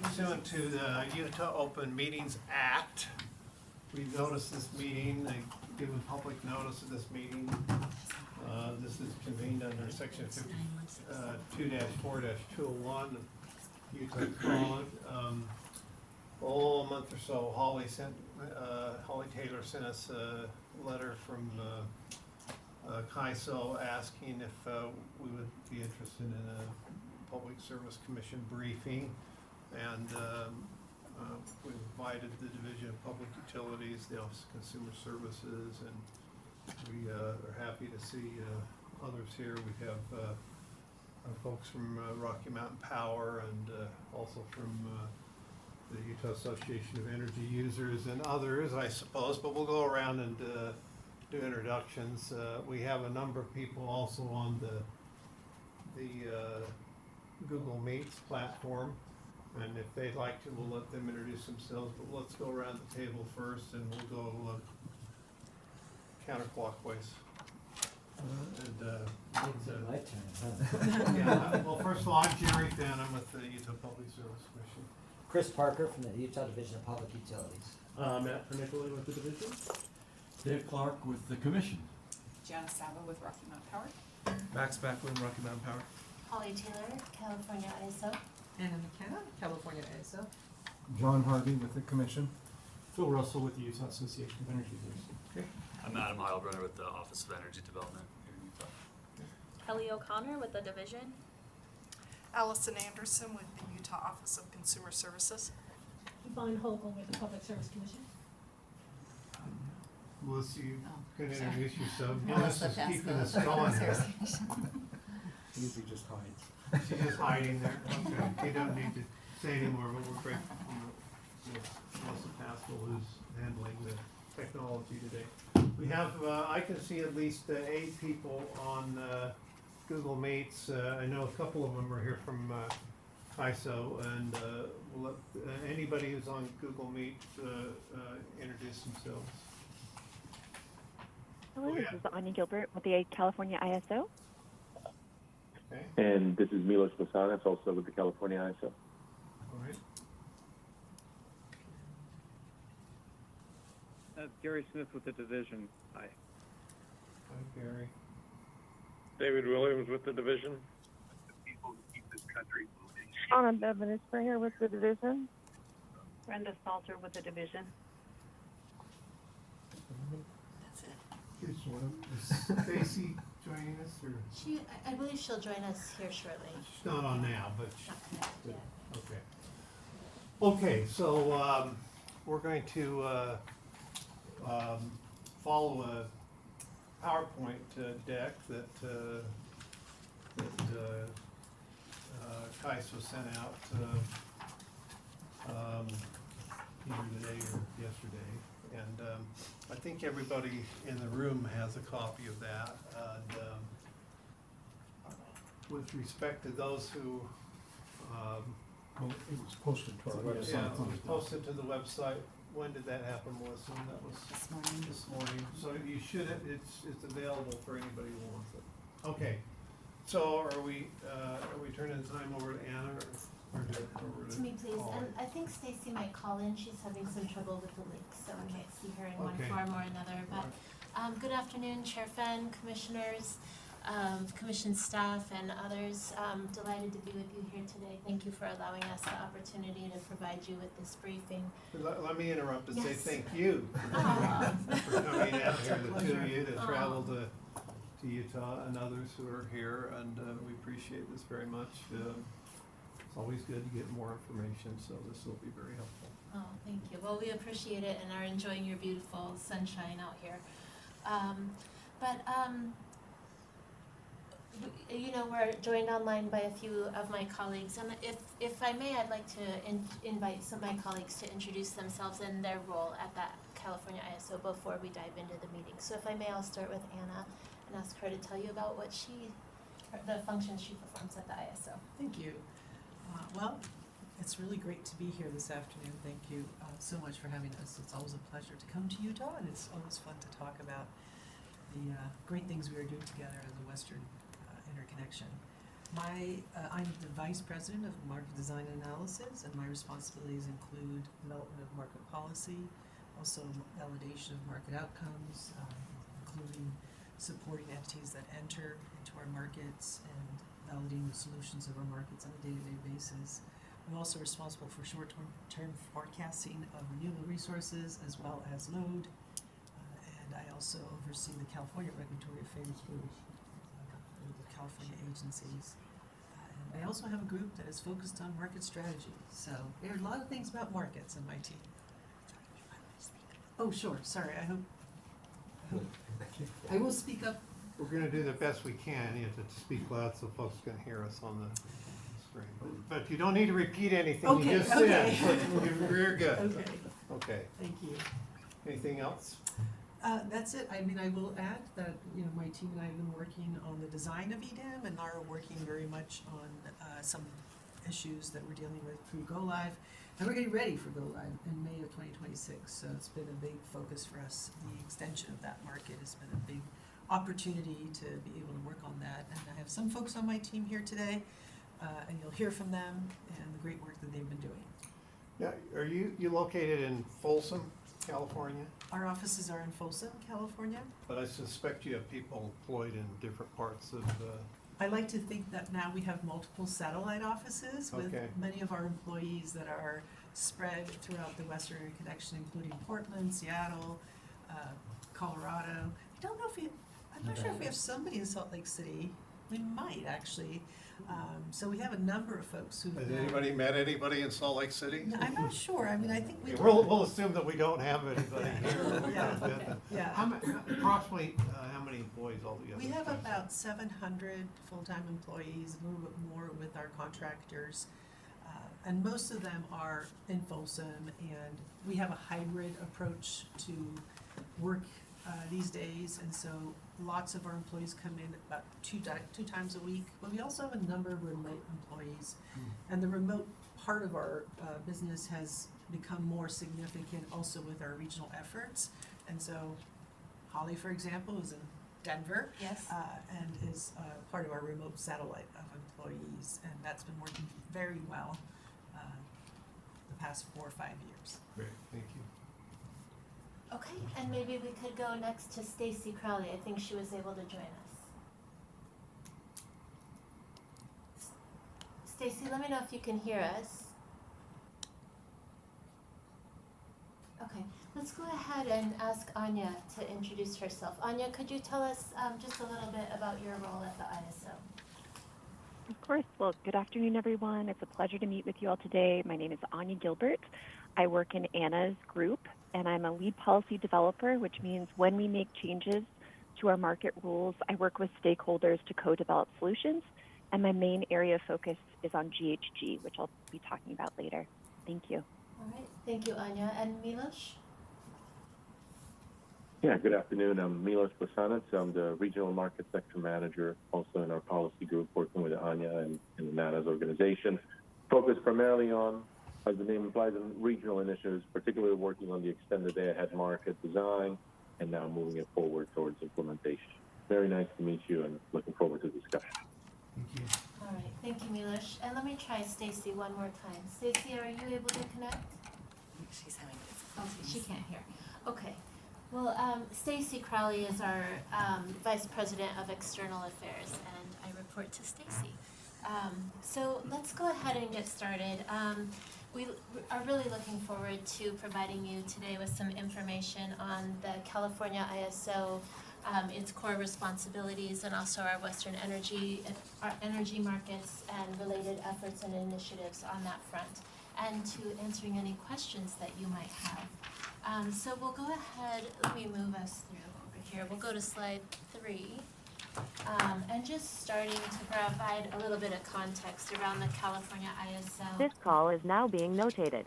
pursuant to the Utah Open Meetings Act, we noticed this meeting, given public notice of this meeting. This is convened under section 2-4-201 Utah Code. A month or so, Holly Taylor sent us a letter from CAISO asking if we would be interested in a Public Service Commission briefing, and we invited the Division of Public Utilities, the Office of Consumer Services, and we are happy to see others here. We have folks from Rocky Mountain Power and also from the Utah Association of Energy Users and others, I suppose, but we'll go around and do introductions. We have a number of people also on the Google Meets platform, and if they'd like to, we'll let them introduce themselves, but let's go around the table first and we'll go counterclockwise. It's my turn, huh? Yeah, well, first of all, I'm Jerry Fenn. I'm with the Utah Public Service Commission. Chris Parker from the Utah Division of Public Utilities. Matt Pernicoli with the division. Dave Clark with the commission. Jana Saba with Rocky Mountain Power. Max Backlund, Rocky Mountain Power. Holly Taylor, California ISO. Anna McKenna, California ISO. John Harvey with the commission. Phil Russell with the Utah Association of Energy Users. I'm Adam Heilbrunner with the Office of Energy Development here in Utah. Kelly O'Connor with the division. Allison Anderson with the Utah Office of Consumer Services. Yvonne Hogle with the Public Service Commission. Melissa, you can sorry. introduce yourself. Melissa Melissa's Pasco. keeping us going here. Usually just hides. She's just hiding there. Okay, you don't need to say anymore, but we're grateful for Melissa Pascal, who's handling the technology today. We have, I can see at least 8 people on Google Meets. I know a couple of them are here from CAISO, and we'll let anybody who's on Google Meet introduce themselves. Hello, this is Anya Gilbert with the California ISO. Okay, And this is Milos Masanas, also with the California ISO. all right. Gary Smith with the division. Hi. Hi, Gary. David Williams with the division. Anna Bevan Springer with the division. Brenda Salter with the division. That's it. Here's one. Is Stacy joining us, or I believe she'll join us here shortly. she's not on now, but Not connected yet. okay. Okay, so we're going to follow a PowerPoint deck that CAISO sent out either today or yesterday, and I think everybody in the room has a copy of that. And with respect to those who Well, it was posted to our website. yeah, it was posted to the website. When did that happen, Melissa? That was This morning. this morning. So you should, it's available for anybody who wants it. Okay, so are we turning the time over to Anna or over To me, please. Holly? And I think Stacy might call in. She's having some trouble with the link, so we might see her in one Okay. form or another. But good afternoon, Chair Fenn, commissioners, commission staff, and others. Delighted to be with you here today. Thank you for allowing us the opportunity to provide you with this briefing. Let me interrupt and say Yes. thank you Aw. for coming out here, the two of you that Aw. traveled to Utah and others who are here, and we appreciate this very much. It's always good to get more information, so this will be very helpful. Oh, thank you. Well, we appreciate it and are enjoying your beautiful sunshine out here. You know, we're joined online by a few of my colleagues, and if I may, I'd like to invite some of my colleagues to introduce themselves and their role at that California ISO before we dive into the meeting. So if I may, I'll start with Anna and ask her to tell you about the functions she performs at the ISO. Thank you. Well, it's really great to be here this afternoon. Thank you so much for having us. It's always a pleasure to come to Utah, and it's always fun to talk about the great things we are doing together as a Western interconnection. I'm the Vice President of Market Design and Analysis, and my responsibilities include development of market policy, also validation of market outcomes, including supporting entities that enter into our markets and validating the solutions of our markets on a day-to-day basis. I'm also responsible for short-term forecasting of renewable resources as well as load. And I also oversee the California Regulatory Affairs Group, the California agencies. And I also have a group that is focused on market strategy. So there are a lot of things about markets in my team. Oh, sure, sorry, I hope I will speak up. We're gonna do the best we can. You have to speak loud so folks can hear us on the screen. But you don't need to repeat anything you Okay, just okay. said. So you're good. Okay, Okay. thank you. Anything else? That's it. I mean, I will add that, my team and I have been working on the design of EDAM and are working very much on some issues that we're dealing with through Go Live. And we're getting ready for Go Live in May of 2026. So it's been a big focus for us. The extension of that market has been a big opportunity to be able to work on that. And I have some folks on my team here today, and you'll hear from them and the great work that they've been doing. Yeah, are you located in Folsom, California? Our offices are in Folsom, California. But I suspect you have people employed in different parts of I like to think that now we have multiple satellite offices with Okay. many of our employees that are spread throughout the Western Interconnection, including Portland, Seattle, Colorado. I'm not sure if we have somebody in Salt Lake City. We might actually. So we have a number of folks who. Has anybody met anybody in Salt Lake City? No, I'm not sure. I mean, I think we. We'll assume that we don't have anybody here. Yeah. Approximately, how many employees altogether? We have about 700 full-time employees, a little bit more with our contractors. And most of them are in Folsom, and we have a hybrid approach to work these days, and so lots of our employees come in about two times a week, but we also have a number of remote employees. And the remote part of our business has become more significant also with our regional efforts. And so Holly, for example, is in Denver. Yes. And is part of our remote satellite of employees, and that's been working very well the past 4 or 5 years. Great, thank you. Okay, and maybe we could go next to Stacy Crowley. I think she was able to join us. Stacy, let me know if you can hear us. Okay, let's go ahead and ask Anya to introduce herself. Anya, could you tell us just a little bit about your role at the ISO? Of course. Well, good afternoon, everyone. It's a pleasure to meet with you all today. My name is Anya Gilbert. I work in Anna's group, and I'm a lead policy developer, which means when we make changes to our market rules, I work with stakeholders to co-develop solutions, and my main area of focus is on GHG, which I'll be talking about later. Thank you. All right, thank you, Anya. And Milos? Yeah, good afternoon. I'm Milos Blasanac. I'm the Regional Market Sector Manager, also in our policy group, working with Anya and the NANA's organization. Focused primarily on, as the name implies, on regional initiatives, particularly working on the extended day-ahead market design, and now moving it forward towards implementation. Very nice to meet you, and looking forward to the discussion. Thank you. All right, thank you, Milos. And let me try Stacy one more time. Stacy, are you able to connect? She's having Okay, she can't hear. Okay. Well, Stacy Crowley is our Vice President of External Affairs, and I report to Stacy. So let's go ahead and get started. We are really looking forward to providing you today with some information on the California ISO, its core responsibilities, and also our Western energy markets and related efforts and initiatives on that front, and to answering any questions that you might have. So we'll go ahead, let me move us through over here. We'll go to slide 3. And just starting to provide a little bit of context around the California ISO. This call is now being notated.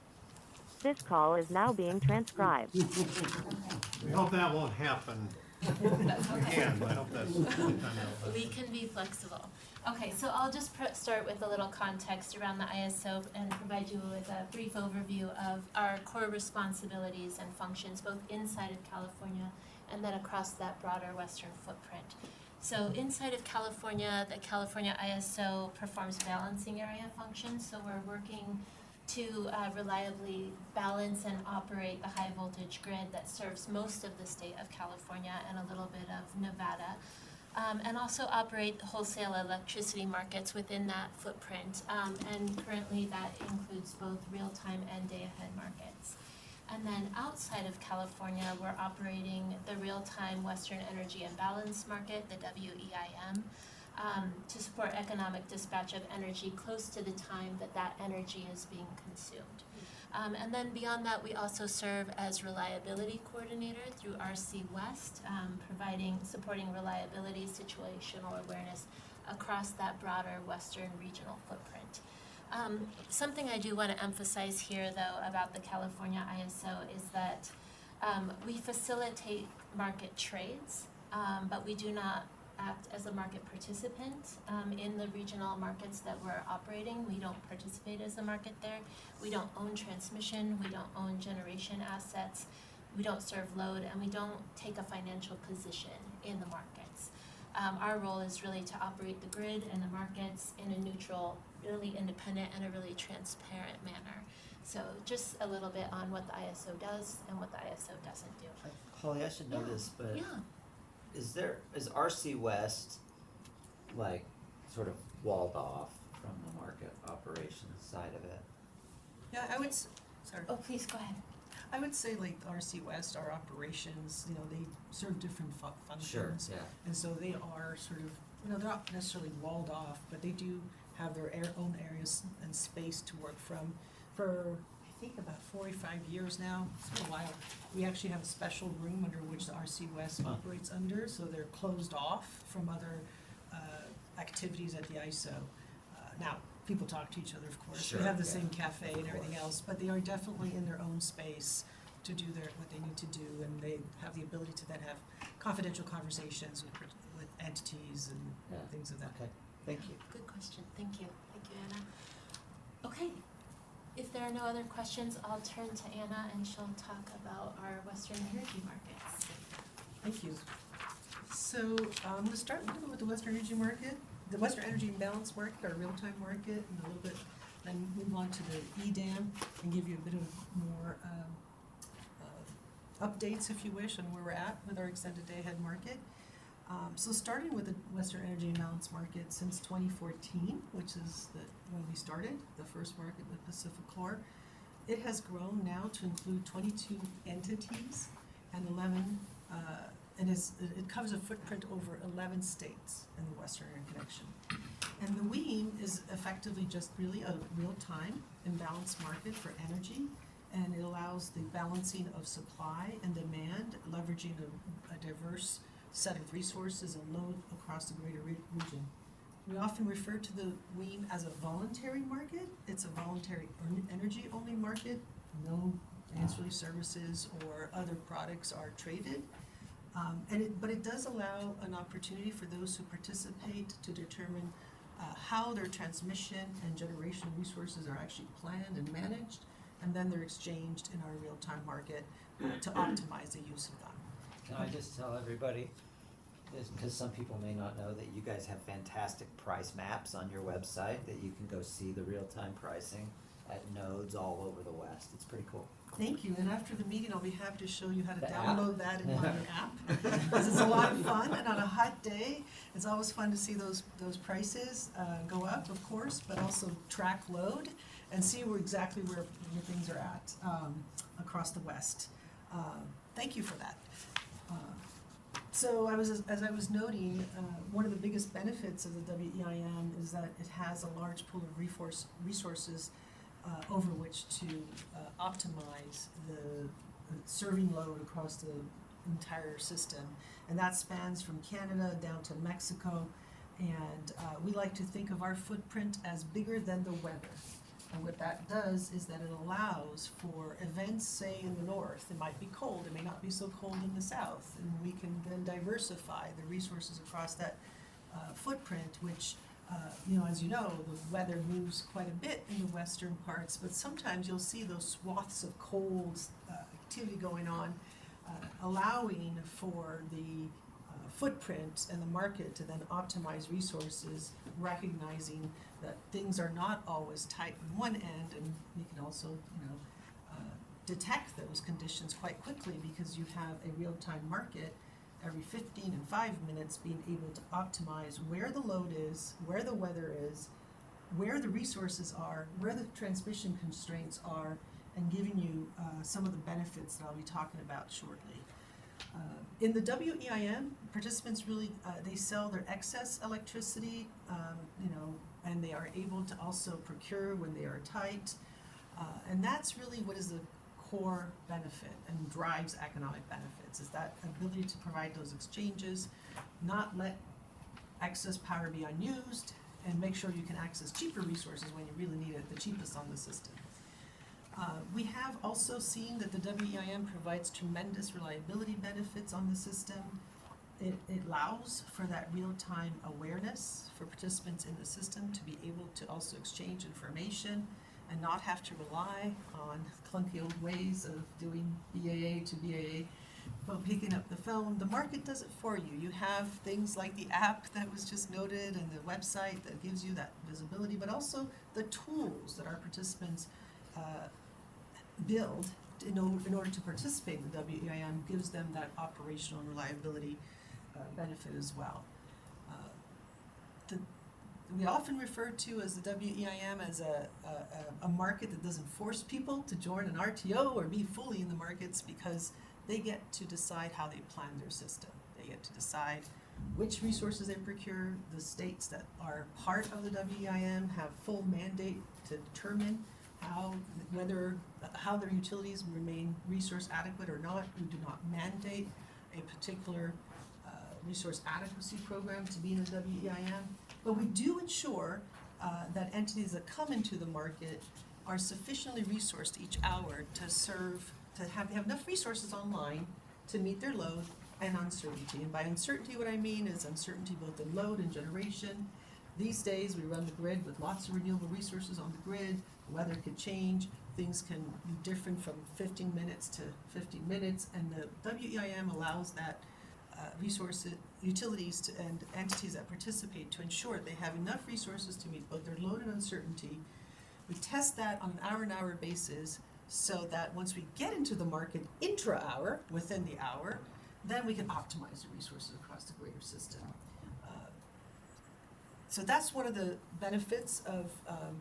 This call is now being transcribed. We hope that won't happen That's okay. again. I hope that's We can be flexible. Okay, so I'll just start with a little context around the ISO and provide you with a brief overview of our core responsibilities and functions, both inside of California and then across that broader Western footprint. So inside of California, the California ISO performs balancing area functions, so we're working to reliably balance and operate the high voltage grid that serves most of the state of California and a little bit of Nevada. And also operate wholesale electricity markets within that footprint. And currently that includes both real-time and day-ahead markets. And then outside of California, we're operating the real-time Western Energy Imbalance market, the WEIM, to support economic dispatch of energy close to the time that that energy is being consumed. And then beyond that, we also serve as reliability coordinator through RC West, supporting reliability situational awareness across that broader Western regional footprint. Something I do want to emphasize here, though, about the California ISO is that we facilitate market trades, but we do not act as a market participant in the regional markets that we're operating. We don't participate as a market there. We don't own transmission. We don't own generation assets. We don't serve load, and we don't take a financial position in the markets. Our role is really to operate the grid and the markets in a neutral, really independent, and a really transparent manner. So just a little bit on what the ISO does and what the ISO doesn't do. Holly, I should know this, but Yeah. is RC West like sort of walled off from the market operations side of it? Yeah, sorry. Oh, please go ahead. I would say like RC West, our operations, they serve different functions. Sure, yeah. And so they are sort of, they're not necessarily walled off, but they do have their own areas and space to work from. For, I think, about 45 years now, it's been a while, we actually have a special room under which the RC West operates under, so they're closed off from other activities at the ISO. Now, people talk to each other, of course. Sure, They have the yeah, same cafe and everything course. else, but they are definitely in their own space to do what they need to do, and they have the ability to then have confidential conversations with entities and Yeah. things of that. Okay, thank you. Good question. Thank you. Thank you, Anna. Okay. If there are no other questions, I'll turn to Anna and she'll talk about our Western energy markets. Thank you. So I'm going to start a little bit with the Western Energy Market, the Western Energy Imbalance Market, our real-time market, and a little bit, then move on to the EDAM and give you a bit of more updates, if you wish, on where we're at with our extended day-ahead market. So starting with the Western Energy Imbalance Market since 2014, which is when we started, the first market with PacifiCorp, it has grown now to include 22 entities and 11, and it covers a footprint over 11 states in the Western Interconnection. And the WEIM is effectively just really a real-time imbalance market for energy, and it allows the balancing of supply and demand, leveraging a diverse set of resources and load across the greater region. We often refer to the WEIM as a voluntary market. It's a voluntary energy-only market. No ancillary services or other products are traded. But it does allow an opportunity for those who participate to determine how their transmission and generation resources are actually planned and managed, and then they're exchanged in our real-time market to optimize the use of them. Can I just tell everybody, because some people may not know, that you guys have fantastic price maps on your website that you can go see the real-time pricing at nodes all over the West. It's pretty cool. Thank you, and after the meeting, I'll be happy to show you how to The download app? that in my app. Because it's a lot of fun, and on a hot day, it's always fun to see those prices go up, of course, but also track load and see exactly where things are at across the West. Thank you for that. So as I was noting, one of the biggest benefits of the WEIM is that it has a large pool of resources over which to optimize the serving load across the entire system. And that spans from Canada down to Mexico. And we like to think of our footprint as bigger than the weather. And what that does is that it allows for events, say in the north, it might be cold, it may not be so cold in the south, and we can then diversify the resources across that footprint, which, as you know, the weather moves quite a bit in the western parts, but sometimes you'll see those swaths of cold activity going on, allowing for the footprint and the market to then optimize resources, recognizing that things are not always tight on one end, and you can also, detect those conditions quite quickly because you have a real-time market every 15 and 5 minutes being able to optimize where the load is, where the weather is, where the resources are, where the transmission constraints are, and giving you some of the benefits that I'll be talking about shortly. In the WEIM, participants really, they sell their excess electricity, and they are able to also procure when they are tight. And that's really what is the core benefit and drives economic benefits, is that ability to provide those exchanges, not let excess power be unused, and make sure you can access cheaper resources when you really need it, the cheapest on the system. We have also seen that the WEIM provides tremendous reliability benefits on the system. It allows for that real-time awareness for participants in the system to be able to also exchange information and not have to rely on clunky old ways of doing BAA to BAA, but picking up the phone. The market does it for you. You have things like the app that was just noted and the website that gives you that visibility, but also the tools that our participants build in order to participate in the WEIM gives them that operational and reliability benefit as well. We often refer to as the WEIM as a market that doesn't force people to join an RTO or be fully in the markets, because they get to decide how they plan their system. They get to decide which resources they procure. The states that are part of the WEIM have full mandate to determine how their utilities remain resource adequate or not. We do not mandate a particular resource adequacy program to be in the WEIM, but we do ensure that entities that come into the market are sufficiently resourced each hour to have enough resources online to meet their load and uncertainty. And by uncertainty, what I mean is uncertainty both in load and generation. These days, we run the grid with lots of renewable resources on the grid. The weather could change. Things can be different from 15 minutes to 50 minutes, and the WEIM allows that utilities and entities that participate to ensure they have enough resources to meet both their load and uncertainty. We test that on an hour-and-hour basis so that once we get into the market intra-hour, within the hour, then we can optimize the resources across the greater system. So that's one of the benefits of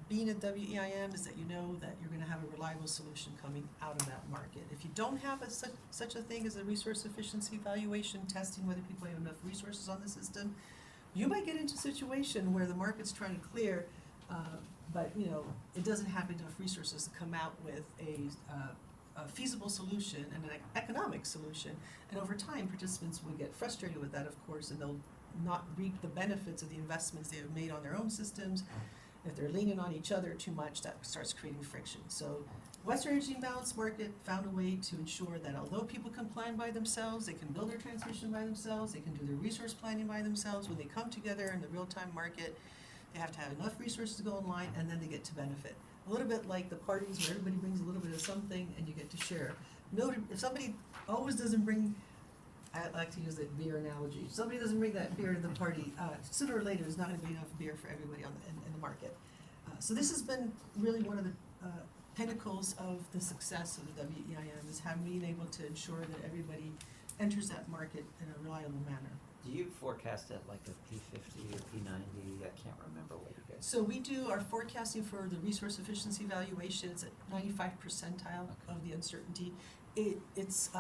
being at WEIM, is that you know that you're going to have a reliable solution coming out of that market. If you don't have such a thing as a resource efficiency evaluation, testing whether people have enough resources on the system, you might get into a situation where the market's trying to clear, but it doesn't have enough resources to come out with a feasible solution and an economic solution. And over time, participants will get frustrated with that, of course, and they'll not reap the benefits of the investments they have made on their own systems. If they're leaning on each other too much, that starts creating friction. So Western Energy Imbalance Market found a way to ensure that although people can plan by themselves, they can build their transmission by themselves, they can do their resource planning by themselves. When they come together in the real-time market, they have to have enough resources to go online, and then they get to benefit. A little bit like the parties where everybody brings a little bit of something and you get to share. Note, if somebody always doesn't bring, I like to use the beer analogy. If somebody doesn't bring that beer to the party, sooner or later there's not going to be enough beer for everybody in the market. So this has been really one of the pinnacles of the success of the WEIM, is having been able to ensure that everybody enters that market in a reliable manner. Do you forecast at like a P50 or P90? I can't remember what you guys. So we do our forecasting for the resource efficiency evaluations at 95 percentile of the uncertainty. It's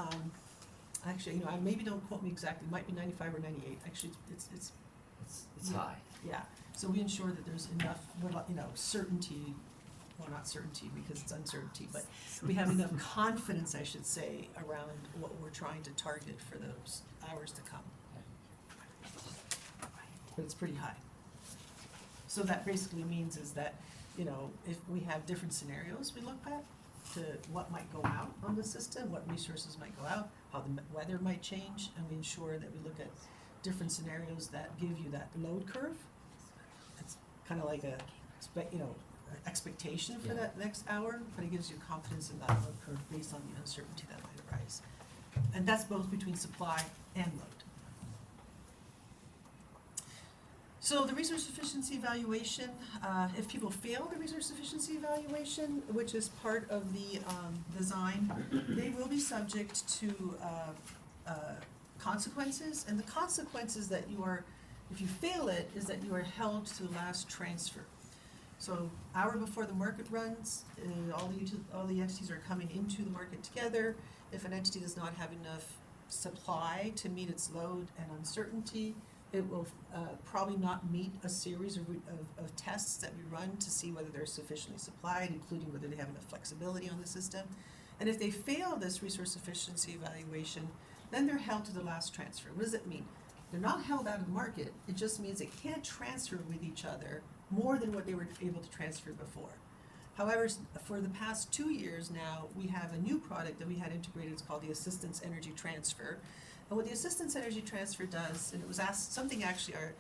actually, maybe don't quote me exactly. It might be 95 or 98. Actually, it's yeah, high. Yeah. So we ensure that there's enough, certainty. Well, not certainty because it's uncertainty, but we have enough confidence, I should say, around what we're trying to target for those hours to come. But it's pretty high. So that basically means is that, if we have different scenarios we look at to what might go out on the system, what resources might go out, how the weather might change, and we ensure that we look at different scenarios that give you that load curve. It's kind of like expectation for that next hour, but it gives you confidence in that load curve based on the uncertainty that might arise. And that's both between supply and load. So the resource efficiency evaluation, if people fail the resource efficiency evaluation, which is part of the design, they will be subject to consequences. And the consequences that you are, if you fail it, is that you are held to the last transfer. So hour before the market runs, all the entities are coming into the market together. If an entity does not have enough supply to meet its load and uncertainty, it will probably not meet a series of tests that we run to see whether they're sufficiently supplied, including whether they have enough flexibility on the system. And if they fail this resource efficiency evaluation, then they're held to the last transfer. What does it mean? They're not held out of the market. It just means they can't transfer with each other more than what they were able to transfer before. However, for the past 2 years now, we have a new product that we had integrated. It's called the Assistance Energy Transfer. And what the Assistance Energy Transfer does, and it was something actually our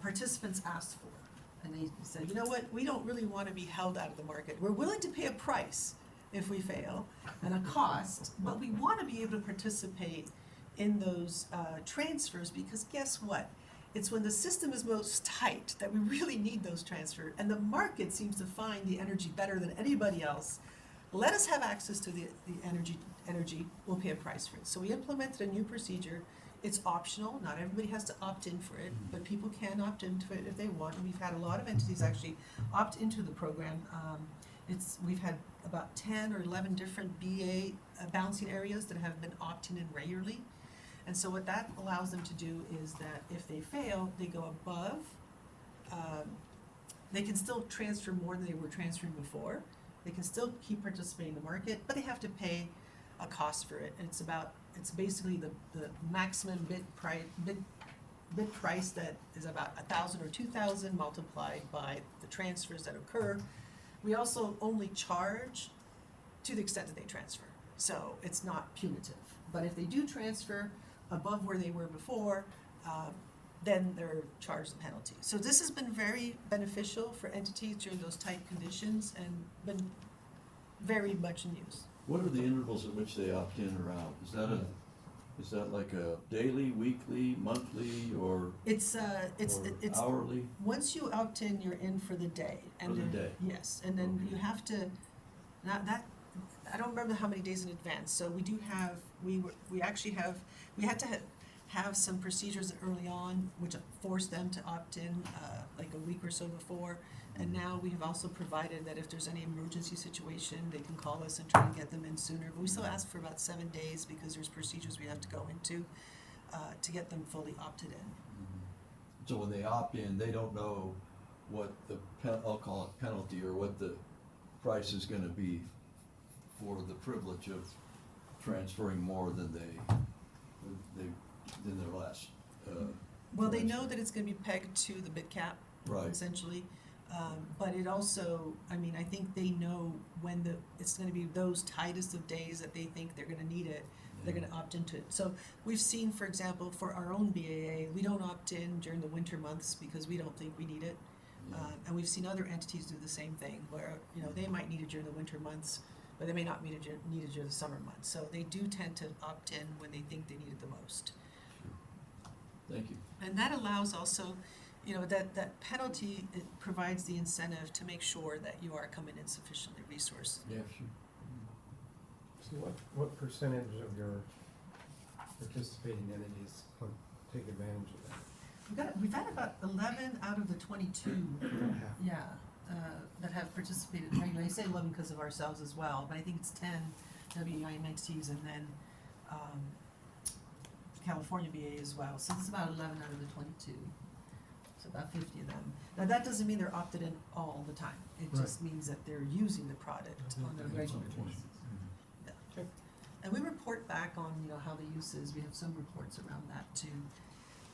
participants asked for, and they said, you know what, we don't really want to be held out of the market. We're willing to pay a price if we fail, and a cost, but we want to be able to participate in those transfers, because guess what? It's when the system is most tight that we really need those transfers, and the market seems to find the energy better than anybody else. Let us have access to the energy, we'll pay a price for it. So we implemented a new procedure. It's optional, not everybody has to opt in for it, but people can opt into it if they want. And we've had a lot of entities actually opt into the program. We've had about 10 or 11 different BA balancing areas that have been opting in regularly. And so what that allows them to do is that if they fail, they go above. They can still transfer more than they were transferring before. They can still keep participating in the market, but they have to pay a cost for it. And it's basically the maximum bid price that is about 1,000 or 2,000 multiplied by the transfers that occur. We also only charge to the extent that they transfer. So it's not punitive. But if they do transfer above where they were before, then they're charged the penalty. So this has been very beneficial for entities during those tight conditions and been very much in use. What are the intervals at which they opt in or out? Is that like a daily, weekly, monthly, or It's hourly? once you opt in, you're in for the day. And For the then- day. Yes, and then Okay. you have to, I don't remember how many days in advance, so we do have, we had to have some procedures early on, which forced them to opt in, like a week or so before. And now we have also provided that if there's any emergency situation, they can call us and try to get them in sooner. But we still ask for about 7 days because there's procedures we have to go into, to get them fully opted in. So when they opt in, they don't know what I'll call it penalty, or what the price is gonna be for the privilege of transferring more than than their last, Well, they know transfer. that it's gonna be pegged to the bid cap, Right. essentially. But it also, I mean, I think they know when it's gonna be those tightest of days that they think they're gonna need it, they're gonna opt into it. So we've seen, for example, for our own BAA, we don't opt in during the winter months because we don't think we need it. And we've seen other entities do the same thing, where, they might need it during the winter months, but they may not need it during the summer months. So they do tend to opt in when they think they need it the most. Thank you. And that allows also, that penalty, it provides the incentive to make sure that you are coming in sufficiently resourced. Yeah, sure. So what percentage of your participating entities would take advantage of that? We've had about 11 out of the 22, Half. that have participated regularly. I say 11 because of ourselves as well, but I think it's 10 WEIM entities and then California BA as well. So it's about 11 out of the 22. So about 50 of them. Now that doesn't mean they're opted in all the time. It just means that they're using the product on a regular basis. Yeah. And we report back on, how the use is. We have some reports around that too.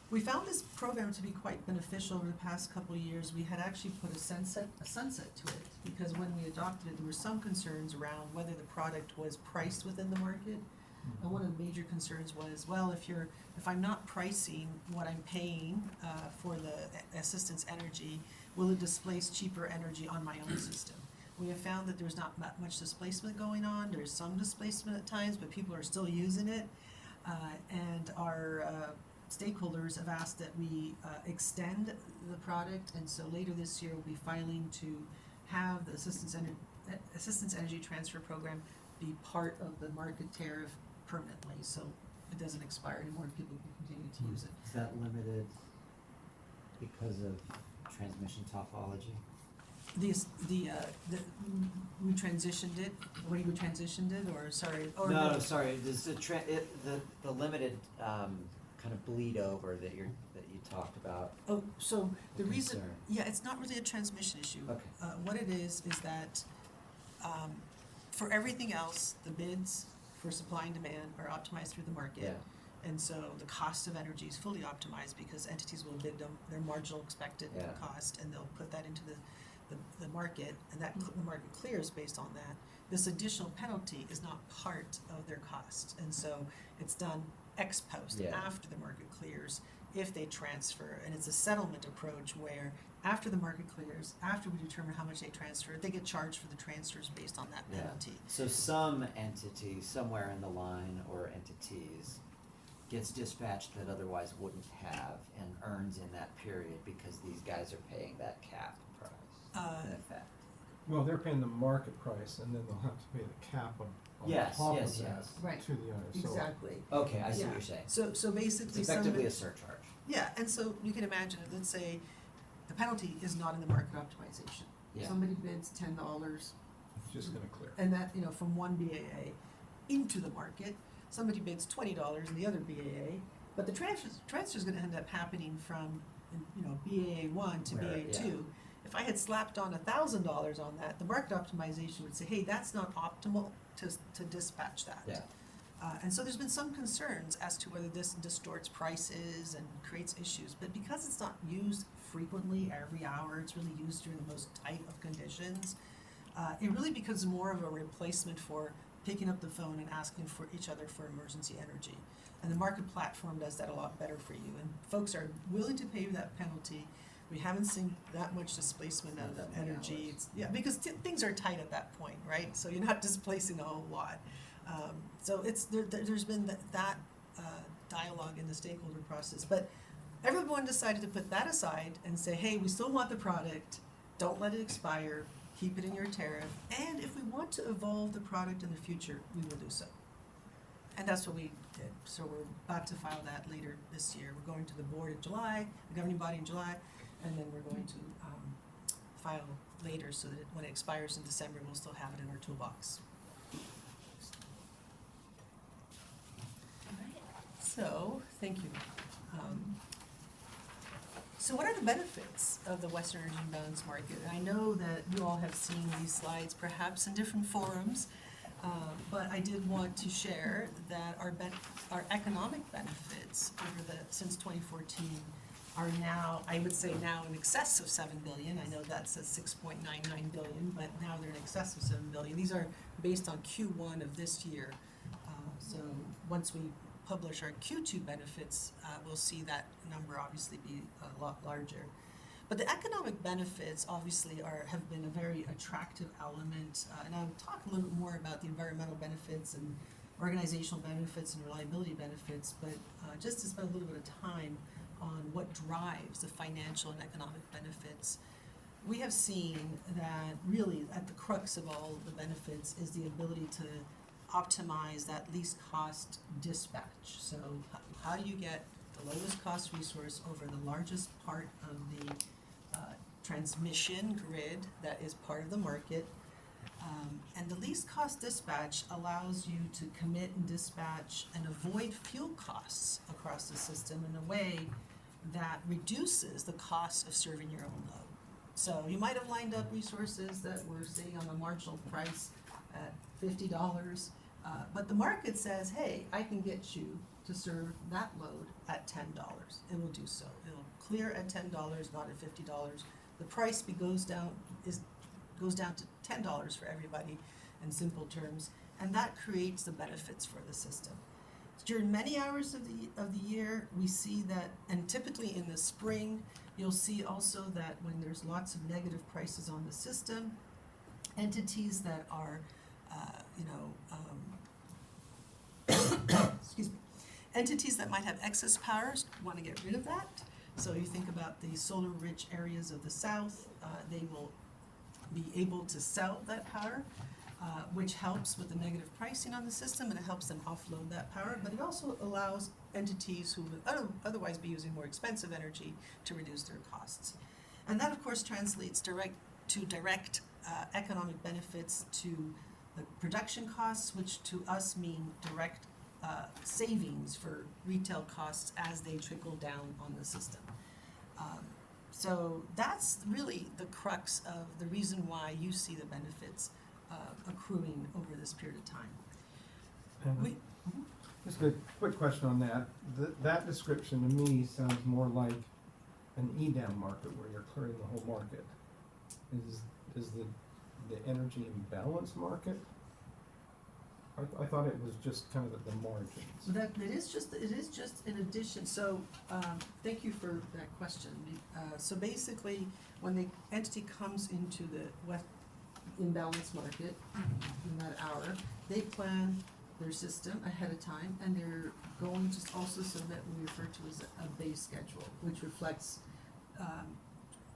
We found this program to be quite beneficial over the past couple of years. We had actually put a sunset to it, because when we adopted it, there were some concerns around whether the product was priced within the market. And one of the major concerns was, well, if I'm not pricing what I'm paying for the assistance energy, will it displace cheaper energy on my own system? We have found that there's not much displacement going on. There's some displacement at times, but people are still using it. And our stakeholders have asked that we extend the product, and so later this year we'll be filing to have the assistance energy transfer program be part of the market tariff permanently, so it doesn't expire anymore and people can continue to use it. Is that limited because of transmission topology? We transitioned it, when we transitioned it, or sorry, or No, sorry, there's the limited, kind of bleed over that you talked about. Oh, so the reason, Concern. yeah, it's not really a transmission issue. Okay. What it is that, for everything else, the bids for supply and demand are optimized through the market. Yeah. And so the cost of energy is fully optimized because entities will bid them their marginal expected Yeah. cost, and they'll put that into the market, and that the market clears based on that. This additional penalty is not part of their cost, and so it's done ex post, Yeah. after the market clears, if they transfer, and it's a settlement approach where after the market clears, after we determine how much they transfer, they get charged for the transfers based on that Yeah. penalty. So some entity, somewhere in the line or entities, gets dispatched that otherwise wouldn't have and earns in that period because these guys are paying that cap price, in effect. Well, they're paying the market price, and then they'll have to pay the cap on Yes, top yes, of that yes. Right. to the owner, so. Exactly. Okay, I see Yeah. what you're saying. So basically It's effectively somebody- a surcharge. Yeah, and so you can imagine, let's say the penalty is not in the market optimization. Yeah. Somebody bids $10, It's just gonna clear. and that, from one BAA into the market, somebody bids $20 in the other BAA, but the transfer's gonna end up happening from, BAA one to Where, BAA two. If I had slapped on $1,000 on that, the market optimization would say, hey, that's not optimal to dispatch that. Yeah. And so there's been some concerns as to whether this distorts prices and creates issues, but because it's not used frequently every hour, it's really used during the most tight of conditions, it really becomes more of a replacement for picking up the phone and asking for each other for emergency energy. And the market platform does that a lot better for you, and folks are willing to pay that penalty. We haven't seen that much displacement Not of that many energy. hours. Because things are tight at that point, right? So you're not displacing a whole lot. So there's been that dialogue in the stakeholder process, but everyone decided to put that aside and say, hey, we still want the product, don't let it expire, keep it in your tariff, and if we want to evolve the product in the future, we will do so. And that's what we did. So we're about to file that later this year. We're going to the board in July, the governing body in July, and then we're going to file later so that when it expires in December, we'll still have it in our toolbox. So, thank you. So what are the benefits of the Western Energy Imbalance market? And I know that you all have seen these slides perhaps in different forums, but I did want to share that our economic benefits since 2014 are now, I would say now in excess of $7 billion. I know that says $6.99 billion, but now they're in excess of $7 billion. These are based on Q1 of this year. So once we publish our Q2 benefits, we'll see that number obviously be a lot larger. But the economic benefits obviously have been a very attractive element, and I'll talk a little bit more about the environmental benefits and organizational benefits and reliability benefits, but just to spend a little bit of time on what drives the financial and economic benefits. We have seen that really at the crux of all the benefits is the ability to optimize that least cost dispatch. So how do you get the lowest cost resource over the largest part of the transmission grid that is part of the market? And the least cost dispatch allows you to commit and dispatch and avoid fuel costs across the system in a way that reduces the cost of serving your own load. So you might have lined up resources that were sitting on a marginal price at $50, but the market says, hey, I can get you to serve that load at $10. It will do so. It'll clear at $10, not at $50. The price goes down to $10 for everybody in simple terms, and that creates the benefits for the system. During many hours of the year, we see that, and typically in the spring, you'll see also that when there's lots of negative prices on the system, entities that are, excuse me, Entities that might have excess power want to get rid of that. So you think about the solar-rich areas of the south, they will be able to sell that power, which helps with the negative pricing on the system, and it helps them offload that power. But it also allows entities who would otherwise be using more expensive energy to reduce their costs. And that, of course, translates direct economic benefits to the production costs, which to us mean direct savings for retail costs as they trickle down on the system. So that's really the crux of the reason why you see the benefits accruing over this period of time. And just a quick question on that. That description to me sounds more like an EDAM market where you're clearing the whole market. Is the energy imbalance market? I thought it was just kind of at the margins. It is just in addition, so, thank you for that question. So basically, when the entity comes into the imbalance market in that hour, they plan their system ahead of time, and they're going to also submit what we refer to as a base schedule, which reflects,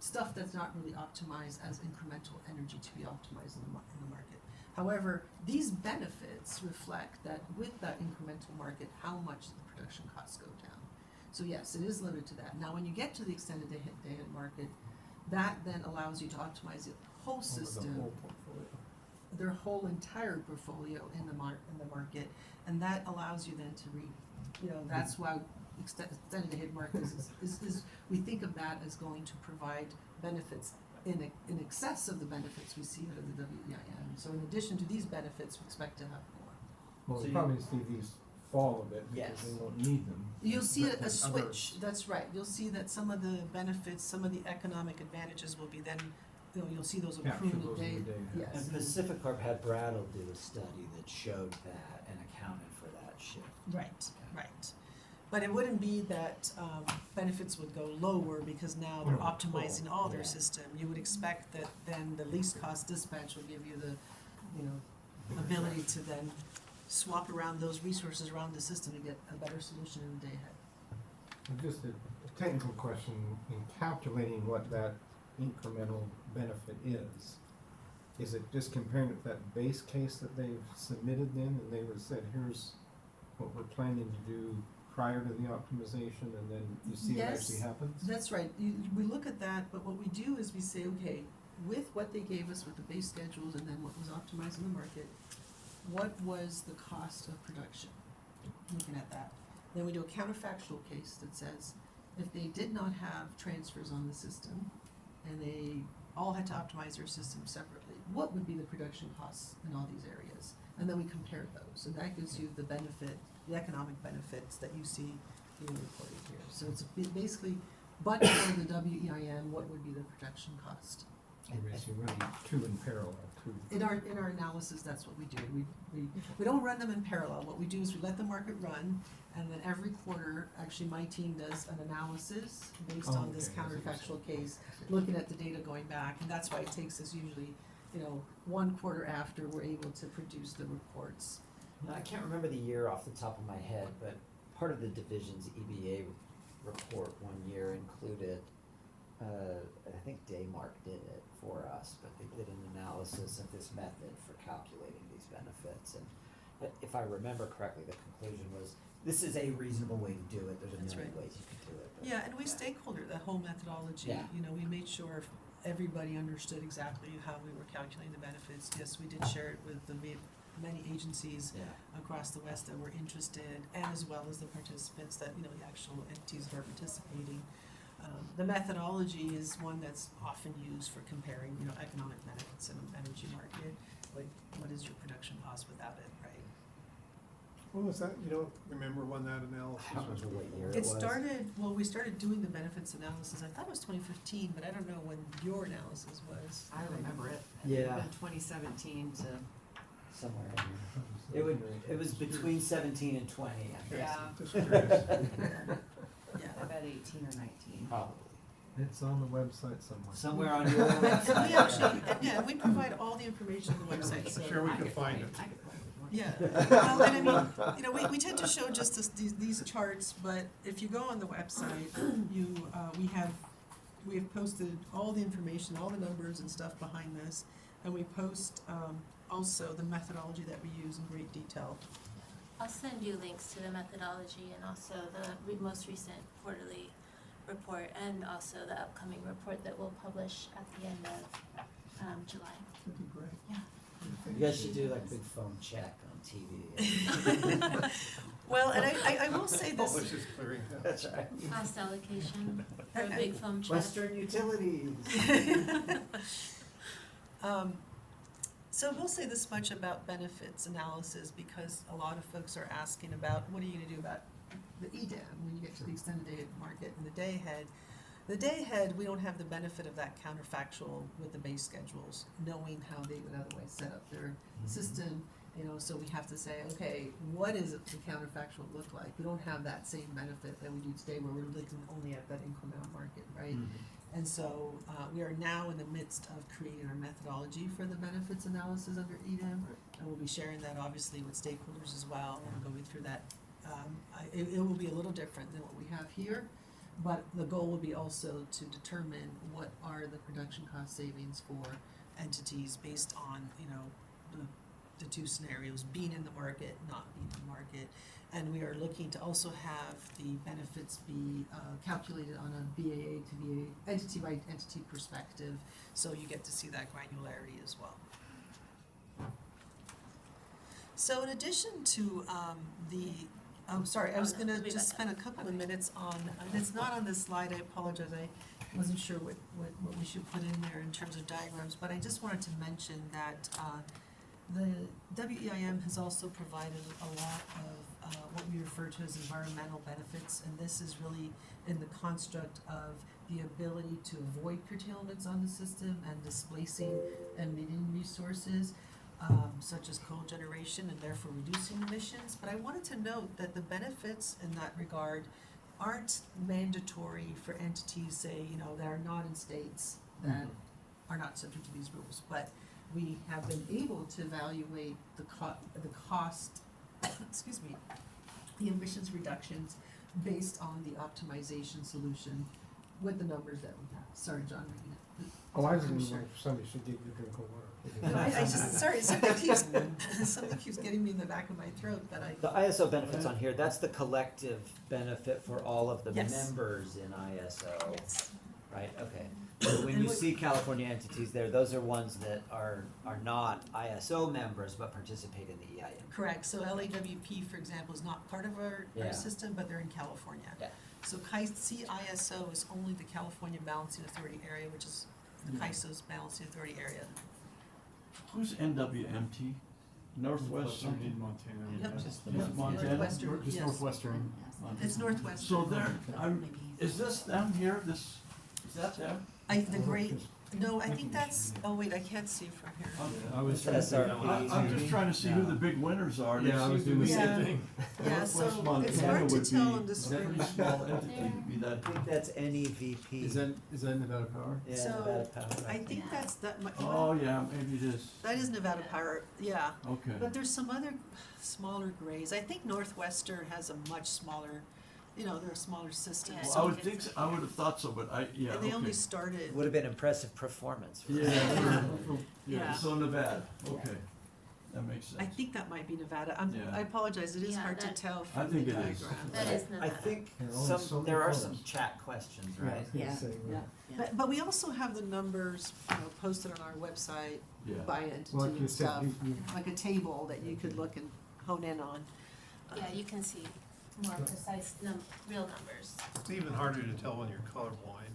stuff that's not really optimized as incremental energy to be optimized in the market. However, these benefits reflect that with that incremental market, how much the production costs go down. So yes, it is limited to that. Now, when you get to the extended day-ahead market, that then allows you to optimize the whole system, Over the whole portfolio. their whole entire portfolio in the market, and that allows you then to that's why extended day-ahead market is we think of that as going to provide benefits in excess of the benefits we see out of the WEIM. So in addition to these benefits, we expect to have more. Well, So we you- probably see these fall a bit because Yes. they don't need them. You'll see But a other- switch, that's right. You'll see that some of the benefits, some of the economic advantages will be then, you'll see those Capture accruing those today. in the day. Yes. And Pacific Corp had Brattle do a study that showed that and accounted for that shift. Right, right. But it wouldn't be that benefits would go lower because now they're No, optimizing all their yeah. system. You would expect that then the least cost dispatch will give you the, ability to then swap around those resources around the system to get a better solution in the day ahead. And just a technical question, in calculating what that incremental benefit is it just comparing it to that base case that they've submitted then, and they would have said, here's what we're planning to do prior to the optimization, and then you see what Yes. actually happens? That's right. We look at that, but what we do is we say, okay, with what they gave us with the base schedules and then what was optimized in the market, what was the cost of production? Looking at that. Then we do a counterfactual case that says, if they did not have transfers on the system and they all had to optimize their system separately, what would be the production costs in all these areas? And then we compare those, and that gives you the benefit, the economic benefits that you see being reported here. So it's basically, but for the WEIM, what would be the production cost? You're basically running two in parallel, two. In our analysis, that's what we do. We don't run them in parallel. What we do is we let the market run, and then every quarter, actually my team does an analysis based on this Okay, I see what you're counterfactual saying. case, looking at the data going back, and that's why it takes us usually, 1 quarter after we're able to produce the reports. Now, I can't remember the year off the top of my head, but part of the division's EBA report one year included, I think Daymark did it for us, but they did an analysis of this method for calculating these benefits. And if I remember correctly, the conclusion was, this is a reasonable way to do it. There's a That's million right. ways you can do it. but- Yeah, and we stakeholder that whole methodology. Yeah. We made sure everybody understood exactly how we were calculating the benefits. Yes, we did share it with the many agencies Yeah. across the West that were interested, and as well as the participants that, the actual entities that are participating. The methodology is one that's often used for comparing, economic benefits in an energy market. Like, what is your production cost without it, right? What was that? You don't remember when that analysis I don't was? remember what year it It was. started, we started doing the benefits analysis, I thought it was 2015, but I don't know when your analysis was. I remember it. Yeah. 2017 to, Somewhere in there. It was between 17 and 20, I think. yeah, Just curious. Yeah. I bet 18 or 19. Probably. It's on the website somewhere. Somewhere on your So we website. actually, we provide all the information on the website, so. Sure we I can could find it. I could find it for Yeah, well, and I mean, you know, we tend to show just these charts, but if you go on the website, we have posted all the information, all the numbers and stuff behind this, and we post, also the methodology that we use in great detail. I'll send you links to the methodology and also the most recent quarterly report and also the upcoming report that we'll publish at the end of July. That'd be great. Yeah. You guys should do like big phone check on TV. Well, and I will say this. Publish is clearing house. That's right. Cost allocation for a big foam check. Western Utilities. So we'll say this much about benefits analysis because a lot of folks are asking about what are you gonna do about the EDAM when you get to the extended day market and the day ahead. The day ahead, we don't have the benefit of that counterfactual with the base schedules, knowing how they would otherwise set up their system, you know, so we have to say, okay, what does the counterfactual look like? We don't have that same benefit that we do today where we're looking only at that incremental market, right? And so we are now in the midst of creating our methodology for the benefits analysis under EDAM, and we'll be sharing that obviously with stakeholders as well and going through that. It will be a little different than what we have here, but the goal will be also to determine what are the production cost savings for entities based on, you know, the two scenarios, being in the market, not being in the market. And we are looking to also have the benefits be calculated on a BAA to BAA, entity by entity perspective, so you get to see that granularity as well. So in addition to I was gonna just spend a couple of minutes on, and it's not on this slide, I apologize, I wasn't sure what we should put in there in terms of diagrams, but I just wanted to mention that the WEIM has also provided a lot of what we refer to as environmental benefits, and this is really in the construct of the ability to avoid curtailments on the system and displacing emitting resources, such as coal generation and therefore reducing emissions. But I wanted to note that the benefits in that regard aren't mandatory for entities, say, you know, that are not in states that are not subject to these rules, but we have been able to evaluate the cost, excuse me, the emissions reductions based on the optimization solution with the numbers that we have. Sorry, John, reading it. Oh, I was gonna like, somebody should give you a drink of water. I just, sorry, something keeps getting me in the back of my throat that I. The ISO benefits on here, that's the collective benefit for all of the Yes. members in ISO, Yes. right? Okay. So when And you what- see California entities there, those are ones that are not ISO members but participate in the EIM. Correct, so LAWP, for example, is not part of our Yeah. system, but they're in California. Yeah. So CISO is only the California Balancing Authority area, which is the CAISO's Balancing Authority area. Who's NWMT? Northwest In something? Montana. Yep. Just Montana? Northwestern, Just yes. northwestern. It's Northwestern. So there, is this them here, is that them? The great, no, I think that's, oh wait, I can't see from here. I was It's trying to say. SRP. I'm just trying to see who the big winners are. They Yeah, I was seem doing to the be- same Yeah. thing. Yeah, so Northwest it's Montana hard to would tell be on the a screen. very small entity, be I that. think that's NEVP. Is that Nevada Power? Yeah, So, Nevada Power. I think that's, Oh, yeah, maybe it is. that is Nevada Power, yeah. Okay. But there's some other smaller grays. I think Northwestern has a much smaller, you know, they're a smaller system. Yeah, Well, So I would think, I would have thought so, but yeah, and they only okay. started. Would have been impressive performance. for Yeah, us. yeah, Yeah. so Nevada, okay. That makes sense. I think that might be Nevada. Yeah. I apologize, it is Yeah, hard to that- tell I from the think it is. diagram. That is I Nevada. think There are only so there many are some colors. chat questions, Yeah, I right? was gonna Yeah. say, Yeah. But we also have the numbers, you know, posted on our website Yeah. by entity Well, like you and said, stuff, you- like a table that you could look and hone in on. Yeah, you can see more precise real numbers. It's even harder to tell when you're colorblind.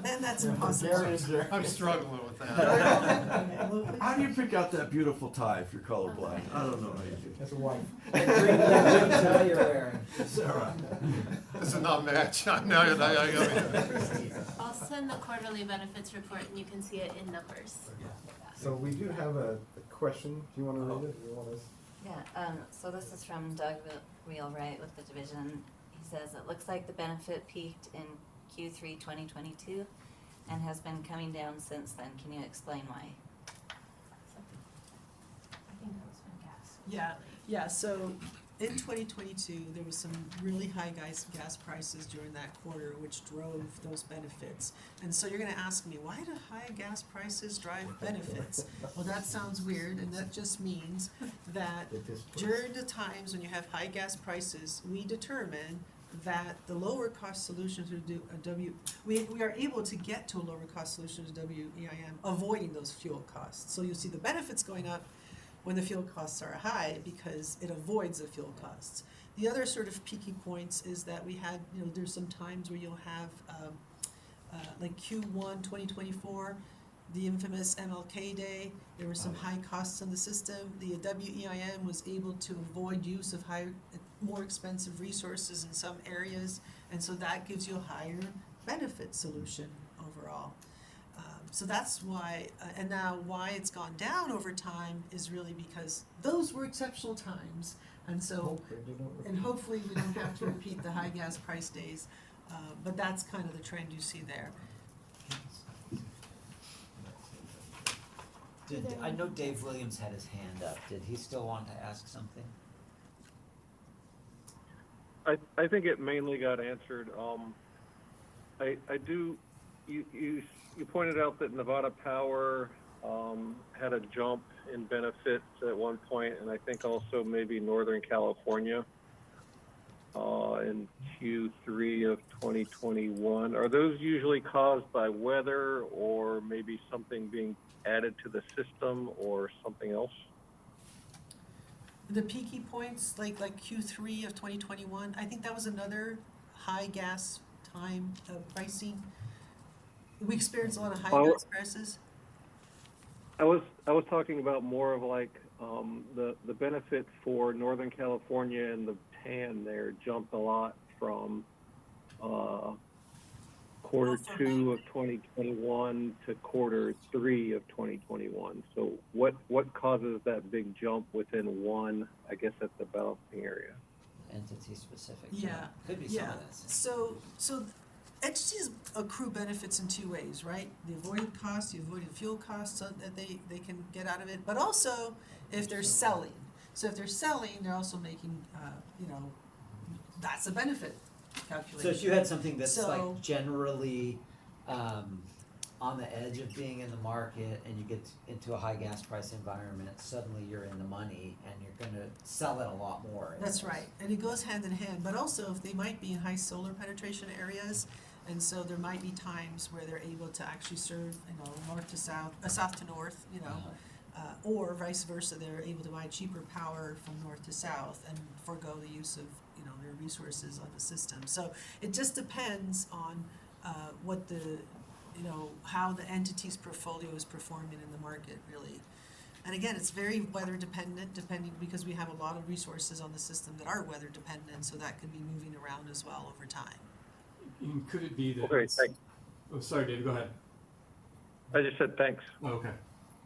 And that's impossible. I'm struggling with that. How do you pick out that beautiful tie if you're colorblind? I don't know how you do. That's a wife. That green tie you're wearing. Sarah. This is not match. I know, I'll send the quarterly benefits report and you can see it in numbers. So we do have a question. Do you wanna read it? Do you want us? Yeah, so this is from Doug Wheelwright with the division. He says, it looks like the benefit peaked in Q3 2022 and has been coming down since then. Can you explain why? Yeah, so in 2022, there was some really high gas prices during that quarter, which drove those benefits. And so you're gonna ask me, why do high gas prices drive benefits? Well, that sounds weird, and that just means that during the times when you have high gas prices, we determine that the lower cost solution to do we are able to get to a lower cost solution to WEIM, avoiding those fuel costs. So you see the benefits going up when the fuel costs are high because it avoids the fuel costs. The other sort of peaky points is that we had, there's some times where you'll have like Q1 2024, the infamous MLK Day, there were some high costs on the system. The WEIM was able to avoid use of more expensive resources in some areas, and so that gives you a higher benefit solution overall. So that's why, and now why it's gone down over time is really because those were exceptional times, and so, and hopefully we don't have to repeat the high gas price days, but that's kind of the trend you see there. I know Dave Williams had his hand up. Did he still want to ask something? I think it mainly got answered. You pointed out that Nevada Power had a jump in benefits at one point, and I think also maybe Northern California in Q3 of 2021. Are those usually caused by weather or maybe something being added to the system or something else? The peaky points, like Q3 of 2021, I think that was another high gas time pricing. We experienced a lot of high gas prices. I was talking about more of like the benefit for Northern California and the TAN there jumped a lot from quarter 2 of 2021 to quarter 3 of 2021. So what causes that big jump within one, I guess that's the balancing area? Entity specific. Yeah. Could be some of this. So entities accrue benefits in two ways, right? The avoided costs, the avoided fuel costs so that they can get out of it, but also if they're selling. So if they're selling, they're also making, that's a benefit calculation. So if you had something that's like generally on the edge of being in the market and you get into a high gas price environment, suddenly you're in the money and you're going to sell it a lot more. That's right, and it goes hand in hand, but also if they might be in high solar penetration areas, and so there might be times where they're able to actually serve, north to south, south to north, or vice versa, they're able to buy cheaper power from north to south and forego the use of, their resources on the system. So it just depends on what how the entity's portfolio is performing in the market, really. And again, it's very weather dependent, because we have a lot of resources on the system that are weather dependent, so that could be moving around as well over time. And could it be that? Okay, thanks. Oh, sorry, David. Go ahead. I just said thanks. Oh, okay.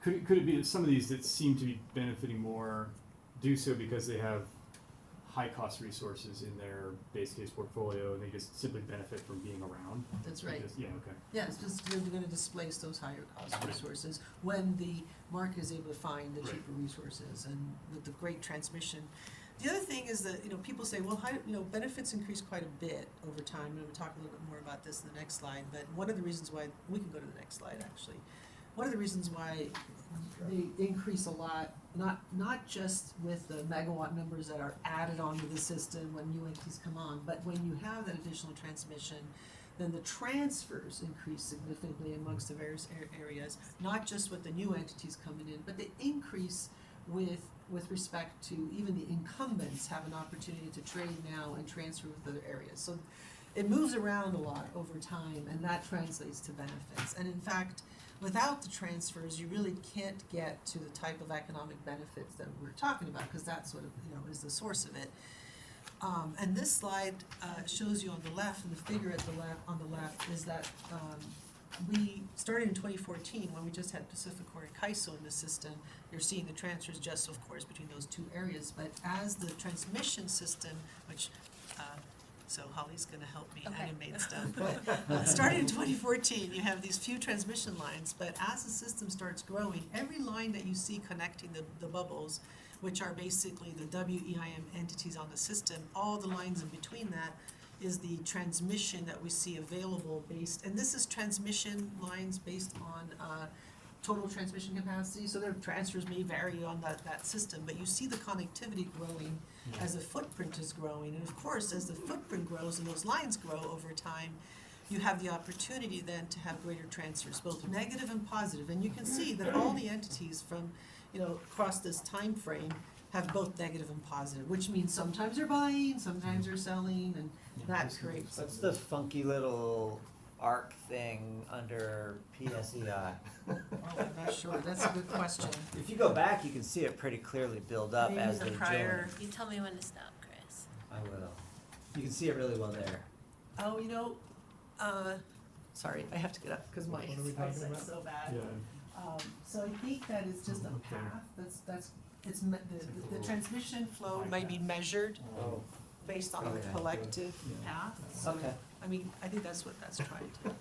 Could it be that some of these that seem to be benefiting more do so because they have high cost resources in their base case portfolio and they just simply benefit from being around? That's right. Yeah, okay. Yeah, it's just they're going to displace those higher cost resources when the market is able to find the cheaper resources, and with the great transmission. The other thing is that people say, well, benefits increase quite a bit over time, and we'll talk a little bit more about this in the next slide. But one of the reasons why we can go to the next slide actually. One of the reasons why they increase a lot, not just with the megawatt numbers that are added onto the system when new entities come on, but when you have that additional transmission, then the transfers increase significantly amongst the various areas, not just with the new entities coming in, but they increase with respect to even the incumbents have an opportunity to trade now and transfer with other areas. So it moves around a lot over time, and that translates to benefits. And in fact, without the transfers, you really can't get to the type of economic benefits that we're talking about, because that's what is the source of it. And this slide shows you on the left, and the figure on the left is that we started in 2014 when we just had Pacificor and CAISO in the system. You're seeing the transfers just, of course, between those two areas. But as the transmission system, which So Holly's gonna help me Okay. animate stuff. But starting in 2014, you have these few transmission lines, but as the system starts growing, every line that you see connecting the bubbles, which are basically the WEIM entities on the system, all the lines in between that is the transmission that we see available based, and this is transmission lines based on total transmission capacity, so their transfers may vary on that system, but you see the connectivity growing as the footprint is growing, and of course, as the footprint grows and those lines grow over time, you have the opportunity then to have greater transfers, both negative and positive, and you can see that all the entities from, across this time frame have both negative and positive, which means sometimes they're buying, sometimes they're selling, and that creates. What's the funky little arc thing under PSEI? Oh, I'm not sure, that's a good question. If you go back, you can see it pretty clearly build up Maybe as the they join. prior- You tell me when to stop, Chris. I will. You can see it really well there. Oh, sorry, I have to get up, because my What are we talking eyesight's about? so bad. Yeah. So I think that is just a Okay. path, the transmission flow may be measured based on Oh, a yeah. collective Yeah. path. So, Okay. I mean, I think that's what that's trying to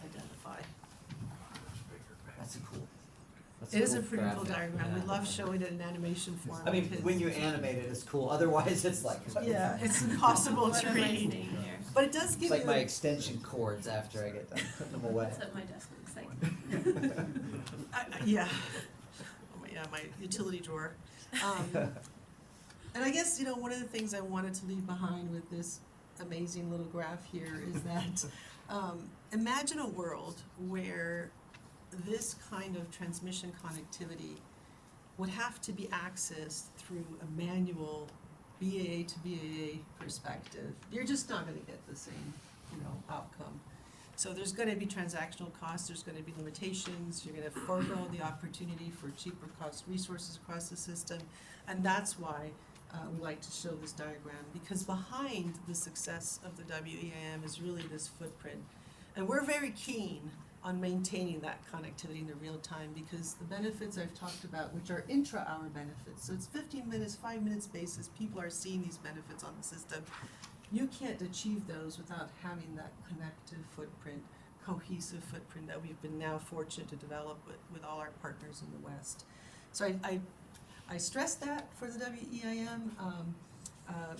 identify. That's a cool. That's It is a cool pretty cool graphic. diagram, we Yeah. love showing it in animation form. I mean, because- when you animate it, it's cool. Otherwise, it's like Yeah, it's impossible What to am I read, seeing here? but it does It's give like you. my extension cords after I get done putting them away. That's what my desk looks like. Yeah. Oh my utility drawer. And I guess, one of the things I wanted to leave behind with this amazing little graph here is that, imagine a world where this kind of transmission connectivity would have to be accessed through a manual BAA to BAA perspective. You're just not gonna get the same, outcome. So there's gonna be transactional costs, there's gonna be limitations, you're gonna forego the opportunity for cheaper cost resources across the system. And that's why we like to show this diagram, because behind the success of the WEIM is really this footprint. And we're very keen on maintaining that connectivity in the real time, because the benefits I've talked about, which are intra-hour benefits, so it's 15 minutes, 5 minutes basis, people are seeing these benefits on the system. You can't achieve those without having that connected footprint, cohesive footprint that we've been now fortunate to develop with all our partners in the West. So I stress that for the WEIM,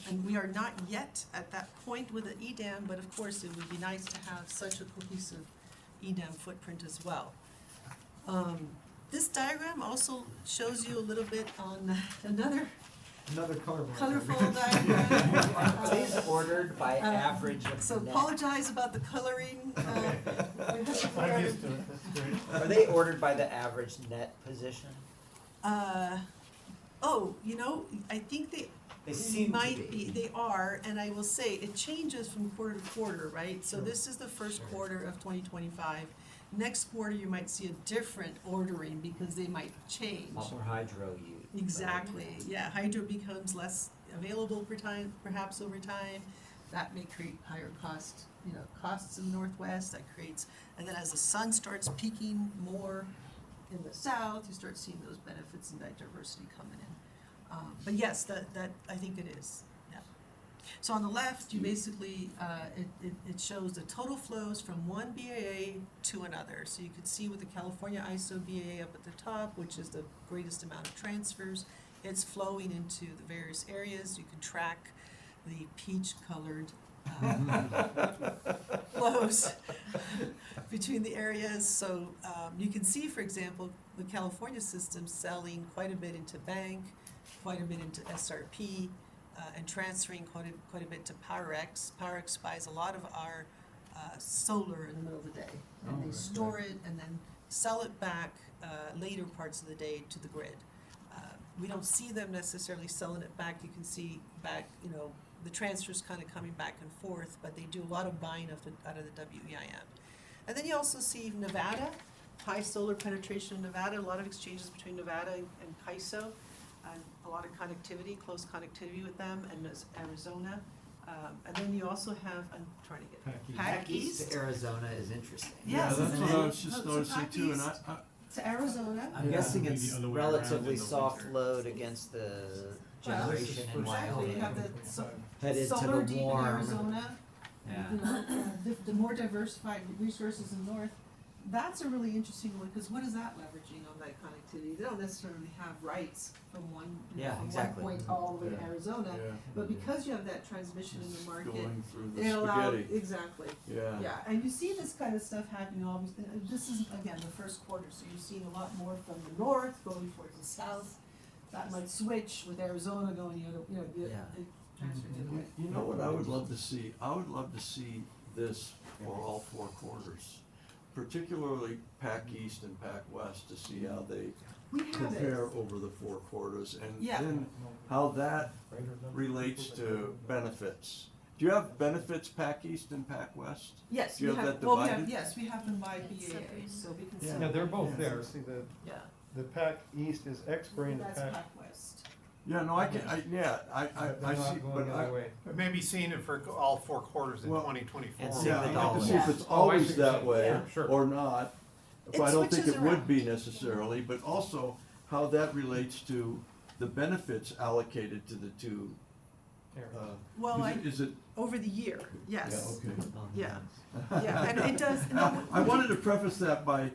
and we are not yet at that point with the EDAM, but of course it would be nice to have such a cohesive EDAM footprint as well. This diagram also shows you a little bit on another colorful diagram. Are these ordered by average of So net? apologize about the coloring. I'm used to it, that's great. Are they ordered by the average net position? I think They seem to might be. they are, and I will say, it changes from quarter to quarter, right? So this is the first quarter of 2025. Next quarter, you might see a different ordering because they might change. A lot more hydro use. Exactly, yeah, hydro becomes less available perhaps over time. That may create higher costs in the Northwest, and then as the sun starts peaking more in the south, you start seeing those benefits and that diversity coming in. But yes, that I think it is, yeah. So on the left, you basically, it shows the total flows from one BAA to another. So you can see with the California ISO BAA up at the top, which is the greatest amount of transfers, it's flowing into the various areas. You can track the peach-colored flows between the areas. So you can see, for example, the California system selling quite a bit into bank, quite a bit into SRP, and transferring quite a bit to PowerX. PowerX buys a lot of our solar in the middle of the day, and they store it and then sell it back later parts of the day to the grid. We don't see them necessarily selling it back. You can see back, the transfers kind of coming back and forth, but they do a lot of buying out of the WEIM. And then you also see Nevada, high solar penetration in Nevada, a lot of exchanges between Nevada and CAISO, and a lot of connectivity, close connectivity with them, and Arizona. And then you also have, I'm trying to get Pack Pack East East. to Arizona is interesting. Yes, Yeah, that's isn't what it? I was just So noticing Pack too, and East- to Arizona. I'm Yeah. guessing Maybe it's the other way around relatively in the soft winter. load against the Well, generation in exactly, you Wyoming, have the headed to solar the deep in warm. Arizona. Yeah. You know, the more diversified resources in north, that's a really interesting one, because what is that leveraging on that connectivity? They don't necessarily have rights from one, Yeah, from exactly. one point all the way to Yeah. Arizona, Yeah. but because you have that transmission in the market, Going through the it allows, spaghetti. exactly. Yeah. Yeah, and you see this kind of stuff happening obviously, this is, again, the first quarter, so you're seeing a lot more from the north going towards the south. That might switch with Arizona going the other, Yeah. the transfer the other way. You know what I would love to see? I would love to see this for all four quarters, particularly PAC East and PAC West, to see how they We have it. compare over the four quarters, and Yeah. then how that relates to benefits. Do you have benefits PAC East and PAC West? Yes, Do you we have have, that well, we divided? have, yes, we have them by It's BAA, separated. so we can see. Yeah. Yeah, they're both Yeah. there, see Yeah, the PAC East is X-ray and the that's PAC. PAC West. Yeah, no, I see, They're not but going the other way. Maybe seeing it for all 4 quarters in Well, 2024. and see yeah, the I'd like to see dollars. if it's Oh, I always see what that you're way, saying. Yeah, sure. or not. It But I don't think switches it would around. be necessarily, but also how that relates to the benefits allocated to the two, Well, is it, over the year, yeah, yes. okay. Yeah. Yeah, and it does, no, I wanted to preface that by,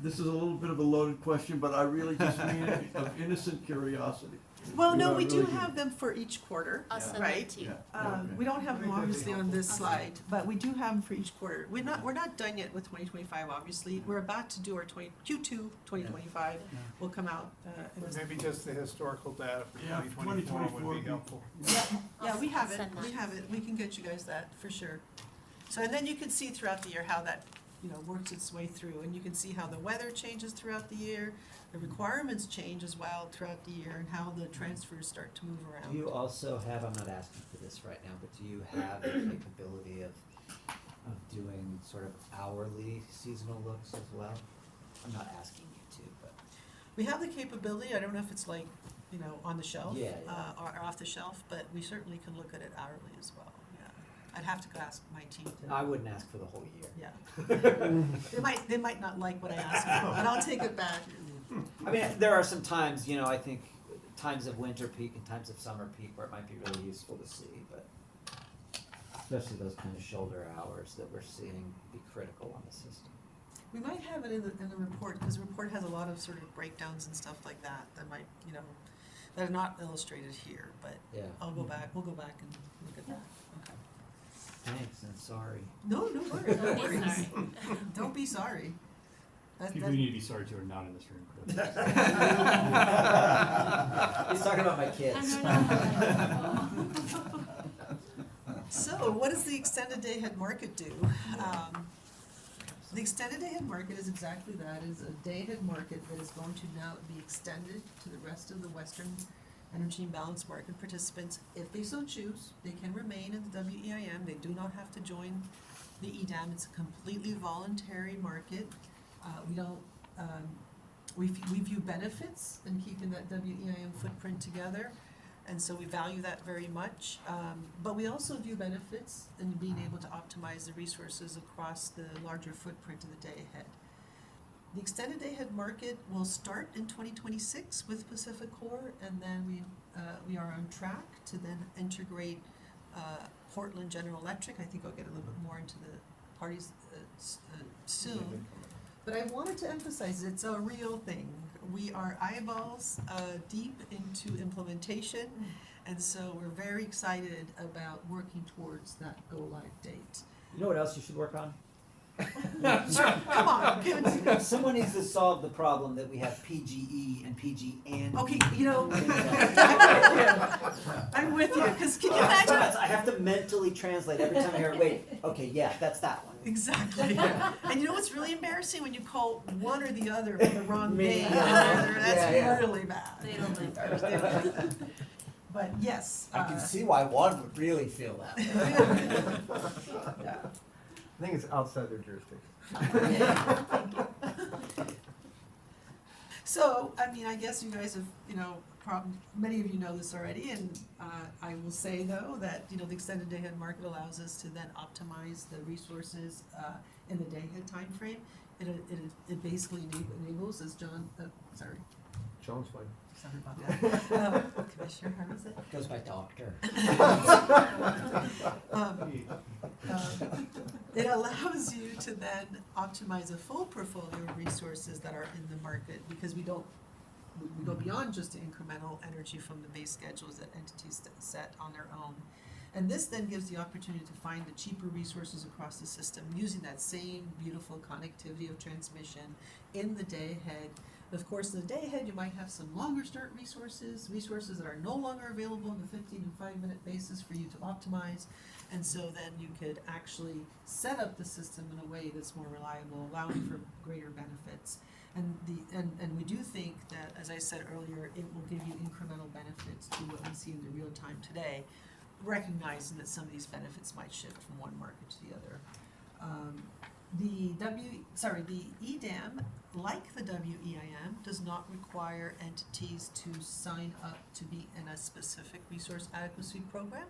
this is a little bit of a loaded question, but I really just mean it of innocent curiosity. well, no, Yeah, we I do really do. have them for each quarter. I'll send Right. that to you. Yeah, okay. We don't have them obviously on this Awesome. slide, but we do have them for each quarter. We're not done yet with 2025, obviously. We're about to do our Q2 2025 will come out, in a Maybe just the historical data for Yeah, 2024 would 2024 be helpful. Yeah, we have it, Send that. we have it, we can get you guys that, for sure. So, and then you can see throughout the year how that, works its way through, and you can see how the weather changes throughout the year, the requirements change as well throughout the year, and how the transfers start to move around. Do you also have, I'm not asking for this right now, but do you have the capability of doing sort of hourly seasonal looks as well? I'm not asking you to, but. We have the capability, I don't know if it's like, on the shelf, Yeah, or off the shelf, but we certainly can look at it hourly as well, yeah. I'd have to go ask my team to. I wouldn't ask for the whole year. Yeah. They might not like what I ask for, but I'll take it back. I mean, there are some times, I think times of winter peak and times of summer peak where it might be really useful to see, but especially those kind of shoulder hours that we're seeing be critical on the system. We might have it in the report, because the report has a lot of sort of breakdowns and stuff like that, that might, that are not illustrated here, but Yeah. we'll go back and look at that, okay. Thanks, and sorry. No, don't worry, Don't no be worries. sorry. Don't be sorry. People you need to be sorry to are not in this room. He's talking about my kids. So, what does the extended day ahead market do? The extended day ahead market is exactly that, is a day ahead market that is going to now be extended to the rest of the Western Energy Imbalance market participants. If they so choose, they can remain in the WEIM, they do not have to join the EDAM, it's a completely voluntary market. We don't, we view benefits in keeping that WEIM footprint together, and so we value that very much. But we also view benefits in being able to optimize the resources across the larger footprint of the day ahead. The extended day ahead market will start in 2026 with Pacific Core, and then we are on track to then integrate Portland General Electric. I think I'll get a little bit more into the parties soon. But I wanted to emphasize it's a real thing. We are eyeballs deep into implementation, and so we're very excited about working towards that go-live date. You know what else you should work on? Come on, Kevin. Someone needs to solve the problem that we have PGE and PG and. Okay, I'm with you, because can you imagine? I have to mentally translate every time I hear, wait, okay, yeah, that's that one. Exactly. And you know what's really embarrassing? When you call one or the other for the wrong Me. name, Yeah, that's yeah. really bad. They don't like that. But yes. I can see why one would really feel that way. Yeah. I think it's outside their jurisdiction. So, I mean, I guess you guys have, many of you know this already, and I will say though that, the extended day ahead market allows us to then optimize the resources in the day ahead timeframe. It basically enables, as John, sorry, John's fine. sorry about that. Commissioner, how is it? Goes by doctor. It allows you to then optimize a full portfolio of resources that are in the market, because we go beyond just the incremental energy from the base schedules that entities set on their own. And this then gives the opportunity to find the cheaper resources across the system using that same beautiful connectivity of transmission in the day ahead. Of course, in the day ahead, you might have some longer start resources that are no longer available on the 15 and 5-minute basis for you to optimize. And so then you could actually set up the system in a way that's more reliable, allowing for greater benefits. And we do think that, as I said earlier, it will give you incremental benefits to what we see in the real time today, recognizing that some of these benefits might shift from one market to the other. The EDAM, like the WEIM, does not require entities to sign up to be in a specific resource adequacy program.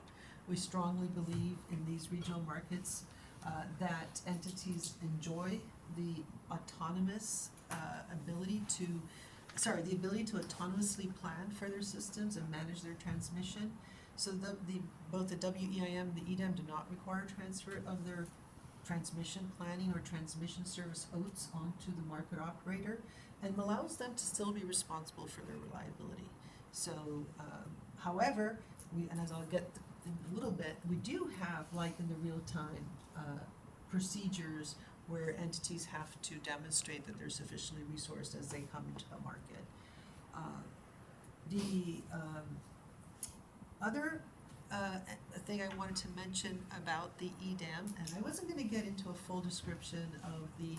We strongly believe in these regional markets that entities enjoy the autonomous ability to autonomously plan for their systems and manage their transmission. So both the WEIM and the EDAM do not require transfer of their transmission planning or transmission service oats onto the market operator, and allows them to still be responsible for their reliability. So, however, and as I'll get in a little bit, we do have, like in the real-time procedures where entities have to demonstrate that they're sufficiently resourced as they come into the market. The other thing I wanted to mention about the EDAM, and I wasn't going to get into a full description of the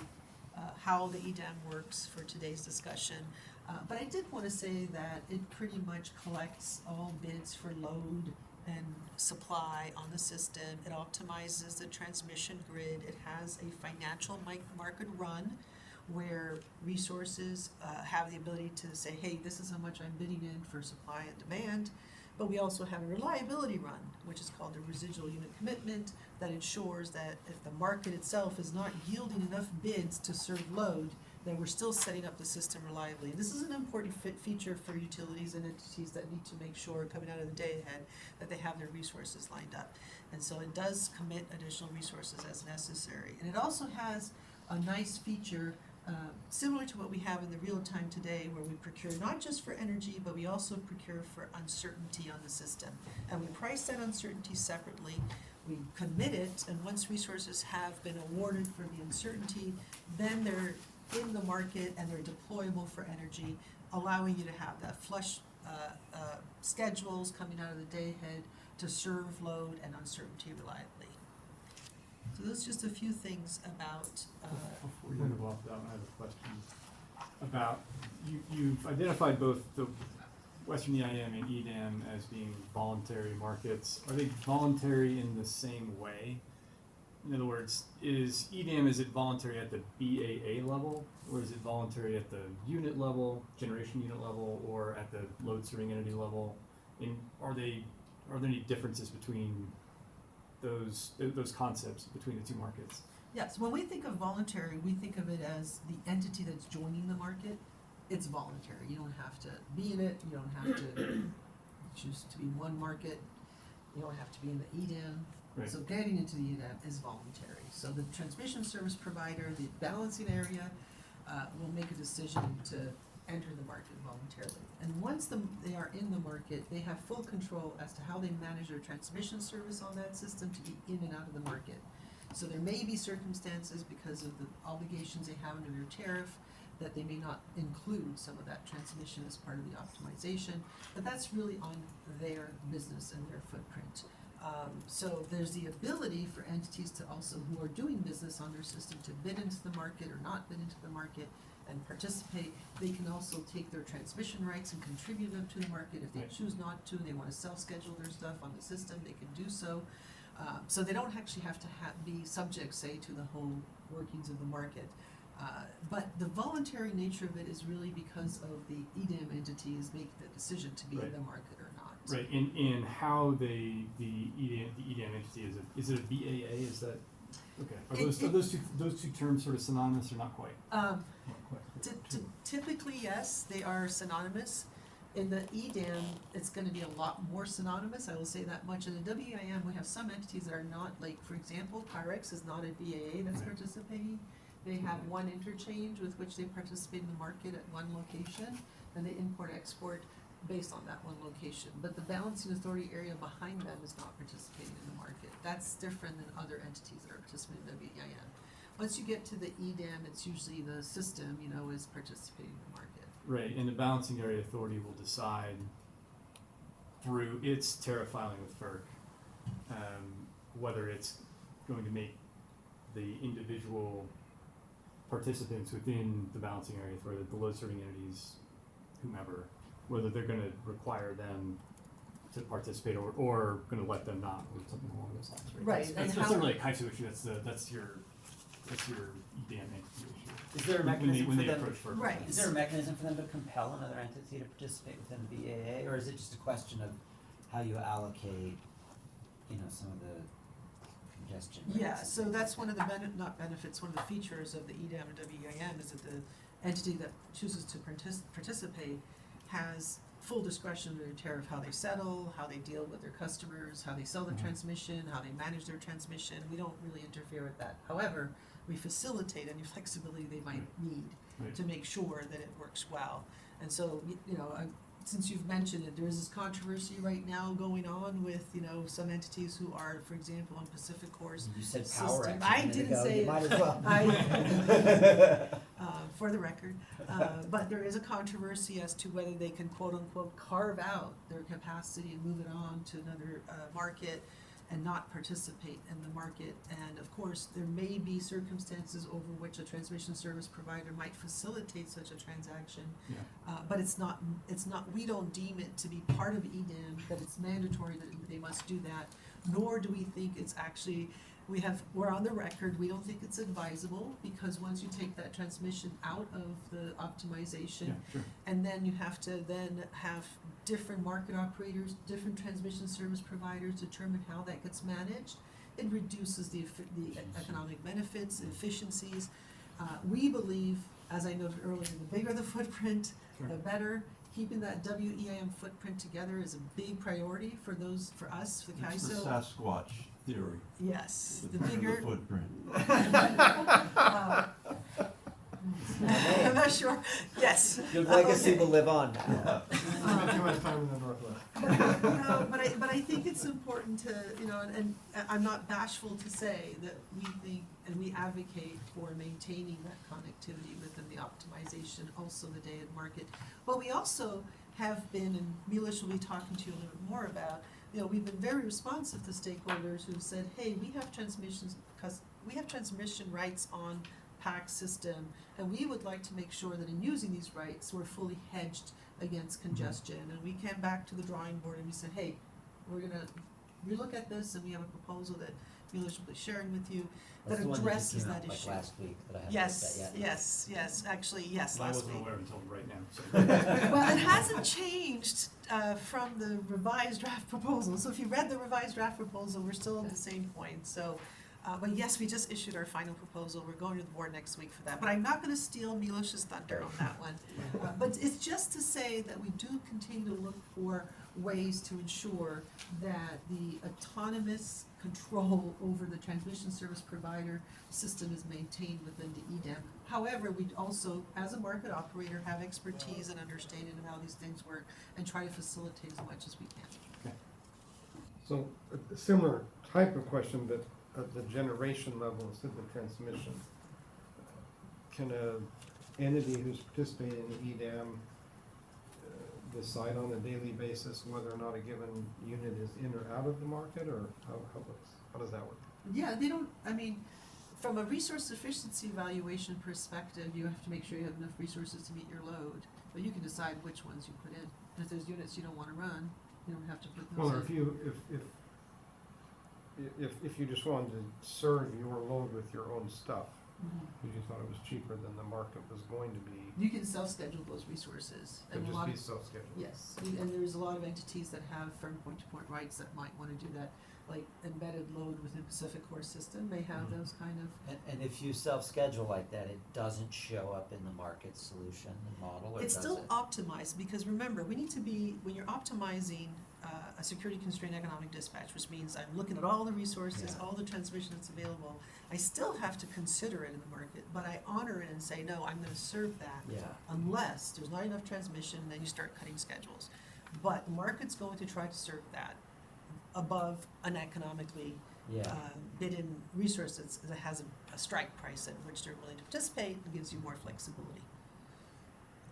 how the EDAM works for today's discussion, but I did want to say that it pretty much collects all bids for load and supply on the system. It optimizes the transmission grid. It has a financial market run where resources have the ability to say, hey, this is how much I'm bidding in for supply and demand. But we also have a reliability run, which is called the residual unit commitment, that ensures that if the market itself is not yielding enough bids to serve load, then we're still setting up the system reliably. And this is an important feature for utilities and entities that need to make sure, coming out of the day ahead, that they have their resources lined up. And so it does commit additional resources as necessary. And it also has a nice feature similar to what we have in the real time today, where we procure not just for energy, but we also procure for uncertainty on the system. And we price that uncertainty separately. We commit it, and once resources have been awarded for the uncertainty, then they're in the market and they're deployable for energy, allowing you to have that flush schedules coming out of the day ahead to serve load and uncertainty reliably. So those are just a few things about. Before you move off that, I have a question about you've identified both the Western EIM and EDAM as being voluntary markets. Are they voluntary in the same way? In other words, is it voluntary at the BAA level, or is it voluntary at the unit level, generation unit level, or at the load serving entity level? And are there any differences between those concepts between the two markets? Yes, when we think of voluntary, we think of it as the entity that's joining the market. It's voluntary. You don't have to be in it. You don't have to choose to be in one market. You don't have to be in the EDAM. Right. So getting into the EDAM is voluntary. So the transmission service provider, the balancing area, will make a decision to enter the market voluntarily. And once they are in the market, they have full control as to how they manage their transmission service on that system to be in and out of the market. So there may be circumstances, because of the obligations they have under their tariff, that they may not include some of that transmission as part of the optimization, but that's really on their business and their footprint. So there's the ability for entities to also, who are doing business on their system, to bid into the market or not bid into the market and participate. They can also take their transmission rights and contribute them to the market. If they choose not to, they want to self-schedule their stuff on the system, they can do so. So they don't actually have to be subject, say, to the whole workings of the market. But the voluntary nature of it is really because of the EDAM entities make the decision to be in the market or not. Right, in how the EDAM entity, is it a BAA? Is that Okay, are those two terms sort of synonymous or not quite? Um, Not quite. Typically, yes, they are synonymous. In the EDAM, it's gonna be a lot more synonymous, I will say that much. In the WEIM, we have some entities that are not, like, for example, Pyrex is not a BAA that's Right. participating. They have one interchange with which they participate in the market at one location, and they import-export based on that one location. But the balancing authority area behind them is not participating in the market. That's different than other entities that are participating in WEIM. Once you get to the EDAM, it's usually the system, is participating in the market. Right, and the balancing area authority will decide through its tariff filing with FERC, whether it's going to make the individual participants within the balancing area authority, the load serving entities, whomever, whether they're gonna require them to participate or gonna let them not, or something along those lines, right? Right, and That's how- not really a CAISO issue, that's your EDAM entity issue. Is there a When they- mechanism when for they them? approach FERC. Right. Is there a mechanism for them to compel another entity to participate within the BAA, or is it just a question of how you allocate, some of the congestion rates? Yeah, and so things that's like one of the not benefits, one of the features of the EDAM and WEIM is that the entity that chooses to participate has full discretion to take care of how they settle, how they deal with their customers, how they sell their Mhm. transmission, how they manage their transmission. We don't really interfere with that. However, we facilitate any flexibility they might need Right. to make sure that it works well. And so, since you've mentioned it, there is this controversy right now going on with, some entities who are, for example, on Pacific Course. You said system. Power X a I minute didn't ago, say you it. might as well. For the record, but there is a controversy as to whether they can quote-unquote carve out their capacity and move it on to another market and not participate in the market. And of course, there may be circumstances over which a transmission service provider might facilitate such a transaction. Yeah. But it's not, we don't deem it to be part of EDAM, that it's mandatory that they must do that, nor do we think it's actually, we're on the record, we don't think it's advisable, because once you take that transmission out of the optimization, Yeah, sure. and then you have to then have different market operators, different transmission service providers determine how that gets managed, it reduces the economic benefits, efficiencies. We believe, as I noted earlier, the bigger the footprint, Sure. the better. Keeping that WEIM footprint together is a big priority for us, for It's the CAISO. Sasquatch theory, Yes, the the bigger bigger. the footprint. I'm not sure, yes. Your legacy Okay. will live on now. Spend too much time in the Northwest. No, but I think it's important to, and I'm not bashful to say that we think and we advocate for maintaining that connectivity within the optimization, also the day of market. But we also have been, and Milos will be talking to you a little bit more about, we've been very responsive to stakeholders who said, hey, we have transmission rights on PAC system, and we would like to make sure that in using these rights, we're fully hedged against congestion. And we came back to the drawing board and we said, hey, we're gonna relook at this, and we have a proposal that Milos will be sharing with you that That's the one that just addresses came that out, issue. like last week that I haven't Yes, looked at yet. yes, actually, yes, I last wasn't week. aware until right now, so. Well, it hasn't changed from the revised draft proposal. So if you read the revised draft proposal, we're still at the same point. So, but yes, we just issued our final proposal. We're going to the board next week for that. But I'm not going to steal Milos's thunder on that one. But it's just to say that we do continue to look for ways to ensure that the autonomous control over the transmission service provider system is maintained within the EDAM. However, we also, as a market operator, have expertise and understanding of how these things work and try to facilitate as much as we can. So a similar type of question, but at the generation level instead of the transmission. Can a entity who's participating in the EDAM decide on a daily basis whether or not a given unit is in or out of the market, or how does that work? Yeah, they don't, from a resource efficiency evaluation perspective, you have to make sure you have enough resources to meet your load. But you can decide which ones you put in. If there's units you don't wanna run, you don't have to put those in. Well, if you just wanted to serve your load with your own stuff, Because you thought it was cheaper than the market was going to be. You can self-schedule those resources. Could And a just lot be of- self-scheduled. Yes, and there's a lot of entities that have firm point-to-point rights that might wanna do that, like embedded load within Pacific Core System may have Mhm. those kind of. And if you self-schedule like that, it doesn't show up in the market solution model, or It's does still it? optimized, because remember, we need to be, when you're optimizing a security constrained economic dispatch, which means I'm looking at all the resources, Yeah. all the transmission that's available, I still have to consider it in the market, but I honor it and say, no, I'm gonna serve that. Yeah. Unless there's not enough transmission, then you start cutting schedules. But the market's going to try to serve that above an economically Yeah. bid-in resource that has a strike price at which they're willing to participate and gives you more flexibility.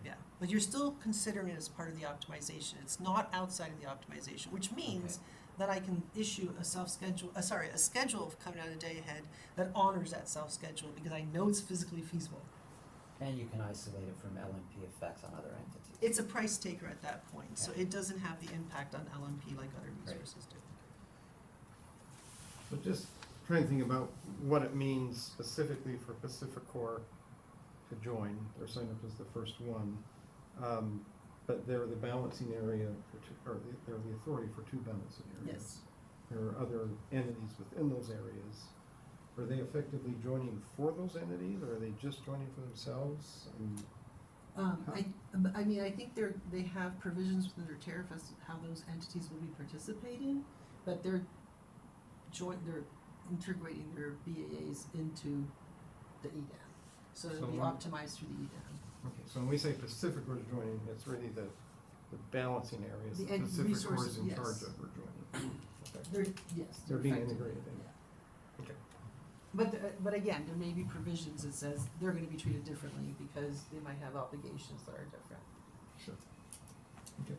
Yeah, but you're still considering it as part of the optimization. It's not outside of the optimization, which means Okay. that I can issue a a schedule of coming out a day ahead that honors that self-schedule because I know it's physically feasible. And you can isolate it from LMP effects on other entities. It's a price taker at that point, so Yeah. it doesn't have the impact on LMP like other Great. resources do. But just trying to think about what it means specifically for Pacific Core to join, or sign up as the first one. But they're the balancing area for two, they're the authority for two balancing areas. Yes. There are other entities within those areas. Are they effectively joining for those entities, or are they just joining for themselves? I mean, I think they have provisions within their tariff as to how those entities will be participating, but they're integrating their BAAs into the EDAM. So it'll be So- optimized through the EDAM. Okay, so when we say Pacific Core is joining, it's really the balancing areas The that end Pacific Core is resources, in yes. charge of are joining. Okay. They're They're being effectively- integrated in. yeah. Okay. But again, there may be provisions that says they're gonna be treated differently because they might have obligations that are different. Sure. Okay.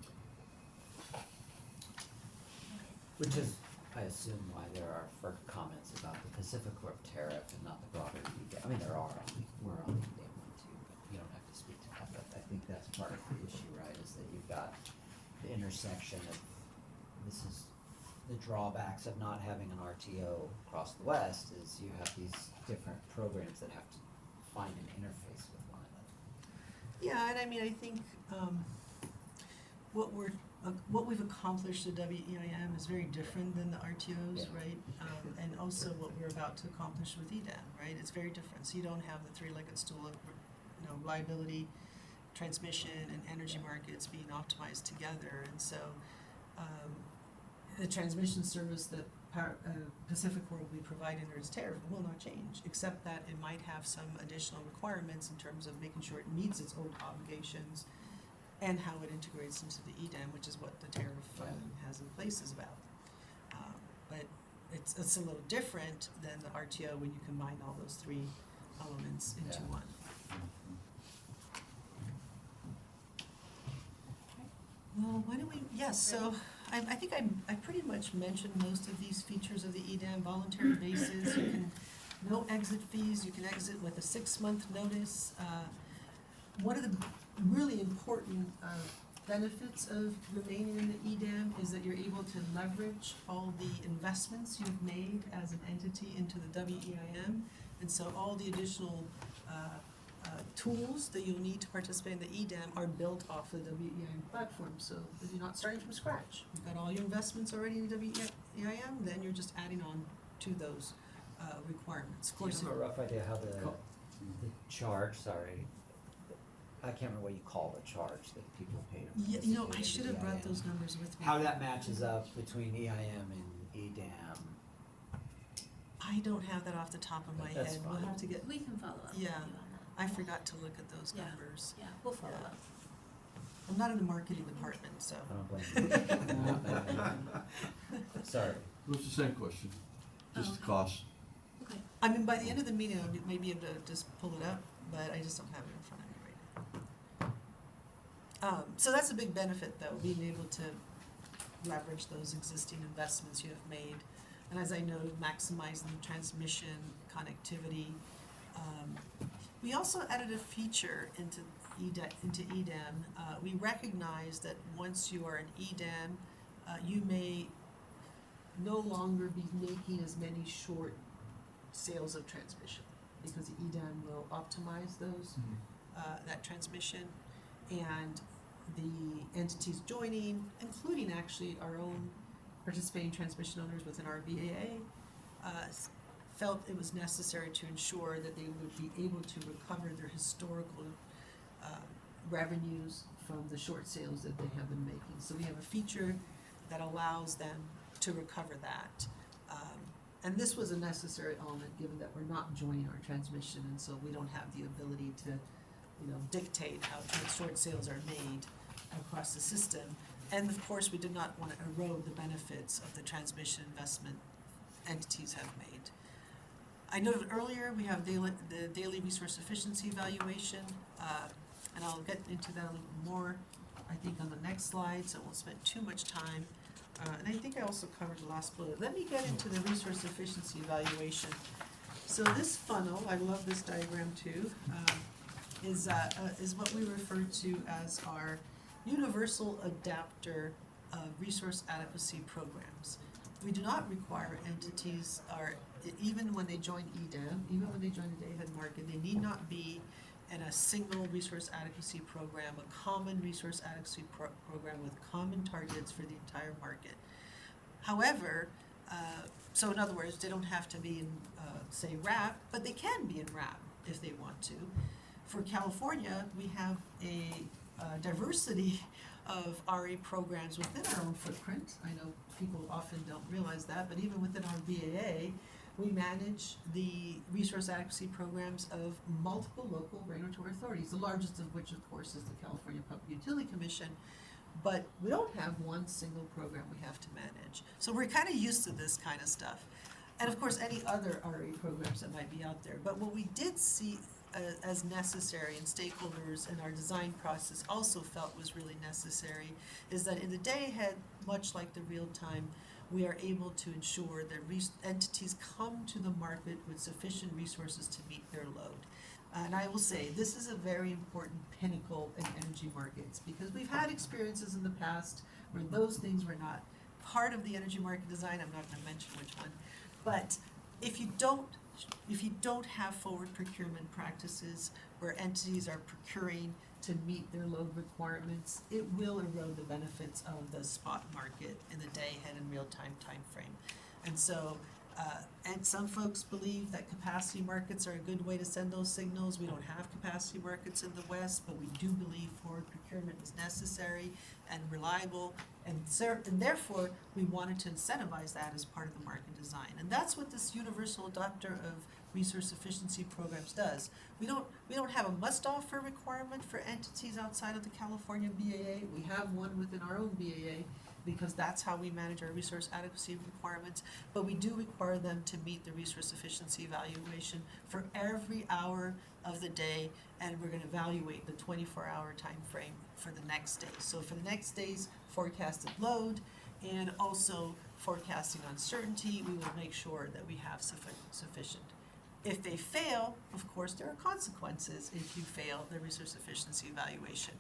Which is, I assume, why there are FERC comments about the Pacific Corp tariff and not the broader EDAM. I mean, there are, we're on the EDAM one too, but you don't have to speak to that, but I think that's part of the issue, right, is that you've got the intersection of, this is the drawbacks of not having an RTO across the West, is you have these different programs that have to find an interface with one another. Yeah, and I mean, I think, what we've accomplished at WEIM is very different than the RTOs, Yeah. right? And also what we're about to accomplish with EDAM, right? It's very different. So you don't have the three-legged stool of, reliability, transmission, and energy markets being optimized together. And so, the transmission service that Pacific Core will be providing under its tariff will not change, except that it might have some additional requirements in terms of making sure it meets its old obligations and how it integrates into the EDAM, which is what the tariff has in place is about. But it's a little different than the RTO when you combine all those three elements into Yeah. one. Well, why don't we, yes, so I think I pretty much mentioned most of these features of the EDAM, voluntary basis, you can, no exit fees, you can exit with a 6-month notice. One of the really important benefits of remaining in the EDAM is that you're able to leverage all the investments you've made as an entity into the WEIM. And so all the additional tools that you'll need to participate in the EDAM are built off the WEIM platform, so that you're not starting from scratch. You've got all your investments already in the WEIM, then you're just adding on to those requirements. Of Do you course, have a rough idea how the Cool. charge, I can't remember what you call the charge that people pay to yeah, participate I in should the have brought EIM. those numbers with me. How that matches up between EIM and EDAM. I don't have that off the top of my That's head. We'll fine. have to get, We can follow up with you Yeah. on that. I forgot to look at those Yeah. numbers. Yeah, we'll follow Yeah. up. I'm not in the marketing department, so. I don't blame you. Sorry. It was the same question, just the cost. Okay. I mean, by the end of the meeting, I may be able to just pull it up, but I just don't have it in front of me right now. So that's a big benefit, though, being able to leverage those existing investments you have made. And as I noted, maximizing the transmission connectivity. We also added a feature into EDAM. We recognize that once you are an EDAM, you may no longer be making as many short sales of transmission. because the EDAM will optimize those, that transmission. And the entities joining, including actually our own participating transmission owners within our BAA, felt it was necessary to ensure that they would be able to recover their historical revenues from the short sales that they have been making. So we have a feature that allows them to recover that. And this was a necessary element, given that we're not joining our transmission, and so we don't have the ability to, dictate how short sales are made across the system. And of course, we did not want to erode the benefits of the transmission investment entities have made. I noted earlier, we have the daily resource efficiency evaluation, and I'll get into that a little more, I think, on the next slide, so I won't spend too much time. And I think I also covered the last bullet. Let me get into the resource efficiency evaluation. So this funnel, I love this diagram too, is what we refer to as our universal adapter of resource adequacy programs. We do not require entities, even when they join EDAM, even when they join the day-ahead market, they need not be in a single resource adequacy program, a common resource adequacy program with common targets for the entire market. However, so in other words, they don't have to be in, say, RAP, but they can be in RAP if they want to. For California, we have a diversity of RA programs within our own footprint. I know people often don't realize that, but even within our BAA, we manage the resource adequacy programs of multiple local regulatory authorities, the largest of which, of course, is the California Public Utility Commission. But we don't have one single program we have to manage. So we're kind of used to this kind of stuff. And of course, any other RA programs that might be out there. But what we did see as necessary, and stakeholders in our design process also felt was really necessary, is that in the day ahead, much like the real time, we are able to ensure that entities come to the market with sufficient resources to meet their load. And I will say, this is a very important pinnacle in energy markets, because we've had experiences in the past where those things were not part of the energy market design. I'm not going to mention which one. But if you don't have forward procurement practices where entities are procuring to meet their load requirements, it will erode the benefits of the spot market in the day-ahead and real-time time frame. And so, and some folks believe that capacity markets are a good way to send those signals. We don't have capacity markets in the West, but we do believe forward procurement is necessary and reliable, and therefore we wanted to incentivize that as part of the market design. And that's what this universal adapter of resource efficiency programs does. We don't have a must-offer requirement for entities outside of the California BAA. We have one within our own BAA, because that's how we manage our resource adequacy requirements, but we do require them to meet the resource efficiency evaluation for every hour of the day, and we're going to evaluate the 24-hour time frame for the next day. So for the next day's forecasted load and also forecasting uncertainty, we will make sure that we have sufficient. If they fail, of course, there are consequences if you fail the resource efficiency evaluation.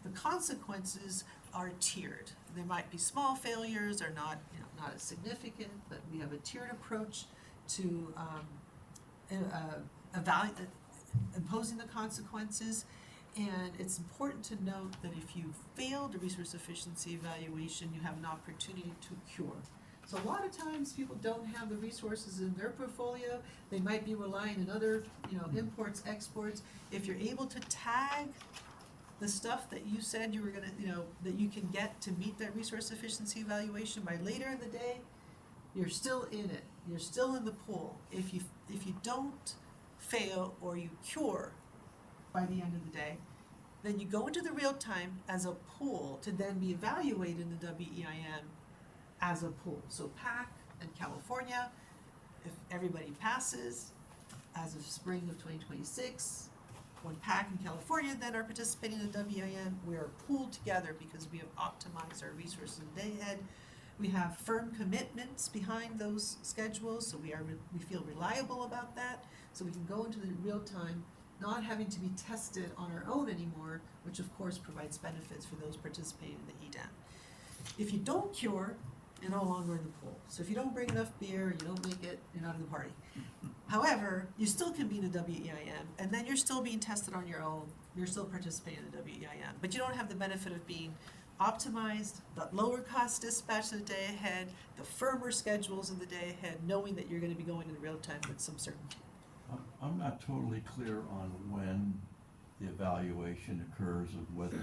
The consequences are tiered. There might be small failures, or not as significant, but we have a tiered approach to imposing the consequences. And it's important to note that if you fail the resource efficiency evaluation, you have an opportunity to cure. So a lot of times people don't have the resources in their portfolio. They might be relying on other, imports, exports. If you're able to tag the stuff that you said you were gonna, that you can get to meet that resource efficiency evaluation by later in the day, you're still in it. You're still in the pool. If you don't fail or you cure by the end of the day, then you go into the real time as a pool to then be evaluated in the WEIM as a pool. So PAC and California, if everybody passes as of spring of 2026, when PAC and California then are participating in the WEIM, we are pooled together because we have optimized our resources in the day ahead. We have firm commitments behind those schedules, so we feel reliable about that, so we can go into the real time, not having to be tested on our own anymore, which of course provides benefits for those participating in the EDAM. If you don't cure, you're no longer in the pool. So if you don't bring enough beer, you don't make it, you're not in the party. However, you still can be in a WEIM, and then you're still being tested on your own, you're still participating in the WEIM, but you don't have the benefit of being optimized, the lower cost dispatch the day ahead, the firmer schedules of the day ahead, knowing that you're gonna be going in real time with some certainty. I'm not totally clear on when the evaluation occurs of whether,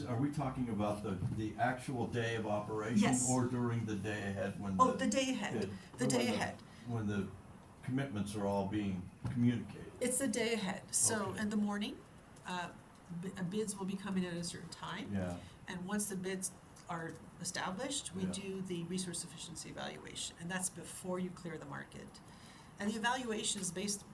are we talking about the actual day of operation? Yes. Or during the day ahead when Oh, the day ahead, the day when ahead. When the commitments are all being communicated? It's the day ahead, so Okay. in the morning, bids will be coming at a certain time. Yeah, And once the bids are established, we Yeah. do the resource efficiency evaluation, and that's before you clear the market. And the evaluation is based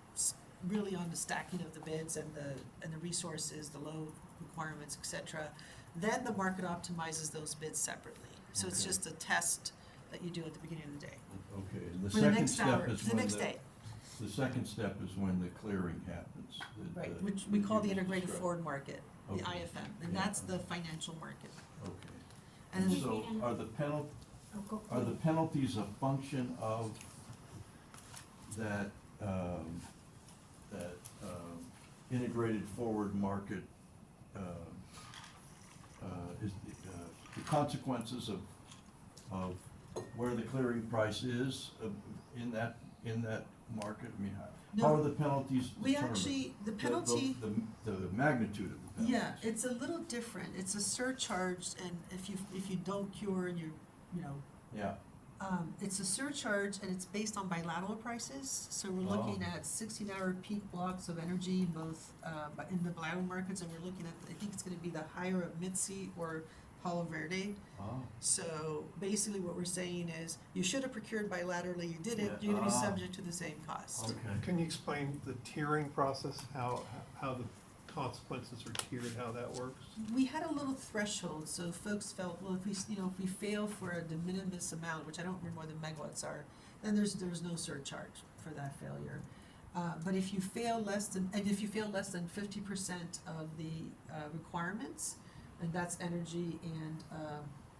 really on the stacking of the bids and the resources, the load requirements, et cetera. Then the market optimizes those bids separately. So it's Okay. just a test that you do at the beginning of the day. okay, and the For the second next step hour, is for the when next day, the second step is when the clearing happens. right, which we call the you integrated described. forward market, the Okay. IFM, and Yeah. that's the financial market. Okay. And And then so are the are the penalties a function of that, integrated forward market, is, the consequences of where the clearing price is in that market? I mean, how are the penalties We determined? actually, the penalty. The magnitude of the penalties? Yeah, it's a little different. It's a surcharge, and if you don't cure and you know, Yeah, it's a surcharge and it's based on bilateral prices. So we're looking at 16-hour peak blocks of energy both in the bilateral markets, and we're looking at, I think it's going to be the higher of Mitzi or Palo Verde. oh, So basically, what we're saying is you should have procured bilaterally. You didn't. Yeah. You're going to be Ah. subject to the same cost. okay. Can you explain the tiering process, how the consequences are tiered, how that works? We had a little threshold, so folks felt, well, if we fail for a de minimis amount, which I don't remember what the megawatts are, then there's no surcharge for that failure. But if you fail less than 50% of the requirements, and that's energy and,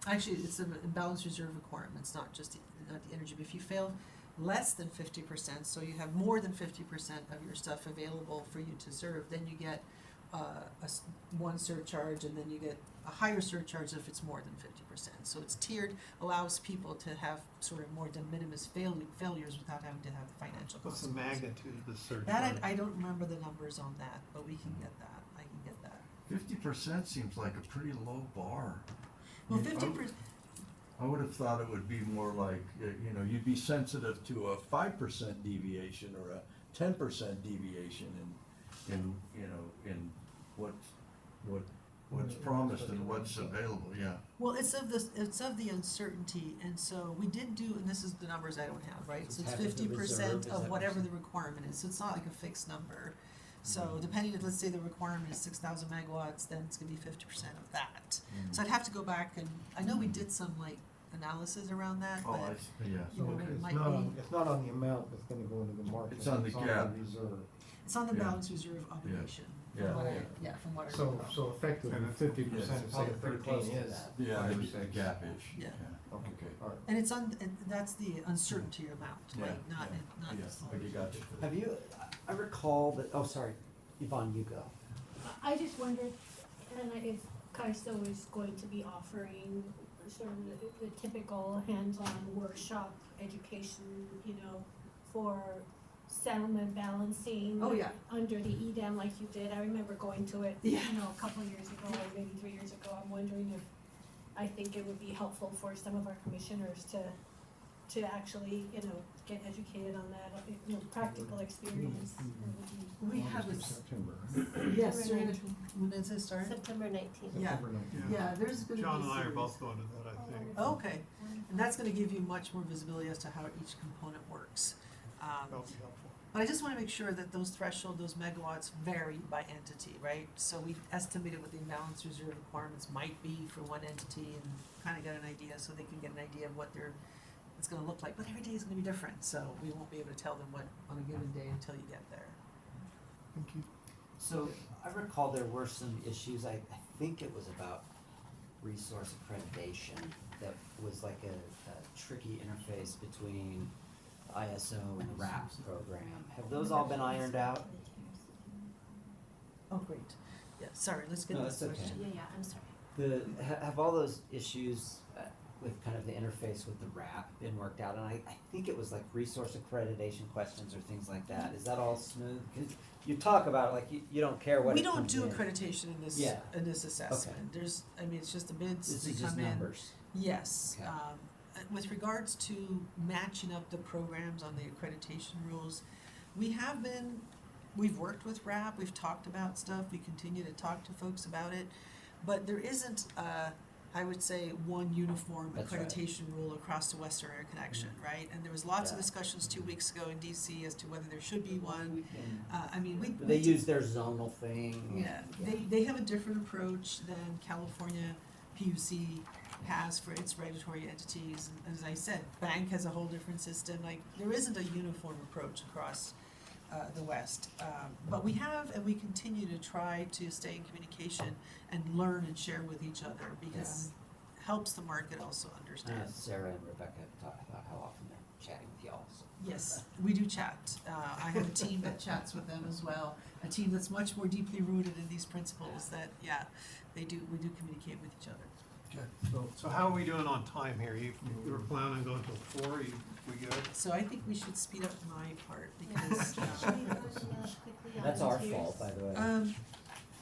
actually, it's an imbalance reserve requirements, not the energy, but if you fail less than 50%, so you have more than 50% of your stuff available for you to serve, then you get one surcharge, and then you get a higher surcharge if it's more than 50%. So it's tiered, allows people to have sort of more de minimis failures without having to have the financial What's the consequences. magnitude of the surcharge? That, I don't remember the numbers on that, but we can get that, I can get that. 50% seems like a pretty low bar. Well, You- 50%, I would have thought it would be more like, you'd be sensitive to a 5% deviation or a 10% deviation in what's promised and what's available, yeah. well, it's of the uncertainty, and so we did do, and this is the numbers I don't have, right? So it's Having the 50% reserve, is of that whatever what the requirement is, so it's not like a fixed number. So Mhm. depending, let's say the requirement is 6,000 megawatts, then it's gonna be 50% of that. Mhm. So I'd have to go back, and I know we did some like analysis around that, Oh, but yeah. you know, So it it's might not be, on, it's not on the amount that's gonna go into the market. It's on the gap. reserve. it's on the Yeah. balance reserve obligation. Yeah. From what I, Yeah. from what I So, recall. so effectively, And 50%, it's say probably pretty close thirteen to is. that. Yeah, five or it's a six. gap-ish. Yeah. Okay, all right. And it's and that's the uncertainty amount, Yeah, like, not yeah, just. but you got you. Have you, I recall that, oh, sorry, Yvonne, you go. I just wondered, and if CAISO is going to be offering sort of the typical hands-on workshop education, for settlement balancing. Oh, yeah. Under the EDAM like you did. I remember going to it, Yeah. a couple of years ago, or maybe 3 years ago. I'm wondering if, I think it would be helpful for some of our commissioners to actually, get educated on that, practical experience. We have August a, or September. yes, September during the, 19th. when does it start? September 19th. Yeah. September 19th. Yeah, there's gonna be. John and I are series. both going to that, I think. Okay, and that's gonna give you much more visibility as to how each component works. That'll be helpful. But I just wanna make sure that those those megawatts vary by entity, right? So we estimated what the imbalance reserve requirements might be for one entity and kinda get an idea, so they can get an idea of what it's gonna look like. But every day is gonna be different, so we won't be able to tell them what on a given day until you get there. Thank you. So I recall there were some issues, I think it was about resource accreditation that was like a tricky interface between ISO and RAP program. Have those all been ironed out? Oh, great. Yeah, sorry, let's get No, this that's okay. question. Yeah, I'm sorry. Have all those issues with kind of the interface with the RAP been worked out? And I think it was like resource accreditation questions or things like that. Is that all smooth? 'Cause you talk about it like you don't care what We it don't comes do in. accreditation in this, Yeah. assessment. There's, I mean, it's just the bids This that is just come in. numbers. Yes, Okay. With regards to matching up the programs on the accreditation rules, we've worked with RAP, we've talked about stuff, we continue to talk to folks about it, but there isn't, I would say, one uniform That's right. accreditation rule across the Western Area Connection, right? And there was lots of Yeah. discussions 2 weeks ago in DC as to whether there should be one. I mean, They use their zonal thing. yeah, they have a different approach than California PUC has for its regulatory entities. And as I said, bank has a whole different system. Like, there isn't a uniform approach across the West. But we have, and we continue to try to stay in communication and learn and share with each other because it helps the market also I know understand. Sarah and Rebecca talk about how often they're chatting with y'all. So. Yes, we do chat. I have a team that chats with them as well, a team that's much more deeply rooted in these principles that, we do communicate with each other. So how are we doing on time here? You were planning on going till 4, we good? So I think we should speed up my part because, Should we go quickly on That's our tiers? fault, by the way.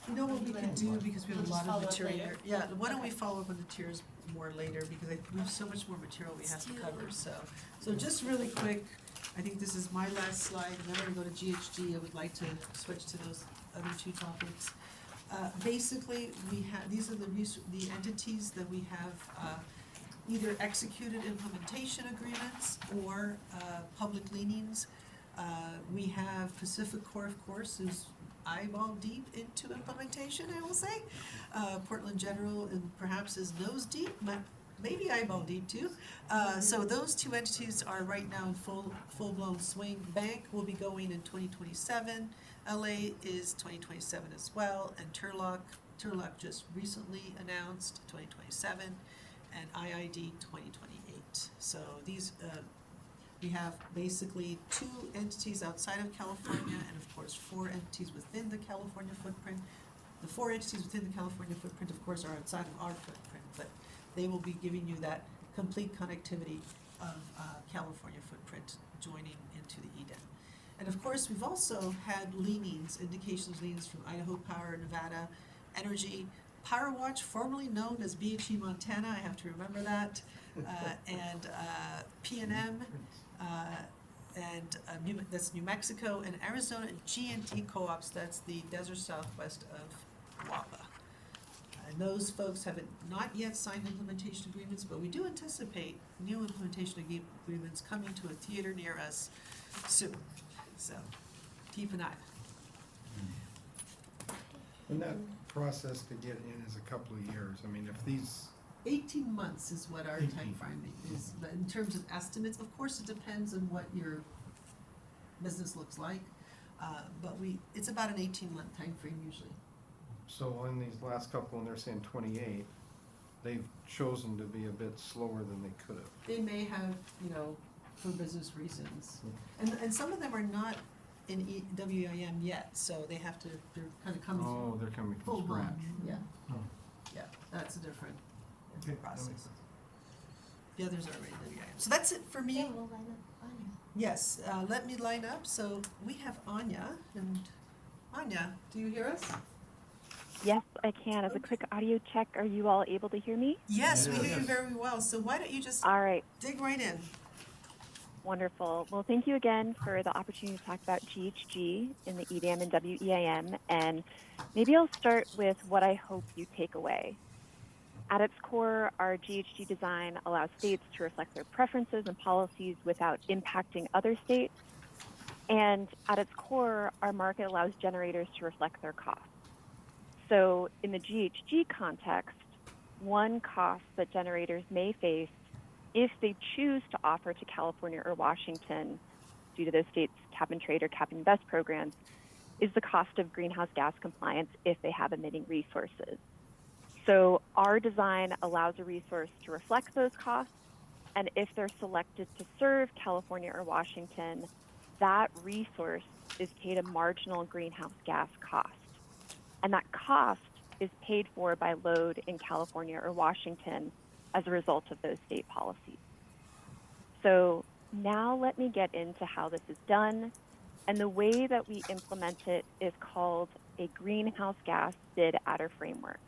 you know what we can do because we have a We'll lot just of follow up material. later. Yeah, why don't we Okay. follow up on the tiers more later because we have so much more material we have Let's to do cover, it. so just really quick, I think this is my last slide, and then I'm gonna go to GHG. I would like to switch to those other two topics. Basically, these are the entities that we have, either executed implementation agreements or, public leanings. We have Pacific Core, of course, who's eyeball deep into implementation, I will say. Portland General and perhaps is nose deep, but maybe eyeball deep too. So those two entities are right now in full-blown swing. Bank will be going in 2027. LA is 2027 as well, and Turlock just recently announced 2027, and IID 2028. So these, we have basically 2 entities outside of California, and of course 4 entities within the California footprint. The 4 entities within the California footprint, of course, are outside of our footprint, but they will be giving you that complete connectivity of California footprint joining into the EDAM. And of course, we've also had indications of leanings from Idaho Power, Nevada Energy, Power Watch, formerly known as BHE Montana, I have to remember that, and PNM, that's New Mexico, and Arizona G&T Co-ops, that's the desert southwest of WAPA. And those folks have not yet signed implementation agreements, but we do anticipate new implementation agreements coming to a theater near us soon. So, keep an eye. And that process to get in is a couple of years. I mean, if these, 18 months is what our timeframe is, but in terms of estimates, of course, it depends on what your business looks like. But it's about an 18-month timeframe usually. so on these last couple, and they're saying 28, they've chosen to be a bit slower than they could have. They may have, for business reasons. And some of them are not in WEIM yet, so they're kind of coming Oh, they're coming from full blown. scratch. Yeah, Oh. yeah, that's a different Okay, that process. makes sense. The others are already WEIM. So that's it for me. Okay, we'll line up on you. Yes, let me line up. So we have Anya, and Anya, do you hear us? Yes, I can. As a quick audio check, are you all able to hear me? Yes, we hear you Yes. very well. So why don't you just All right. dig right in? Wonderful. Well, thank you again for the opportunity to talk about GHG in the EDAM and WEIM. And maybe I'll start with what I hope you take away. At its core, our GHG design allows states to reflect their preferences and policies without impacting other states. And at its core, our market allows generators to reflect their costs. So in the GHG context, one cost that generators may face if they choose to offer to California or Washington, due to those states' cap and trade or cap and invest programs, is the cost of greenhouse gas compliance if they have emitting resources. So our design allows a resource to reflect those costs And if they're selected to serve California or Washington, that resource is paid a marginal greenhouse gas cost. And that cost is paid for by load in California or Washington as a result of those state policies. So now let me get into how this is done. And the way that we implement it is called a greenhouse gas bid adder framework.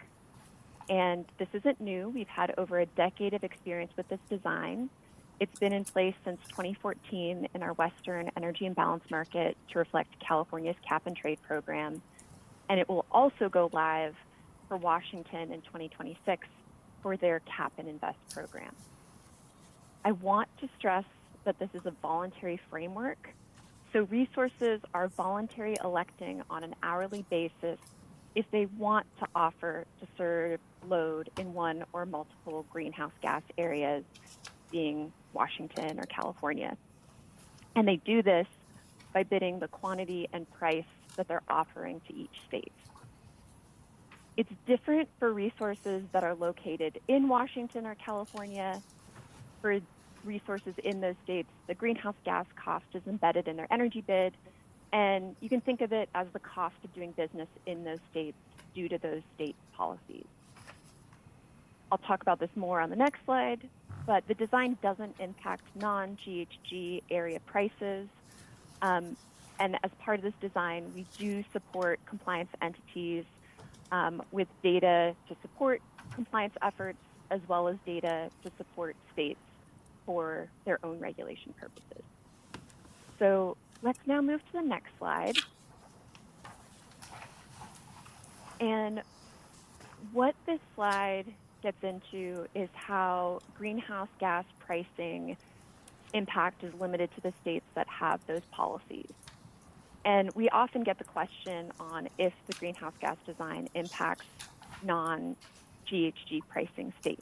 And this isn't new. We've had over a decade of experience with this design. It's been in place since 2014 in our Western Energy Imbalance market to reflect California's cap and trade program. And it will also go live for Washington in 2026 for their cap and invest program. I want to stress that this is a voluntary framework. So resources are voluntarily electing on an hourly basis if they want to offer to serve load in one or multiple greenhouse gas areas, being Washington or California. And they do this by bidding the quantity and price that they're offering to each state. It's different for resources that are located in Washington or California. For resources in those states, the greenhouse gas cost is embedded in their energy bid, and you can think of it as the cost of doing business in those states due to those state policies. I'll talk about this more on the next slide, but the design doesn't impact non-GHG area prices. And as part of this design, we do support compliance entities with data to support compliance efforts, as well as data to support states for their own regulation purposes. So let's now move to the next slide. And what this slide gets into is how greenhouse gas pricing impact is limited to the states that have those policies. And we often get the question on if the greenhouse gas design impacts non-GHG pricing states.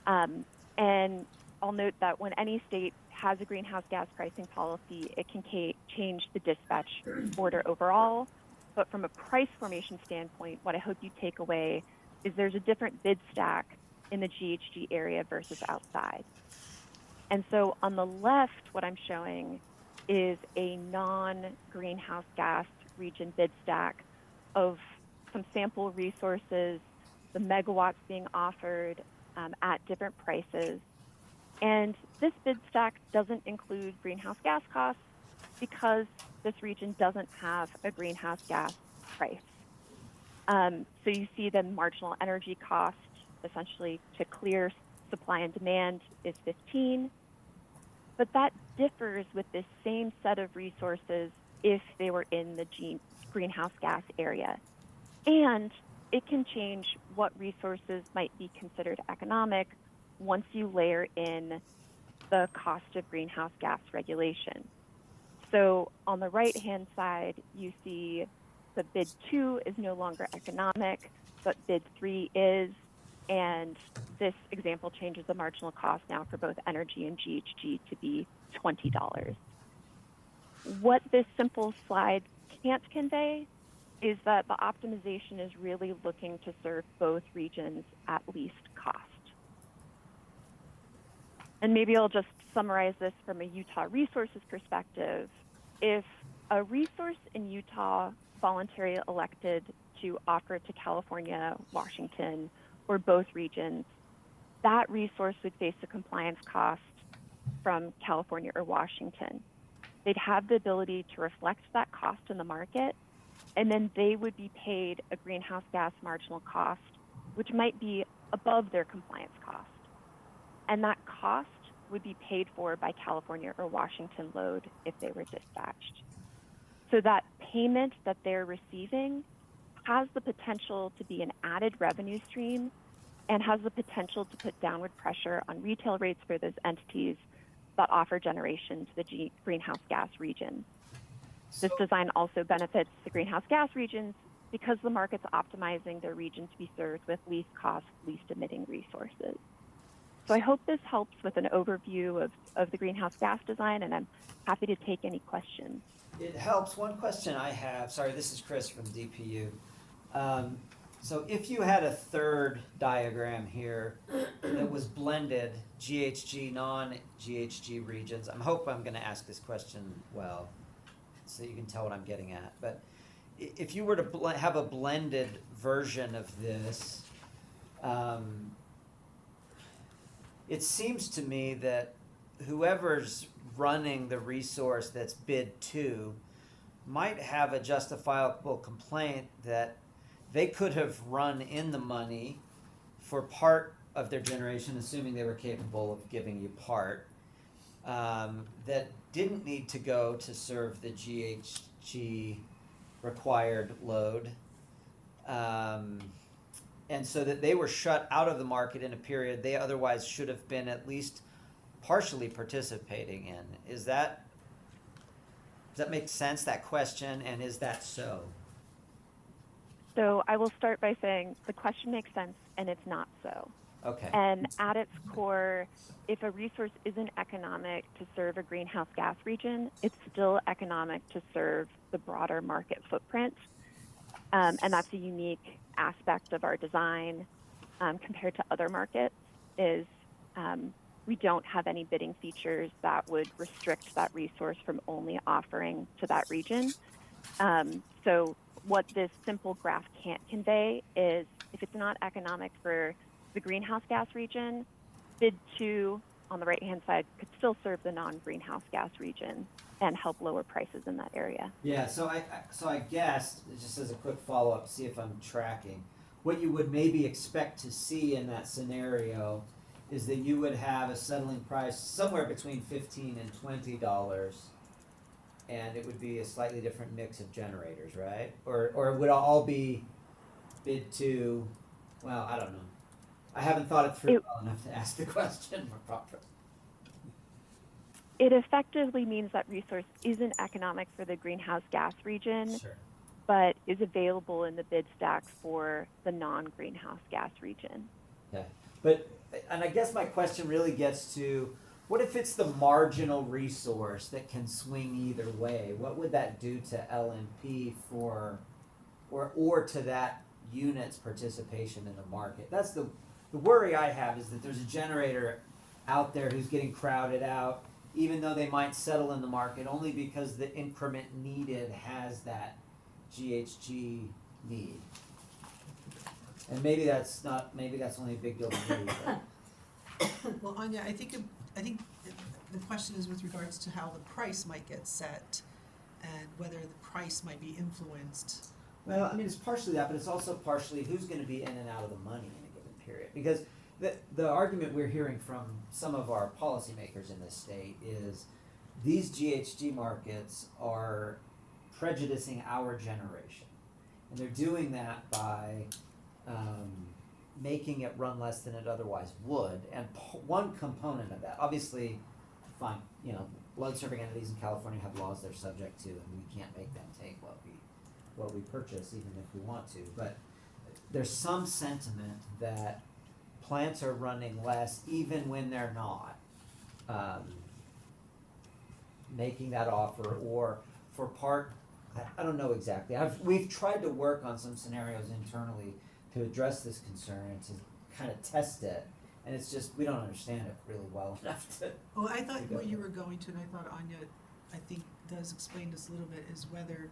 And I'll note that when any state has a greenhouse gas pricing policy, it can change the dispatch order overall. But from a price formation standpoint, what I hope you take away is there's a different bid stack in the GHG area versus outside. And so on the left, what I'm showing is a non-greenhouse gas region bid stack of some sample resources, the megawatts being offered at different prices. And this bid stack doesn't include greenhouse gas costs because this region doesn't have a greenhouse gas price. So you see the marginal energy cost, essentially to clear supply and demand, is 15. But that differs with this same set of resources if they were in the greenhouse gas area. And it can change what resources might be considered economic once you layer in the cost of greenhouse gas regulation. So on the right-hand side, you see the bid 2 is no longer economic, but bid 3 is. And this example changes the marginal cost now for both energy and GHG to be $20. What this simple slide can't convey is that the optimization is really looking to serve both regions at least cost. And maybe I'll just summarize this from a Utah resources perspective. If a resource in Utah voluntarily elected to offer it to California, Washington, or both regions, that resource would face a compliance cost from California or Washington. They'd have the ability to reflect that cost in the market, and then they would be paid a greenhouse gas marginal cost, which might be above their compliance cost. And that cost would be paid for by California or Washington load if they were dispatched. So that payment that they're receiving has the potential to be an added revenue stream and has the potential to put downward pressure on retail rates for those entities that offer generation to the greenhouse gas region. This design also benefits the greenhouse gas regions because the market's optimizing their region to be served with least cost, least emitting resources. So I hope this helps with an overview of the greenhouse gas design, and I'm happy to take any questions. It helps. One question I have, sorry, this is Chris from DPU. So if you had a third diagram here that was blended GHG, non-GHG regions, I hope I'm gonna ask this question well, so you can tell what I'm getting at. But if you were to have a blended version of this, it seems to me that whoever's running the resource that's bid 2 might have a justifiable complaint that they could have run in the money for part of their generation, assuming they were capable of giving you part, that didn't need to go to serve the GHG required load. And so that they were shut out of the market in a period they otherwise should have been at least partially participating in. Does that make sense, that question, and is that so? So I will start by saying the question makes sense and it's not so. Okay. And at its core, if a resource isn't economic to serve a greenhouse gas region, it's still economic to serve the broader market footprint. And that's a unique aspect of our design compared to other markets is we don't have any bidding features that would restrict that resource from only offering to that region. So what this simple graph can't convey is if it's not economic for the greenhouse gas region, bid 2 on the right-hand side could still serve the non-greenhouse gas region and help lower prices in that area. Yeah, so I guess, just as a quick follow-up, see if I'm tracking, what you would maybe expect to see in that scenario is that you would have a settling price somewhere between $15 and $20, and it would be a slightly different mix of generators, right? Or it would all be bid 2, well, I don't know. I haven't thought it through well enough to ask the question more properly. It effectively means that resource isn't economic for the greenhouse gas region, Sure. but is available in the bid stack for the non-greenhouse gas region. Okay, and I guess my question really gets to, what if it's the marginal resource that can swing either way? What would that do to LMP or to that unit's participation in the market? That's the worry I have, is that there's a generator out there who's getting crowded out, even though they might settle in the market only because the increment needed has that GHG need. And maybe that's only a big deal to me. But. Well, Anya, I think the question is with regards to how the price might get set and whether the price might be influenced. Well, I mean, it's partially that, but it's also partially who's going to be in and out of the money in a given period. Because the argument we're hearing from some of our policymakers in this state is these GHG markets are prejudicing our generation. And they're doing that by making it run less than it otherwise would. And one component of that, obviously, fine, load serving entities in California have laws they're subject to, and we can't make them take what we purchase, even if we want to. But there's some sentiment that plants are running less even when they're not making that offer, or for part, I don't know exactly. We've tried to work on some scenarios internally to address this concern and to kind of test it, and it's just, we don't understand it really well enough to. Well, I thought what you were going to, and I thought Anya, I think, does explain this a little bit, is whether,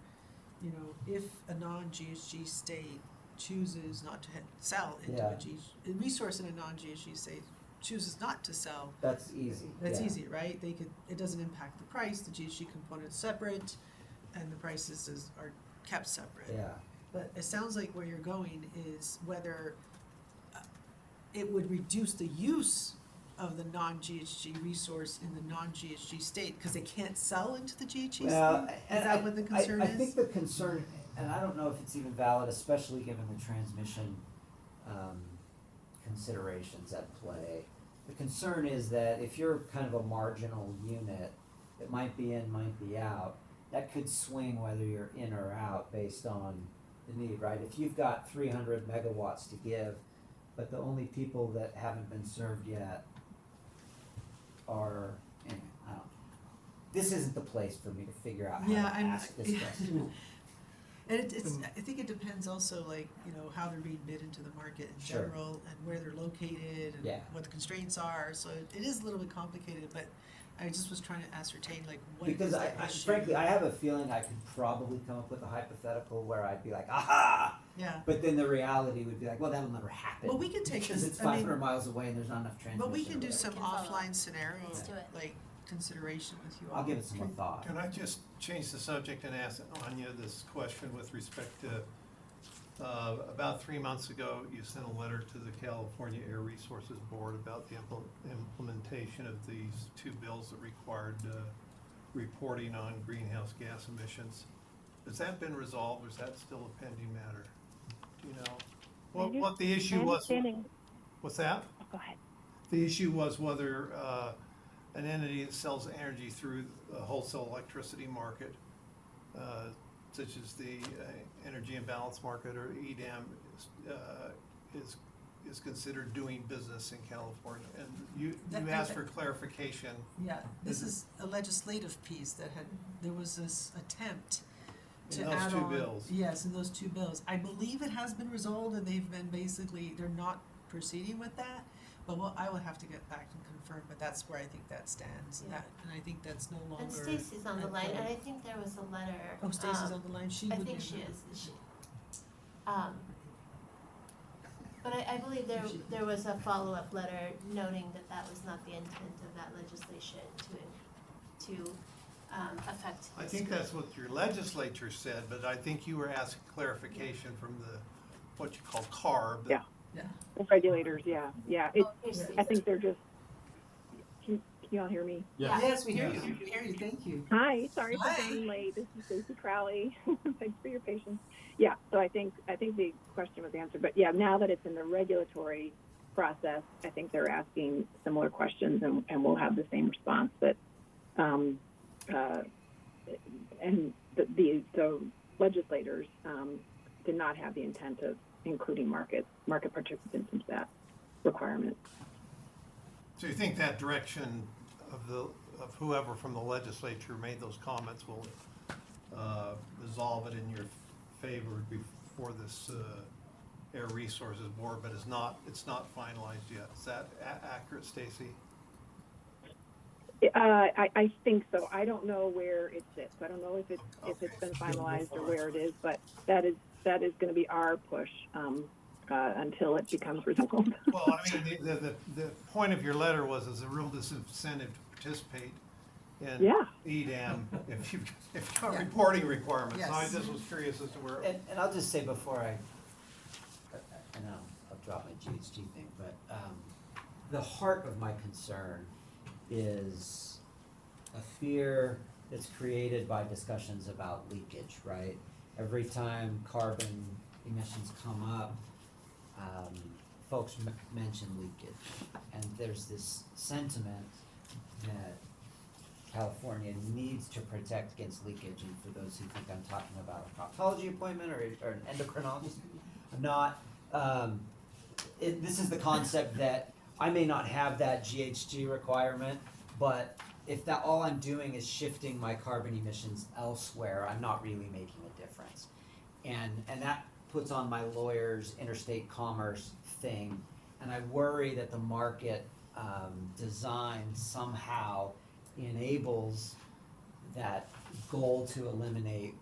if a non-GHG state chooses not to sell into a resource in a non-GHG state chooses not to sell. That's easy. That's easy, right? It doesn't impact the price. The GHG component's separate, and the prices are kept separate. Yeah. But it sounds like where you're going is whether it would reduce the use of the non-GHG resource in the non-GHG state because they can't sell into the GHG state? Is that what the concern is? I think the concern, and I don't know if it's even valid, especially given the transmission considerations at play. The concern is that if you're kind of a marginal unit that might be in, might be out, that could swing whether you're in or out based on the need, right? If you've got 300 megawatts to give, but the only people that haven't been served yet are, I don't know. This isn't the place for me to figure out how to ask this question. And I think it depends also, like, you know, how they're being bid into the market in Sure. general, and where they're located, and Yeah. what the constraints are, so it is a little bit complicated, but I just was trying to ascertain, like, what is Because the I issue? frankly, I have a feeling I could probably come up with a hypothetical where I'd be like, aha! Yeah, But then the reality would be like, well, that'll never happen. well, we can take Because this, it's I mean, 500 miles away and there's not enough transmission. but we can or do whatever. some We can follow up. offline scenario, Let's do it. like, consideration with you all. I'll give it some more thought. Can I just change the subject and ask Anya this question with respect to, about 3 months ago, you sent a letter to the California Air Resources Board about the implementation of these two bills that required reporting on greenhouse gas emissions. Has that been resolved, or is that still a pending matter? Do you know? What the issue was? What's that? Oh, go ahead. The issue was whether an entity that sells energy through the wholesale electricity market, such as the Energy Imbalance market or EDAM, is considered doing business in California. And you asked for clarification. Yeah, this is a legislative piece there was this attempt to In those add two on. bills. Yes, in those two bills. I believe it has been resolved, and they've been basically, they're not proceeding with that, but I will have to get back and confirm, but that's where I think that stands. Yeah. And I think that's no longer. And Stacy's on the at line, play. and I think there was a letter. Oh, Stacy's on the line, she I would think be- she is. But I believe there was a follow-up letter noting that was not the intent of that legislation to affect. I think that's what your legislature said, but I think you were asking clarification from what you call CARB. Yeah. Yeah. The regulators, yeah. Oh, here's I think they're just, can you all hear me? Yeah. Yes, we hear you, we hear you, thank you. Hi, sorry Hi. for being late. This is Stacey Crowley. Thanks for your patience. Yeah, so I think the question was answered, but yeah, now that it's in the regulatory process, I think they're asking similar questions, and we'll have the same response. But and the legislators did not have the intent of including market participants into that requirement. So you think that direction of whoever from the legislature made those comments will resolve it in your favor before this Air Resources Board, but it's not finalized yet. Is that accurate, Stacy? I think so. I don't know where it sits. I don't know if it's been finalized or where it is, but that is going to be our push until it becomes resolved. Well, I mean, the point of your letter was as a real disincentive to participate in Yeah. EDAM if you've got reporting requirements. So I Yes. just was curious as to where. And I'll just say before and I'll drop my GHG thing, but the heart of my concern is a fear that's created by discussions about leakage, right? Every time carbon emissions come up, folks mention leakage. And there's this sentiment that California needs to protect against leakage. And for those who think I'm talking about a proctology appointment or an endocrinologist, I'm not. This is the concept that I may not have that GHG requirement, but if that all I'm doing is shifting my carbon emissions elsewhere, I'm not really making a difference. And that puts on my lawyer's interstate commerce thing, and I worry that the market design somehow enables that goal to eliminate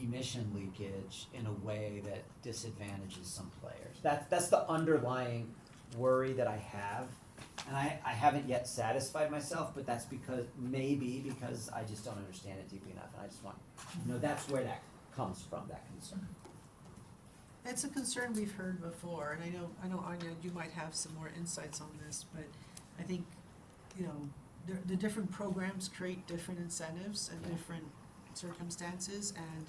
emission leakage in a way that disadvantages some players. That's the underlying worry that I have, and I haven't yet satisfied myself, but that's because I just don't understand it deeply enough, and I just want, that's where that comes from, that concern. It's a concern we've heard before, and I know Anya, you might have some more insights on this, but I think, the different programs create different incentives and different circumstances, and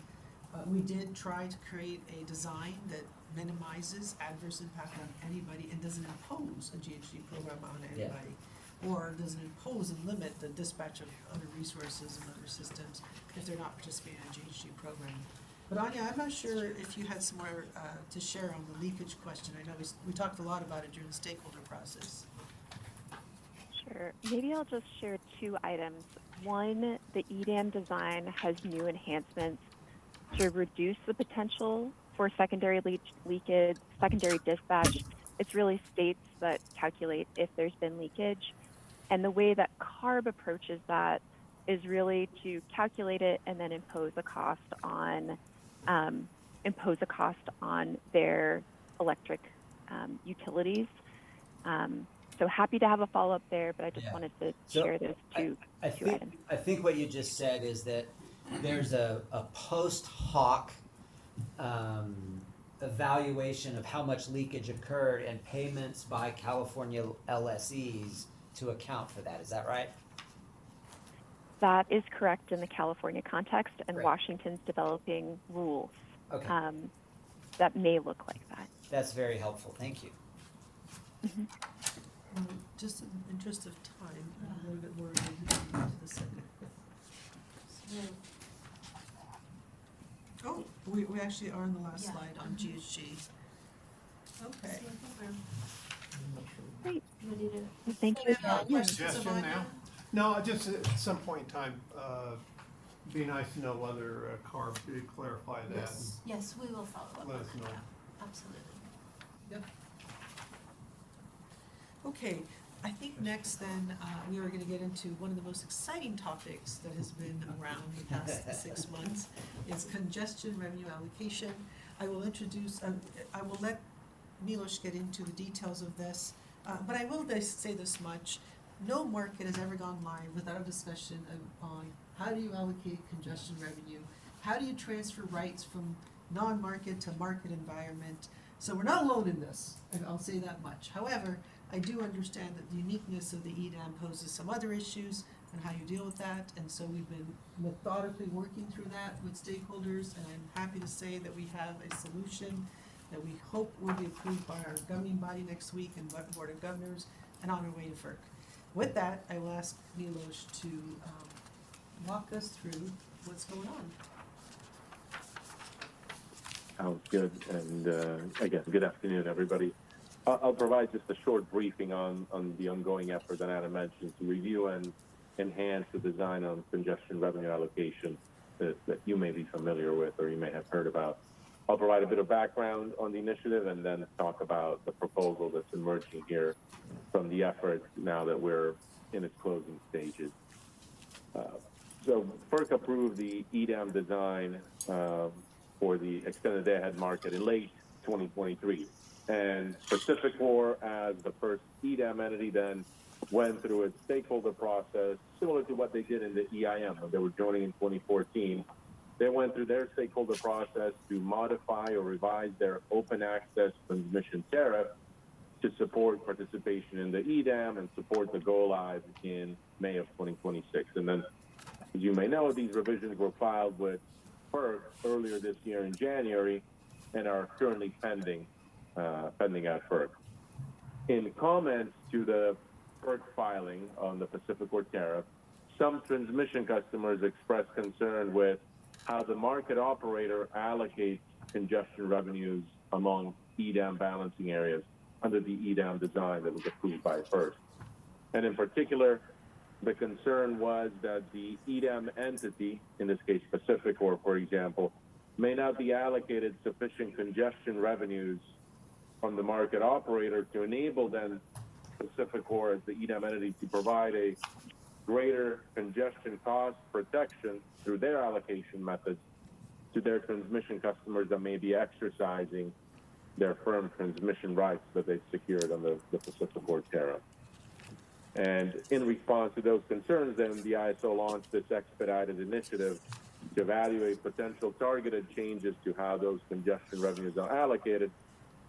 we did try to create a design that minimizes adverse impact on anybody and doesn't impose a GHG program on anybody, or doesn't impose and limit the dispatch of other resources and other systems if they're not participating in a GHG program. But Anya, I'm not sure if you had some more to share on the leakage question. I know we talked a lot about it during the stakeholder process. Sure. Maybe I'll just share two items. One, the EDAM design has new enhancements to reduce the potential for secondary leakage, secondary dispatch. It's really states that calculate if there's been leakage. And the way that CARB approaches that is really to calculate it and then impose a cost on their electric utilities. So happy to have a follow-up there, but I just wanted to share those two items. I think what you just said is that there's a post hoc evaluation of how much leakage occurred and payments by California LSEs to account for that. Is that right? That is correct in the California context, and Great. Washington's developing rules Okay. that may look like that. That's very helpful. Thank you. Just in the interest of time, I'm a little bit worried into the second. Oh, we actually are on the last slide on GHG. Okay. Great. Ready to? Thank you. Suggestion now? No, just at some point in time, be nice to know whether CARB could clarify that. Yes, we will follow up on Let us that. know. Absolutely. Yep. Okay, I think next then, we are gonna get into one of the most exciting topics that has been around the past 6 months. It's congestion revenue allocation. I will introduce, I will let Milos get into the details of this, but I will say this much. No market has ever gone live without a discussion on how do you allocate congestion revenue? How do you transfer rights from non-market to market environment? So we're not alone in this, and I'll say that much. However, I do understand that the uniqueness of the EDAM poses some other issues and how you deal with that, and so we've been methodically working through that with stakeholders, and I'm happy to say that we have a solution that we hope will be approved by our governing body next week and Board of Governors and on our way to FERC. With that, I will ask Milos to walk us through what's going on. Sounds good, and again, good afternoon, everybody. I'll provide just a short briefing on the ongoing effort that Anna mentioned to review and enhance the design on congestion revenue allocation that you may be familiar with or you may have heard about. I'll provide a bit of background on the initiative and then talk about the proposal that's emerging here from the effort now that we're in its closing stages. So FERC approved the EDAM design for the extended day-ahead market in late 2023. And PacifiCorp, as the first EDAM entity, then went through its stakeholder process, similar to what they did in the EIM when they were joining in 2014. They went through their stakeholder process to modify or revise their open access transmission tariff to support participation in the EDAM and support the go-live in May of 2026. And then, as you may know, these revisions were filed with FERC earlier this year in January and are currently pending at FERC. In comments to the FERC filing on the PacifiCorp tariff, some transmission customers expressed concern with how the market operator allocates congestion revenues among EDAM balancing areas under the EDAM design that was approved by FERC. And in particular, the concern was that the EDAM entity, in this case PacifiCorp, for example, may not be allocated sufficient congestion revenues from the market operator to enable then PacifiCorp as the EDAM entity to provide a greater congestion cost protection through their allocation methods to their transmission customers that may be exercising their firm transmission rights that they've secured under the PacifiCorp tariff. And in response to those concerns, then the ISO launched this expedited initiative to evaluate potential targeted changes to how those congestion revenues are allocated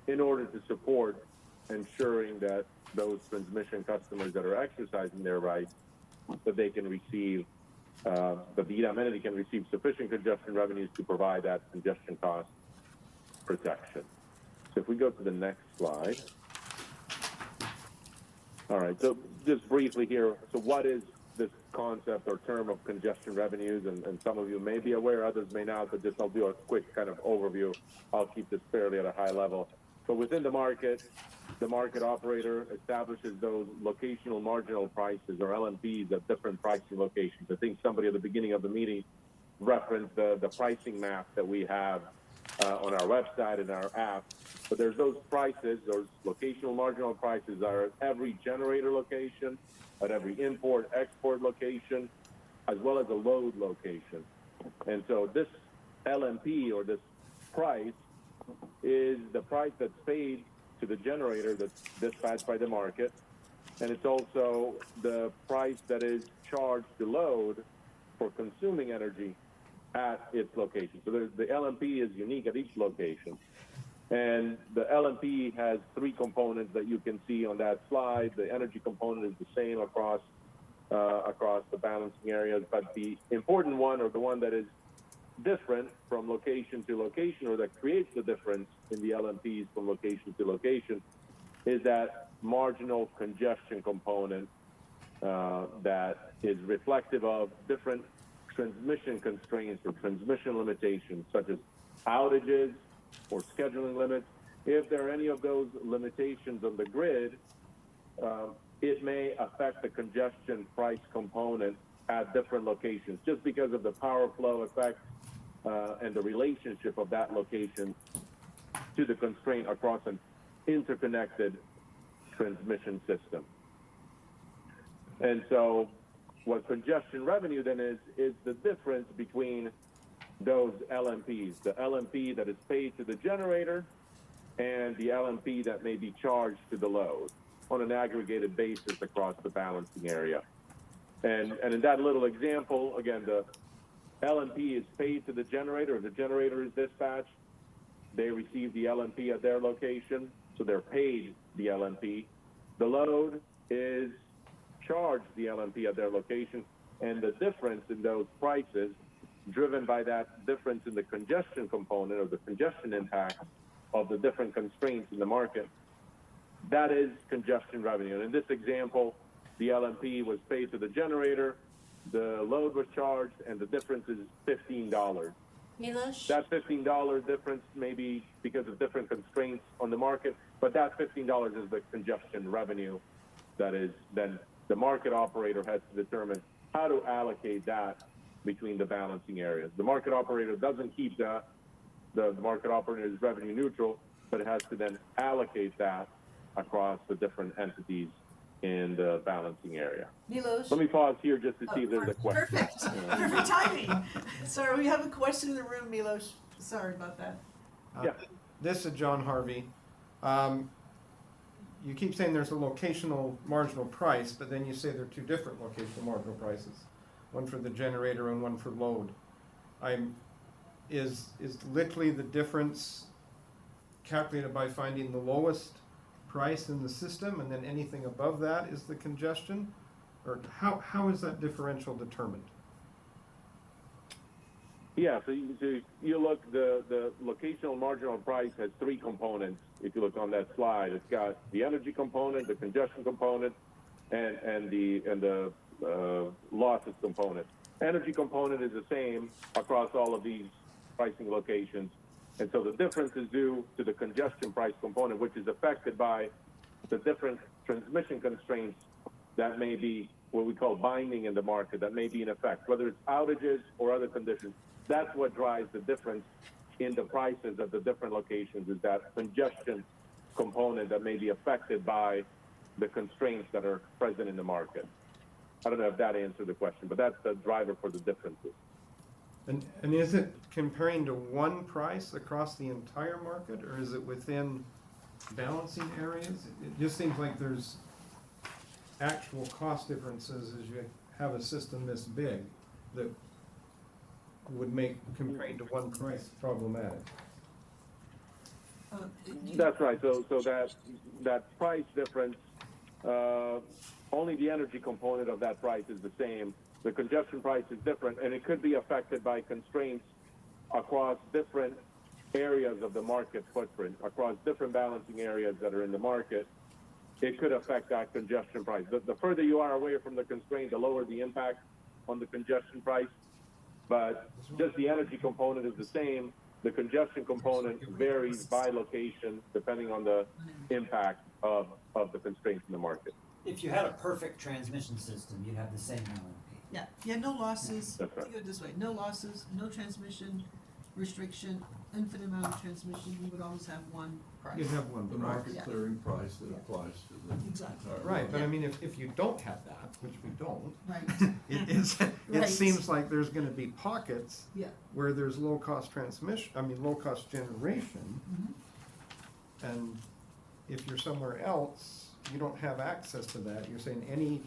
in order to support ensuring that those transmission customers that are exercising their rights, that they can receive, that the EDAM entity can receive sufficient congestion revenues to provide that congestion cost protection. So if we go to the next slide. All right, so just briefly here, so what is this concept or term of congestion revenues? And some of you may be aware, others may not, but just I'll do a quick kind of overview. I'll keep this fairly at a high level. So within the market operator establishes those locational marginal prices or LMPs at different pricing locations. I think somebody at the beginning of the meeting reference the pricing map that we have on our website and our app. But there's those prices, those locational marginal prices are at every generator location, at every import-export location, as well as a load location. And so this LMP, or this price, is the price that's paid to the generator that's dispatched by the market, and it's also the price that is charged to load for consuming energy at its location. So the LMP is unique at each location. And the LMP has three components that you can see on that slide. The energy component is the same across the balancing areas, but the important one, or the one that is different from location to location, or that creates the difference in the LMPs from location to location, is that marginal congestion component that is reflective of different transmission constraints or transmission limitations, such as outages or scheduling limits. If there are any of those limitations on the grid, it may affect the congestion price component at different locations, just because of the power flow effect and the relationship of that location to the constraint across an interconnected transmission system. And so what congestion revenue then is the difference between those LMPs, the LMP that is paid to the generator and the LMP that may be charged to the load on an aggregated basis across the balancing area. And in that little example, again, the LMP is paid to the generator. The generator is dispatched. They receive the LMP at their location, so they're paid the LMP. The load is charged the LMP at their location, and the difference in those prices, driven by that difference in the congestion component or the congestion impact of the different constraints in the market, that is congestion revenue. And in this example, the LMP was paid to the generator, the load was charged, and the difference is $15. Milos? That $15 difference may be because of different constraints on the market, but that $15 is the congestion revenue that is then the market operator has to determine how to allocate that between the balancing areas. The market operator doesn't keep that. The market operator is revenue neutral, but it has to then allocate that across the different entities in the balancing area. Milos? Let me pause here just to see if there's a question. Perfect, perfect timing. Sorry, we have a question in the room, Milos. Sorry about that. Yeah. This is John Harvey. You keep saying there's a locational marginal price, but then you say there are two different locational marginal prices, one for the generator and one for load. Is literally the difference calculated by finding the lowest price in the system, and then anything above that is the congestion? Or how is that differential determined? Yeah, so you look, the locational marginal price has three components. If you look on that slide, it's got the energy component, the congestion component, and the losses component. Energy component is the same across all of these pricing locations, and so the difference is due to the congestion price component, which is affected by the different transmission constraints that may be what we call binding in the market, that may be in effect, whether it's outages or other conditions. That's what drives the difference in the prices of the different locations, is that congestion component that may be affected by the constraints that are present in the market. I don't know if that answered the question, but that's the driver for the differences. And is it comparing to one price across the entire market, or is it within balancing areas? It just seems like there's actual cost differences as you have a system this big that would make comparing to one price problematic. That's right. So that price difference, only the energy component of that price is the same. The congestion price is different, and it could be affected by constraints across different areas of the market footprint, across different balancing areas that are in the market. It could affect that congestion price. The further you are away from the constraint, the lower the impact on the congestion price. But just the energy component is the same. The congestion component varies by location depending on the impact of the constraints in the market. If you had a perfect transmission system, you'd have the same LMP. Yeah, no losses, That's right. think of it this way, no losses, no transmission restriction, infinite amount of transmission, you would always have one price. You have one The price. market Yeah. clearing price that Yeah. applies to the Exactly. entire. Right, but I Yeah. mean, if you don't have that, which we don't, Right, it Right. seems like there's gonna be pockets yeah. where there's low-cost transmission, low-cost generation, Mhm. and if you're somewhere else, you don't have access to that. You're saying any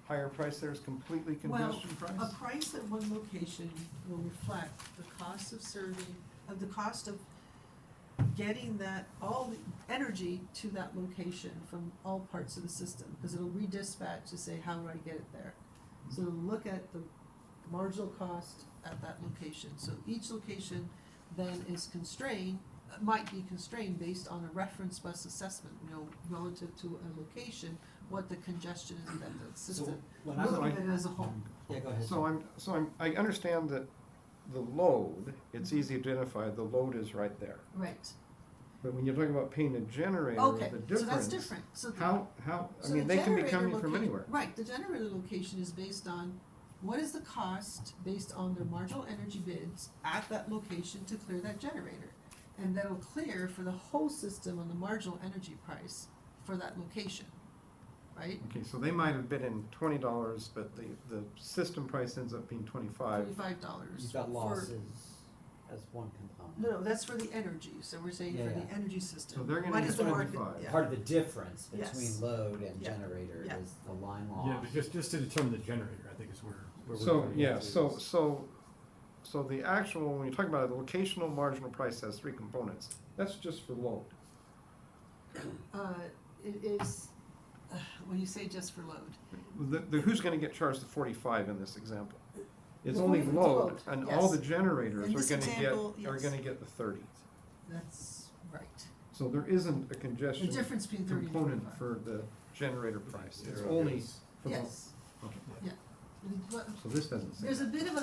higher price there is completely congestion price? Well, a price at one location will reflect the cost of serving, the cost of getting that, all the energy to that location from all parts of the system, because it'll redispatch to say, how do I get it there? So it'll look at the marginal cost at that location. So each location then is constrained, might be constrained based on a reference bus assessment, relative to a location, what the congestion is in that system. when I Looking look- at it as a whole. Yeah, go ahead. I understand that the load, it's easy to identify, the load is right there. Right. But when you're talking about paying a generator, Okay, the difference. so that's different. So the- How, So the they can be generator coming from location- anywhere. Right, the generator location is based on what is the cost based on their marginal energy bids at that location to clear that generator. And that'll clear for the whole system on the marginal energy price for that location, right? Okay, so they might have bid in $20, but the system price ends up being 25. $25. You've got for- losses as one component. No, that's for the energy, so we're saying Yeah, for yeah. the energy system. So they're gonna Minus get the market, 25. yeah. Part of the difference Yes. between load and Yeah. generator Yeah. is the line loss. Yeah, but just to determine the generator, I think is where we're. So, going yeah, into so the actual, when you talk about it, the locational marginal price has three components. That's just for load. It is, when you say just for load. Who's gonna get charged the 45 in this example? It's The only 45 load, and all the yes. generators In are this gonna example, get, are yes. gonna get the 30. That's right. So there isn't a The congestion difference between 30 and component 45. for the generator price. It's Zero only is- for the. Yes, Okay. yeah. But So this doesn't say there's a that. bit of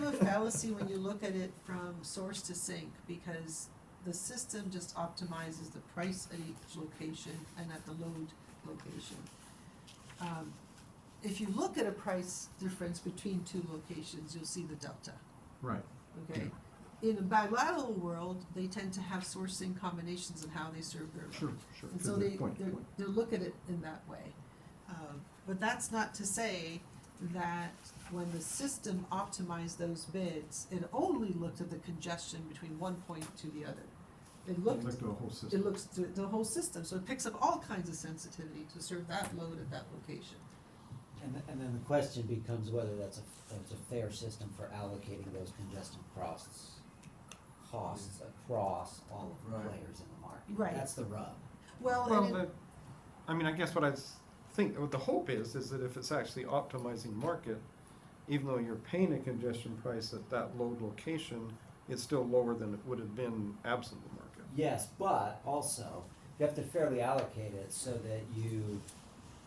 a fallacy when you look at it from source to sink, because the system just optimizes the price at each location and at the load location. If you look at a price difference between two locations, you'll see the delta, Right. okay? In a bilateral world, they tend to have sourcing combinations in how they serve their load. Sure, sure. And so Good they, point, they're, point. they'll look at it in that way. But that's not to say that when the system optimized those bids, it only looked at the congestion between one point to the other. It looked, Look at the whole system. it looks to the whole system, so it picks up all kinds of sensitivity to serve that load at that location. And then the question becomes whether that's a fair system for allocating those congestion costs across all of the Right. players in the market. Right. That's the rub. Well, Well, and I guess what what the hope is that if it's actually optimizing market, even though you're paying a congestion price at that load location, it's still lower than it would have been absent the market. Yes, but also, you have to fairly allocate it so that you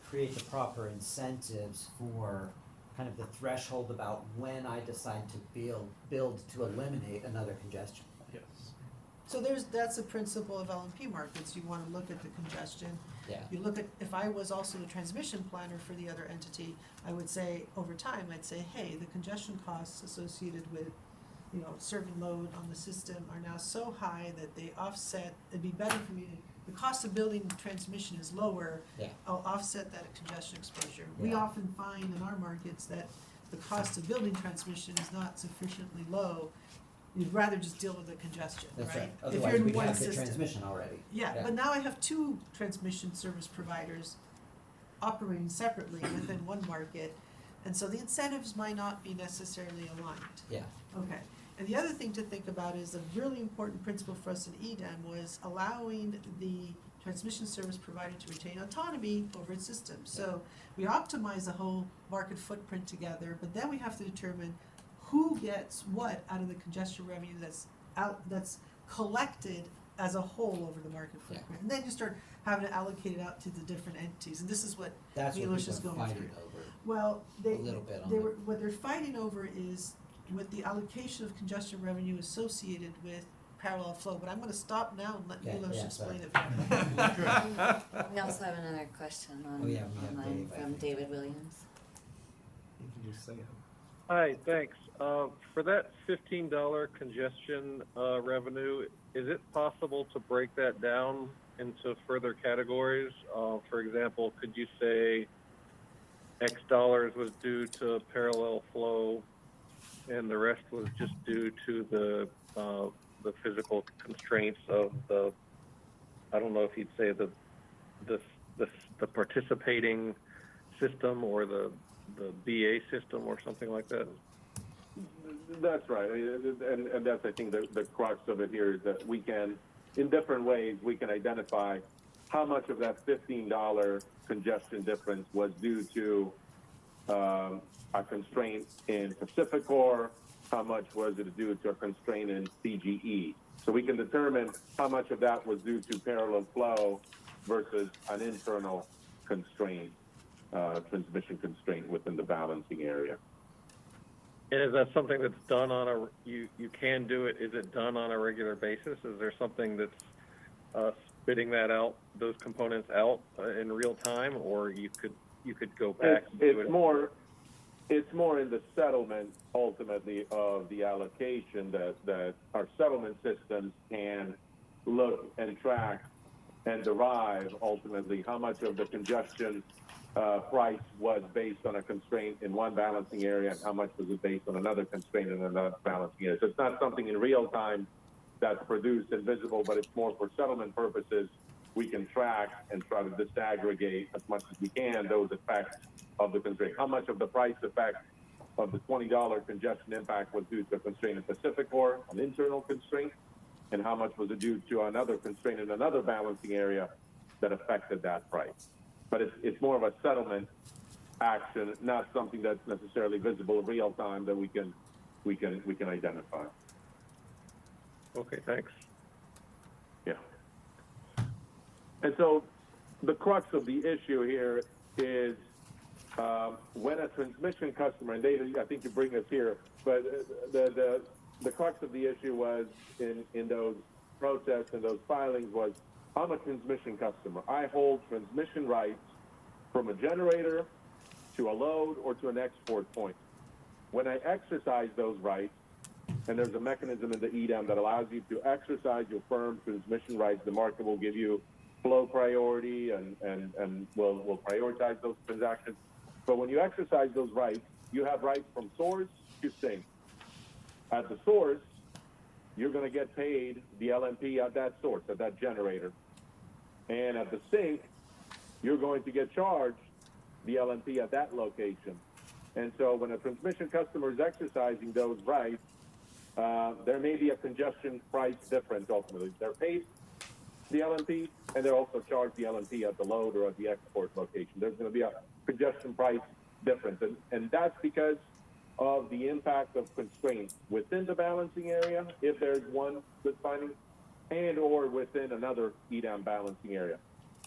create the proper incentives for kind of the threshold about when I decide to build to eliminate another congestion. Yes. so that's a principle of LMP markets, you wanna look at the congestion. Yeah. You look at, if I was also the transmission planner for the other entity, I would say, over time, I'd say, hey, the congestion costs associated with, serving load on the system are now so high that they offset, it'd be better for me to, the cost of building transmission is lower. Yeah. I'll offset that congestion exposure. We Yeah. often find in our markets that the cost of building transmission is not sufficiently low. You'd rather just deal with the congestion, right? That's right. If Otherwise, you're in we one have the system. transmission already. Yeah, but now I have two transmission service providers operating separately within one market, and so the incentives might not be necessarily aligned. Yeah. Okay, and the other thing to think about is a really important principle for us in EDAM was allowing the transmission service provider to retain autonomy over its system. So we optimize the whole market footprint together, but then we have to determine who gets what out of the congestion revenue that's collected as a whole over the market Yeah. footprint. And then you start having to allocate it out to the different entities, and this is what That's what Milos people is are going fighting through. over. Well, they, A little bit on they the- were, what they're fighting over is with the allocation of congestion revenue associated with parallel flow, but I'm gonna stop now and let Yeah, Milos yeah, explain sorry. it better. We also have another question Oh, yeah, we have online Dave, I from think. David Williams. You can just say it. Hi, thanks. For that $15 congestion revenue, is it possible to break that down into further categories? For example, could you say X dollars was due to parallel flow and the rest was just due to the physical constraints of the, I don't know if you'd say the participating system or the BA system or something like that? That's right. And that's, I think, the crux of it here is that we can, in different ways, we can identify how much of that $15 congestion difference was due to a constraint in Pacificor, how much was it due to a constraint in CGE. So we can determine how much of that was due to parallel flow versus an internal constraint, transmission constraint within the balancing area. And is that something that's done on you can do it, is it done on a regular basis? Is there something that's spitting that out, those components out in real time, or you could go back and do it? It's more in the settlement, ultimately, of the allocation that our settlement systems can look and track and derive, ultimately, how much of the congestion price was based on a constraint in one balancing area and how much was it based on another constraint in another balancing area. So it's not something in real time that's produced and visible, but it's more for settlement purposes. We can track and try to disaggregate as much as we can those effects of the constraint. How much of the price effect of the $20 congestion impact was due to a constraint in Pacificor, an internal constraint, and how much was it due to another constraint in another balancing area that affected that price. But it's more of a settlement action, not something that's necessarily visible in real time that we can identify. Okay, thanks. Yeah. And so the crux of the issue here is when a transmission customer, and David, I think you bring us here, but the crux of the issue was in those protests and those filings was, I'm a transmission customer. I hold transmission rights from a generator to a load or to an export point. When I exercise those rights, and there's a mechanism in the EDAM that allows you to exercise your firm transmission rights, the market will give you flow priority and will prioritize those transactions. But when you exercise those rights, you have rights from source to sink. At the source, you're going to get paid the LMP at that source, at that generator. And at the sink, you're going to get charged the LMP at that location. And so when a transmission customer is exercising those rights, there may be a congestion price difference ultimately. They're paid the LMP, and they're also charged the LMP at the load or at the export location. There's going to be a congestion price difference. And that's because of the impact of constraints within the balancing area, if there's one good finding, and or within another EDAM balancing area.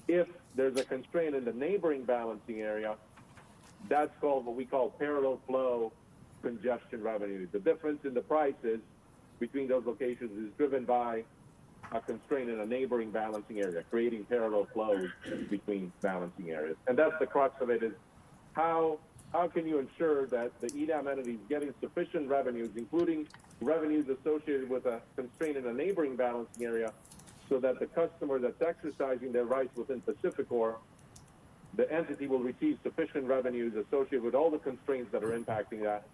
If there's a constraint in the neighboring balancing area, that's called what we call parallel flow congestion revenue. The difference in the prices between those locations is driven by a constraint in a neighboring balancing area, creating parallel flows between balancing areas. And that's the crux of it, is how can you ensure that the EDAM entity is getting sufficient revenues, including revenues associated with a constraint in a neighboring balancing area, so that the customer that's exercising their rights within Pacificor, the entity will receive sufficient revenues associated with all the constraints that are impacting that,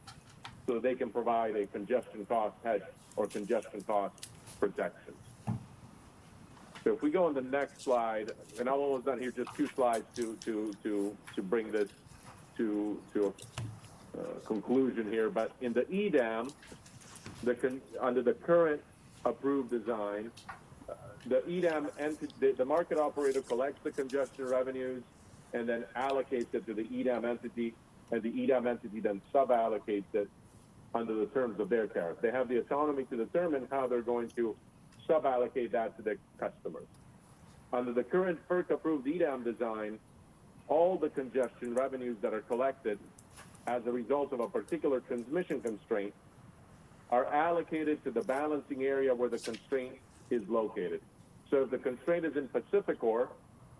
so they can provide a congestion cost hedge or congestion cost protection. So if we go on the next slide, and I'm almost done here, just 2 slides to bring this to a conclusion here. But in the EDAM, under the current approved design, the EDAM entity, the market operator collects the congestion revenues and then allocates it to the EDAM entity, and the EDAM entity then sub-allocates it under the terms of their tariff. They have the autonomy to determine how they're going to sub-allocate that to their customers. Under the current FERC-approved EDAM design, all the congestion revenues that are collected as a result of a particular transmission constraint are allocated to the balancing area where the constraint is located. So if the constraint is in Pacificor,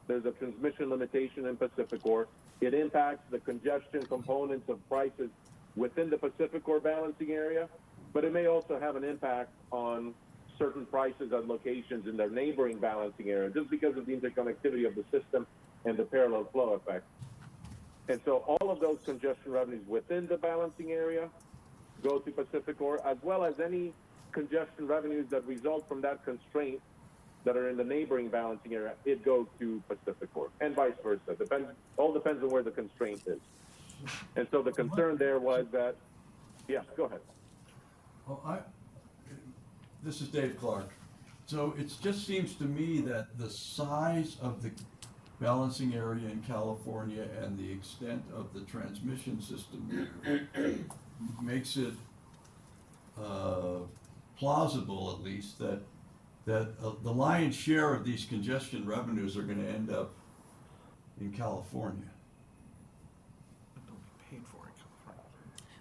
there's a transmission limitation in Pacificor, It impacts the congestion components of prices within the Pacific Core balancing area, but it may also have an impact on certain prices at locations in their neighboring balancing area, just because of the interconnectivity of the system and the parallel flow effect. And so all of those congestion revenues within the balancing area go to Pacific Core, as well as any congestion revenues that result from that constraint that are in the neighboring balancing area, it goes to Pacific Core, and vice versa. All depends on where the constraint is. And so the concern there was that, yeah, go ahead. Well, this is Dave Clark. So it just seems to me that the size of the balancing area in California and the extent of the transmission system makes it plausible, at least, that the lion's share of these congestion revenues are going to end up in California. Paid for in California.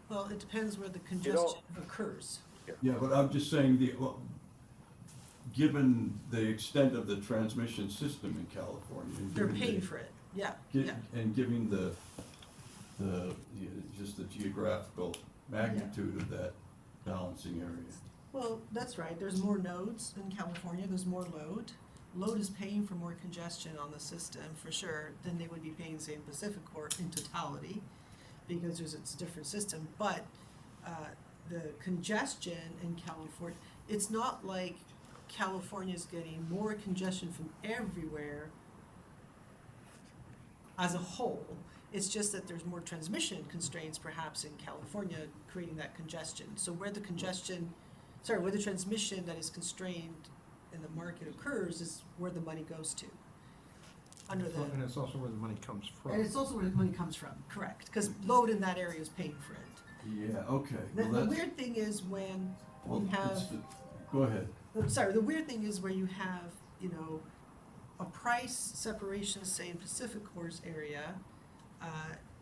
Well, it depends where the congestion occurs. Yeah, but I'm just saying given the extent of the transmission system in California, and They're given paying the- for it, yeah, gi- yeah. and giving just the geographical magnitude of that balancing area. Well, that's right, there's more nodes in California, there's more load. Load is paying for more congestion on the system, for sure, than they would be paying, say, in Pacific Core in totality, because it's a different system, but, the congestion in California, it's not like California's getting more congestion from everywhere as a whole. It's just that there's more transmission constraints perhaps in California creating that congestion. So where the transmission that is constrained in the market occurs is where the money goes to. And it's also where the money comes from. And it's also where the money comes from, correct, because load in that area is paying for it. Yeah, okay. The Well, that's, weird thing is when well, you have, go ahead. the weird thing is where you have, a price separation, say in Pacific Core's area,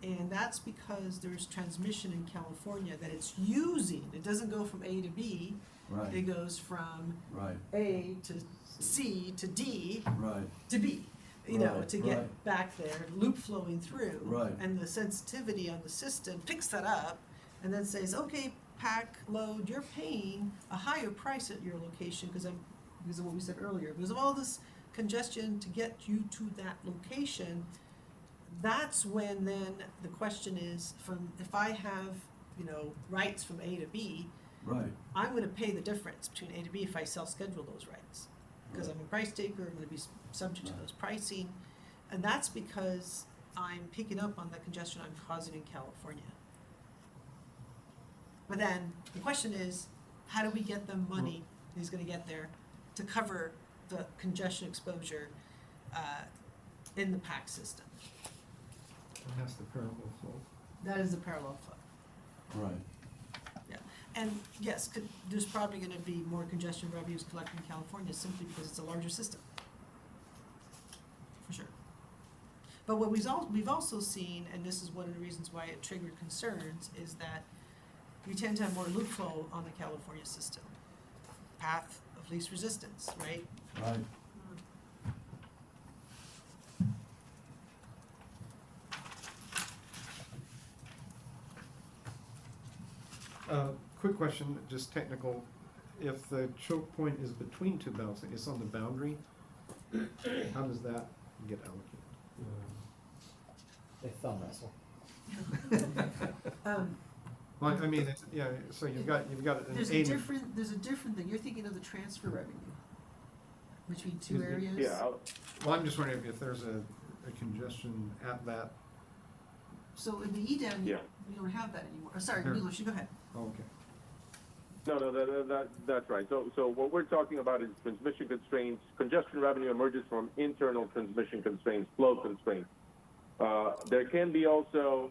and that's because there's transmission in California that it's using. It doesn't go from A to B. Right. It goes from Right. A to C to D Right. to B. Right, To get right. back there, loop flowing through. Right. And the sensitivity on the system picks that up and then says, okay, pack load, you're paying a higher price at your location because of what we said earlier, because of all this congestion to get you to that location. That's when then the question is, if I have, rights from A to B, Right. I'm gonna pay the difference between A to B if I self-schedule those rights. Because I'm a price taker, I'm gonna be subject to those pricing, and that's because I'm picking up on the congestion I'm causing in California. But then, the question is, how do we get the money he's gonna get there to cover the congestion exposure, in the PAC system? And that's the parallel flow. That is the parallel flow. Right. Yeah, and yes, there's probably gonna be more congestion revenues collected in California simply because it's a larger system. For sure. But what we've also seen, and this is one of the reasons why it triggered concerns, is that we tend to have more loop flow on the California system. Path of least resistance, right? Right. Quick question, just technical. If the choke point is between two balancing, it's on the boundary, how does that get allocated? They thumb wrestle. Well, I mean, so you've got an There's A a to- different thing, you're thinking of the transfer revenue between two Excuse me? areas? Yeah, Well, I'm just wondering if there's a congestion at that, So in the EDAM, Yeah. you don't have that anymore. Sorry, There- Milos, you go ahead. okay. No, that's right. So what we're talking about is transmission constraints. Congestion revenue emerges from internal transmission constraints, flow constraints. There can be also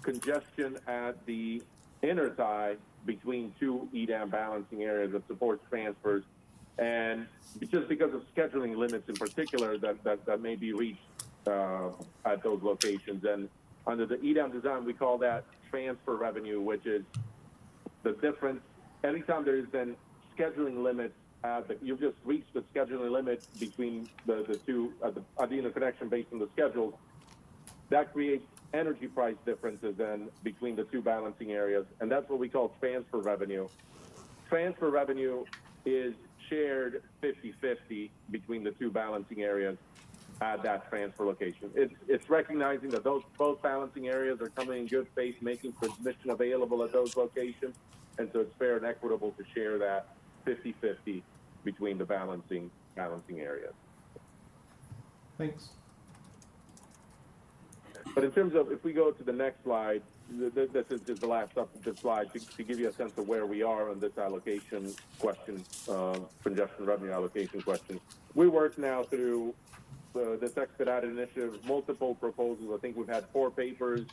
congestion at the inner tie between two EDAM balancing areas that supports transfers, and just because of scheduling limits in particular that may be reached at those locations. And under the EDAM design, we call that transfer revenue, which is the difference. Anytime there's been scheduling limits, you've just reached the scheduling limit between the two at the interconnection based on the schedules. that creates energy price differences then between the two balancing areas, and that's what we call transfer revenue. Transfer revenue is shared 50-50 between the two balancing areas at that transfer location. It's recognizing that both balancing areas are coming in good faith, making transmission available at those locations, and so it's fair and equitable to share that 50-50 between the balancing areas. Thanks. But in terms of, if we go to the next slide, this is just the last substantive slide to give you a sense of where we are on this allocation question, congestion revenue allocation question. We work now through this expedited initiative, multiple proposals. I think we've had 4 papers,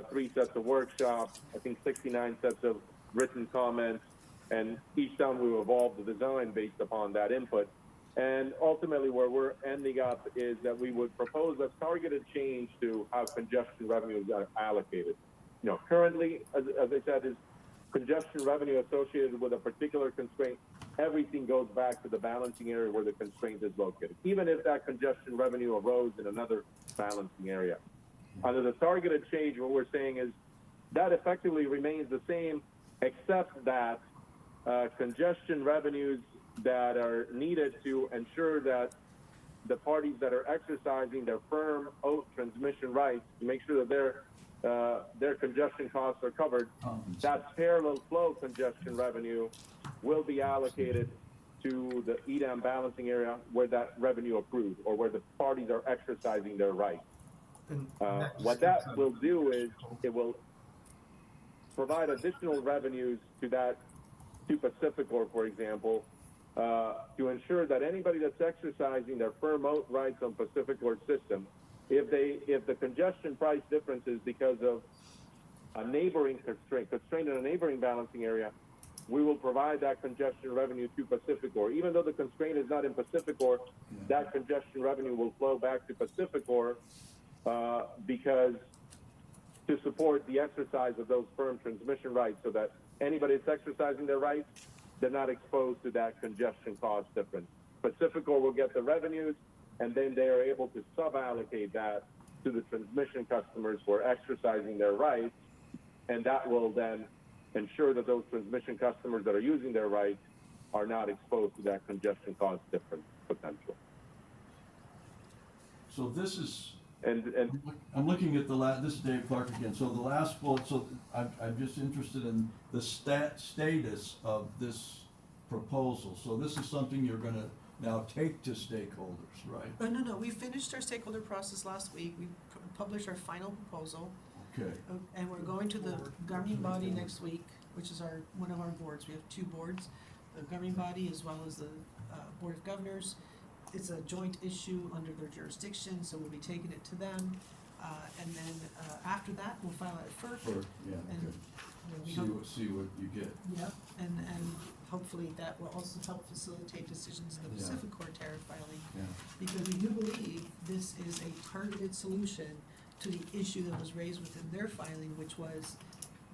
3 sets of workshops, I think 69 sets of written comments, and each time we've evolved the design based upon that input. And ultimately where we're ending up is that we would propose a targeted change to how congestion revenues are allocated. You know, currently, as I said, is congestion revenue associated with a particular constraint. Everything goes back to the balancing area where the constraint is located, even if that congestion revenue arose in another balancing area. Under the targeted change, what we're saying is that effectively remains the same, except that congestion revenues that are needed to ensure that the parties that are exercising their firm oath transmission rights to make sure that their congestion costs are covered, that parallel flow congestion revenue will be allocated to the EDAM balancing area where that revenue accrues or where the parties are exercising their rights. What that will do is it will provide additional revenues to Pacificor, for example, to ensure that anybody that's exercising their firm oath rights on Pacificor's system, if the congestion price difference is because of a neighboring constraint in a neighboring balancing area, we will provide that congestion revenue to Pacificor. Even though the constraint is not in Pacificor, that congestion revenue will flow back to Pacificor because to support the exercise of those firm transmission rights, so that anybody that's exercising their rights, they're not exposed to that congestion cost difference. Pacificor will get the revenues, and then they are able to sub-allocate that to the transmission customers who are exercising their rights, and that will then ensure that those transmission customers that are using their rights are not exposed to that congestion cost difference potential. So this is, And I'm looking at this is Dave Clark again. So the last bullet, so I'm just interested in the status of this proposal. So this is something you're gonna now take to stakeholders, right? No, we finished our stakeholder process last week. We published our final proposal. Okay. And we're going to the governing body next week, which is one of our boards. We have 2 boards, the governing body as well as the Board of Governors. It's a joint issue under their jurisdiction, so we'll be taking it to them. And then after that, we'll file it at FERC. And, we hope, See what you get. Yep, and hopefully that will also help facilitate decisions in the Pacificor tariff filing. Yeah. Because we do believe this is a targeted solution to the issue that was raised within their filing, which was,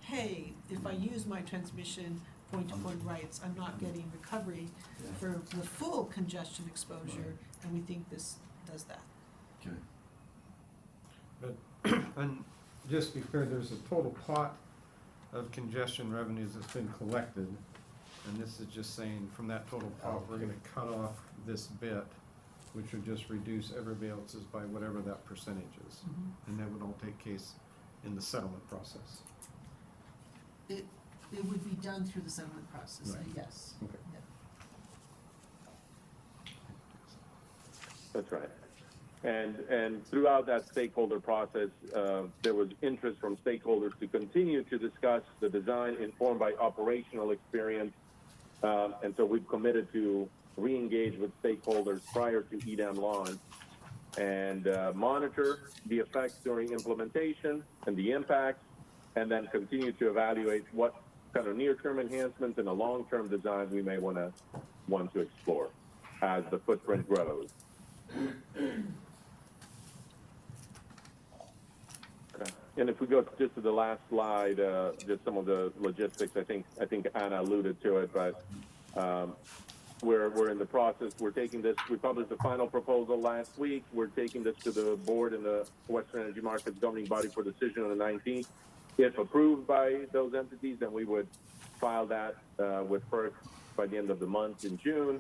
hey, if I use my transmission point-to-point rights, I'm not getting recovery for the full congestion exposure, and we think this does that. Okay. But, and just to be clear, there's a total pot of congestion revenues that's been collected, and this is just saying from that total pot, we're gonna cut off this bit, which would just reduce everybody else's by whatever that percentage is. And that would all take place in the settlement process. It would be done through the settlement process, Right. yes. Okay. Yep. That's right. And throughout that stakeholder process, there was interest from stakeholders to continue to discuss the design informed by operational experience. And so we've committed to re-engage with stakeholders prior to EDAM launch and monitor the effects during implementation and the impacts, and then continue to evaluate what kind of near-term enhancements and a long-term design we may want to explore as the footprint grows. Okay. And if we go just to the last slide, just some of the logistics, I think Anna alluded to it, but we're in the process. We're taking this. We published the final proposal last week. We're taking this to the board and the Western Energy Markets governing body for decision on the 19th. If approved by those entities, then we would file that with FERC by the end of the month in June,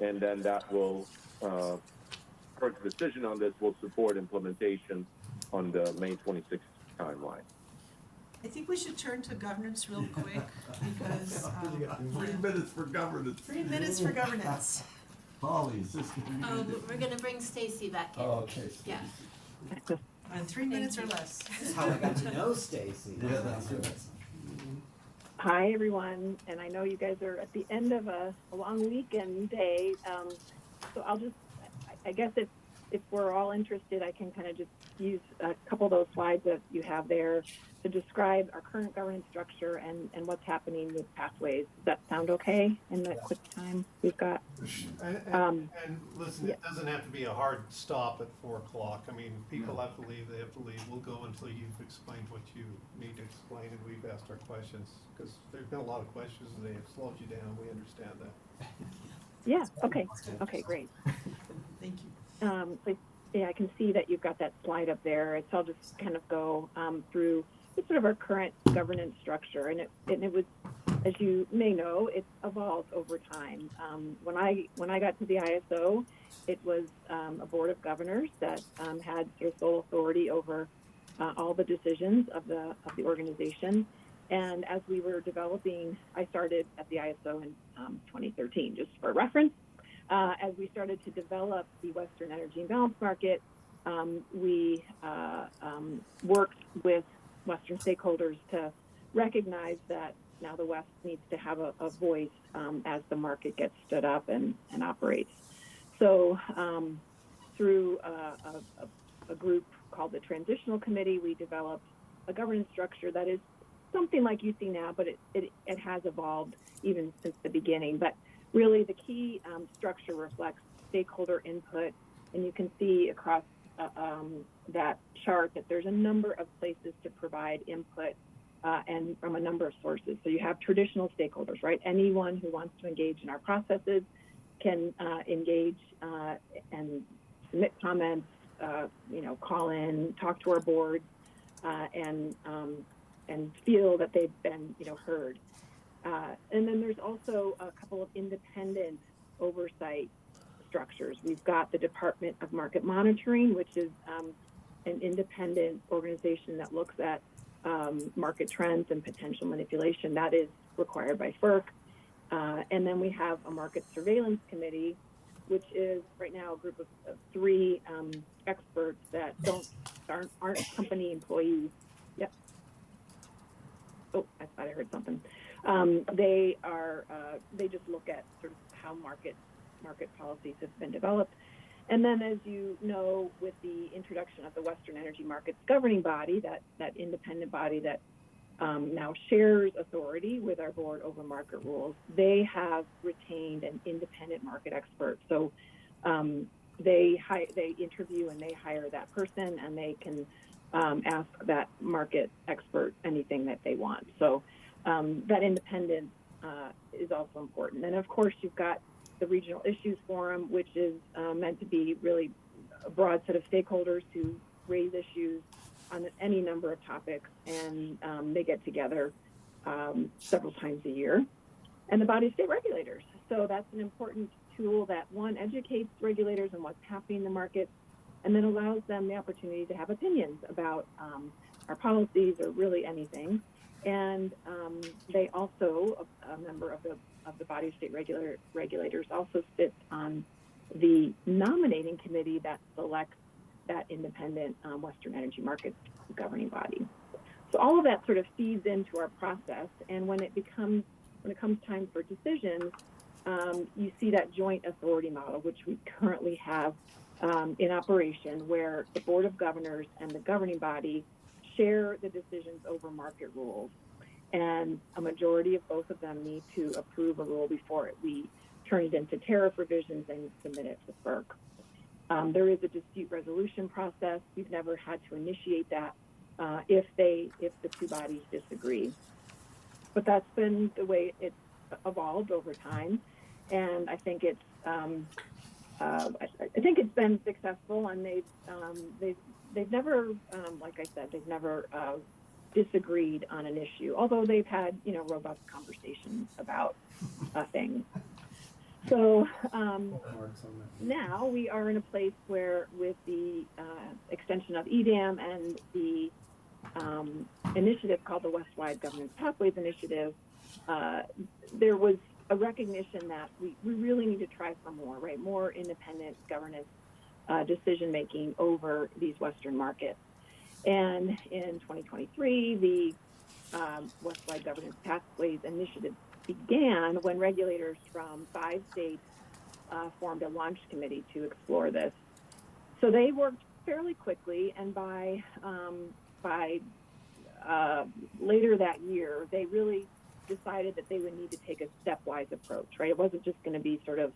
and then that will FERC's decision on this will support implementation on the May 26th timeline. I think we should turn to governance real quick because, You got 3 minutes for governance. 3 minutes for governance. Polly, is this gonna be? Oh, we're gonna bring Stacy back in. Oh, okay. Yeah. And 3 minutes or less. This is how I got to know Stacy. Yeah, that's right. Hi, everyone, and I know you guys are at the end of a long weekend day, so I'll just, I guess if we're all interested, I can kind of just use a couple of those slides that you have there to describe our current governance structure and what's happening with pathways. Does that sound okay in the quick time we've got? And listen, it doesn't have to be a hard stop at 4 o'clock. I mean, people have to leave, they have to leave. We'll go until you've explained what you need to explain and we've asked our questions. Because there's been a lot of questions and they have slowed you down. We understand that. Yeah, okay, great. Thank you. So, yeah, I can see that you've got that slide up there. So I'll just kind of go through sort of our current governance structure, and it was, as you may know, it's evolved over time. When I got to the ISO, it was a board of governors that had sort of sole authority over all the decisions of the organization. And as we were developing, I started at the ISO in 2013, just for reference. As we started to develop the Western Energy Imbalance Market, we worked with Western stakeholders to recognize that now the West needs to have a voice as the market gets stood up and operates. So through a group called the Transitional Committee, we developed a governance structure that is something like you see now, but it has evolved even since the beginning. But really the key structure reflects stakeholder input, and you can see across that chart that there's a number of places to provide input and from a number of sources. So you have traditional stakeholders, right? Anyone who wants to engage in our processes can engage and submit comments, call in, talk to our board, and feel that they've been, heard. And then there's also a couple of independent oversight structures. We've got the Department of Market Monitoring, which is an independent organization that looks at market trends and potential manipulation. That is required by FERC. And then we have a Market Surveillance Committee, which is right now a group of 3 experts that aren't company employees. Yep. Oh, I thought I heard something. They just look at sort of how market policies have been developed. And then, as you know, with the introduction of the Western Energy Markets governing body, that independent body that now shares authority with our board over market rules, they have retained an independent market expert. So they interview and they hire that person, and they can ask that market expert anything that they want. So that independence is also important. And of course, you've got the Regional Issues Forum, which is meant to be really a broad set of stakeholders who raise issues on any number of topics, and they get together several times a year. And the body of state regulators. So that's an important tool that, one, educates regulators on what's happening in the market, and then allows them the opportunity to have opinions about our policies or really anything. And they also, a member of the body of state regulators also sits on the nominating committee that selects that independent Western Energy Markets governing body. So all of that sort of feeds into our process, and when it comes time for decisions, you see that joint authority model, which we currently have in operation, where the Board of Governors and the governing body share the decisions over market rules, and a majority of both of them need to approve a rule before we turn it into tariff revisions and submit it to FERC. There is a dispute resolution process. We've never had to initiate that if the 2 bodies disagree. But that's been the way it's evolved over time. and I think it's I think it's been successful, and they've never, like I said, they've never disagreed on an issue, although they've had, you know, robust conversations about things. So now we are in a place where, with the extension of EDAM and the initiative called the West-Wide Governance Pathways Initiative, there was a recognition that we really need to try for more, right? More independent governance decision-making over these Western markets. And in 2023, the West-Wide Governance Pathways Initiative began when regulators from 5 states formed a launch committee to explore this. So they worked fairly quickly, and by later that year, they really decided that they would need to take a stepwise approach, right? It wasn't just going to be sort of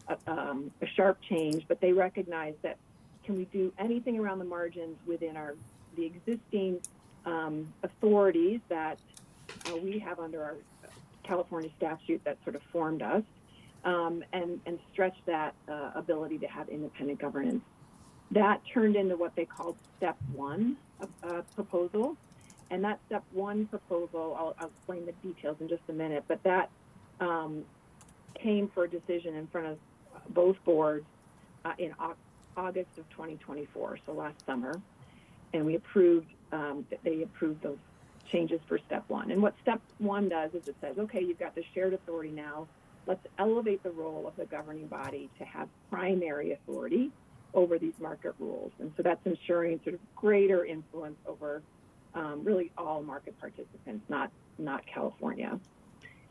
a sharp change, but they recognized that, can we do anything around the margins within the existing authorities that we have under our California statute that sort of formed us, and stretch that ability to have independent governance. That turned into what they called Step 1 proposal. And that Step 1 proposal, I'll explain the details in just a minute, but that came for a decision in front of both boards in August of 2024, so last summer. And we approved, they approved those changes for Step 1. And what Step 1 does is it says, okay, you've got the shared authority now. Let's elevate the role of the governing body to have primary authority over these market rules. And so that's ensuring sort of greater influence over really all market participants, not California.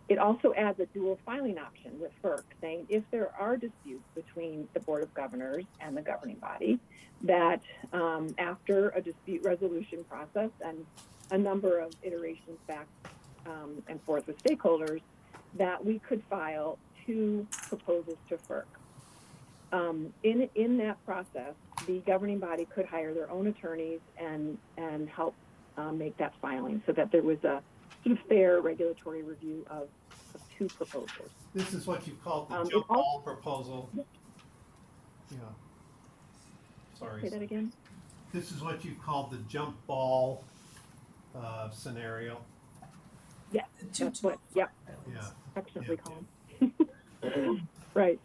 It also adds a dual filing option with FERC, saying if there are disputes between the Board of Governors and the governing body, that after a dispute resolution process and a number of iterations back and forth with stakeholders, that we could file 2 proposals to FERC. In that process, the governing body could hire their own attorneys and help make that filing, so that there was a sort of fair regulatory review of 2 proposals. This is what you called the jump ball proposal. Yeah. Sorry. Say that again? This is what you called the jump ball scenario. Yeah, that's what, yeah, Yeah. affectionately called. Right.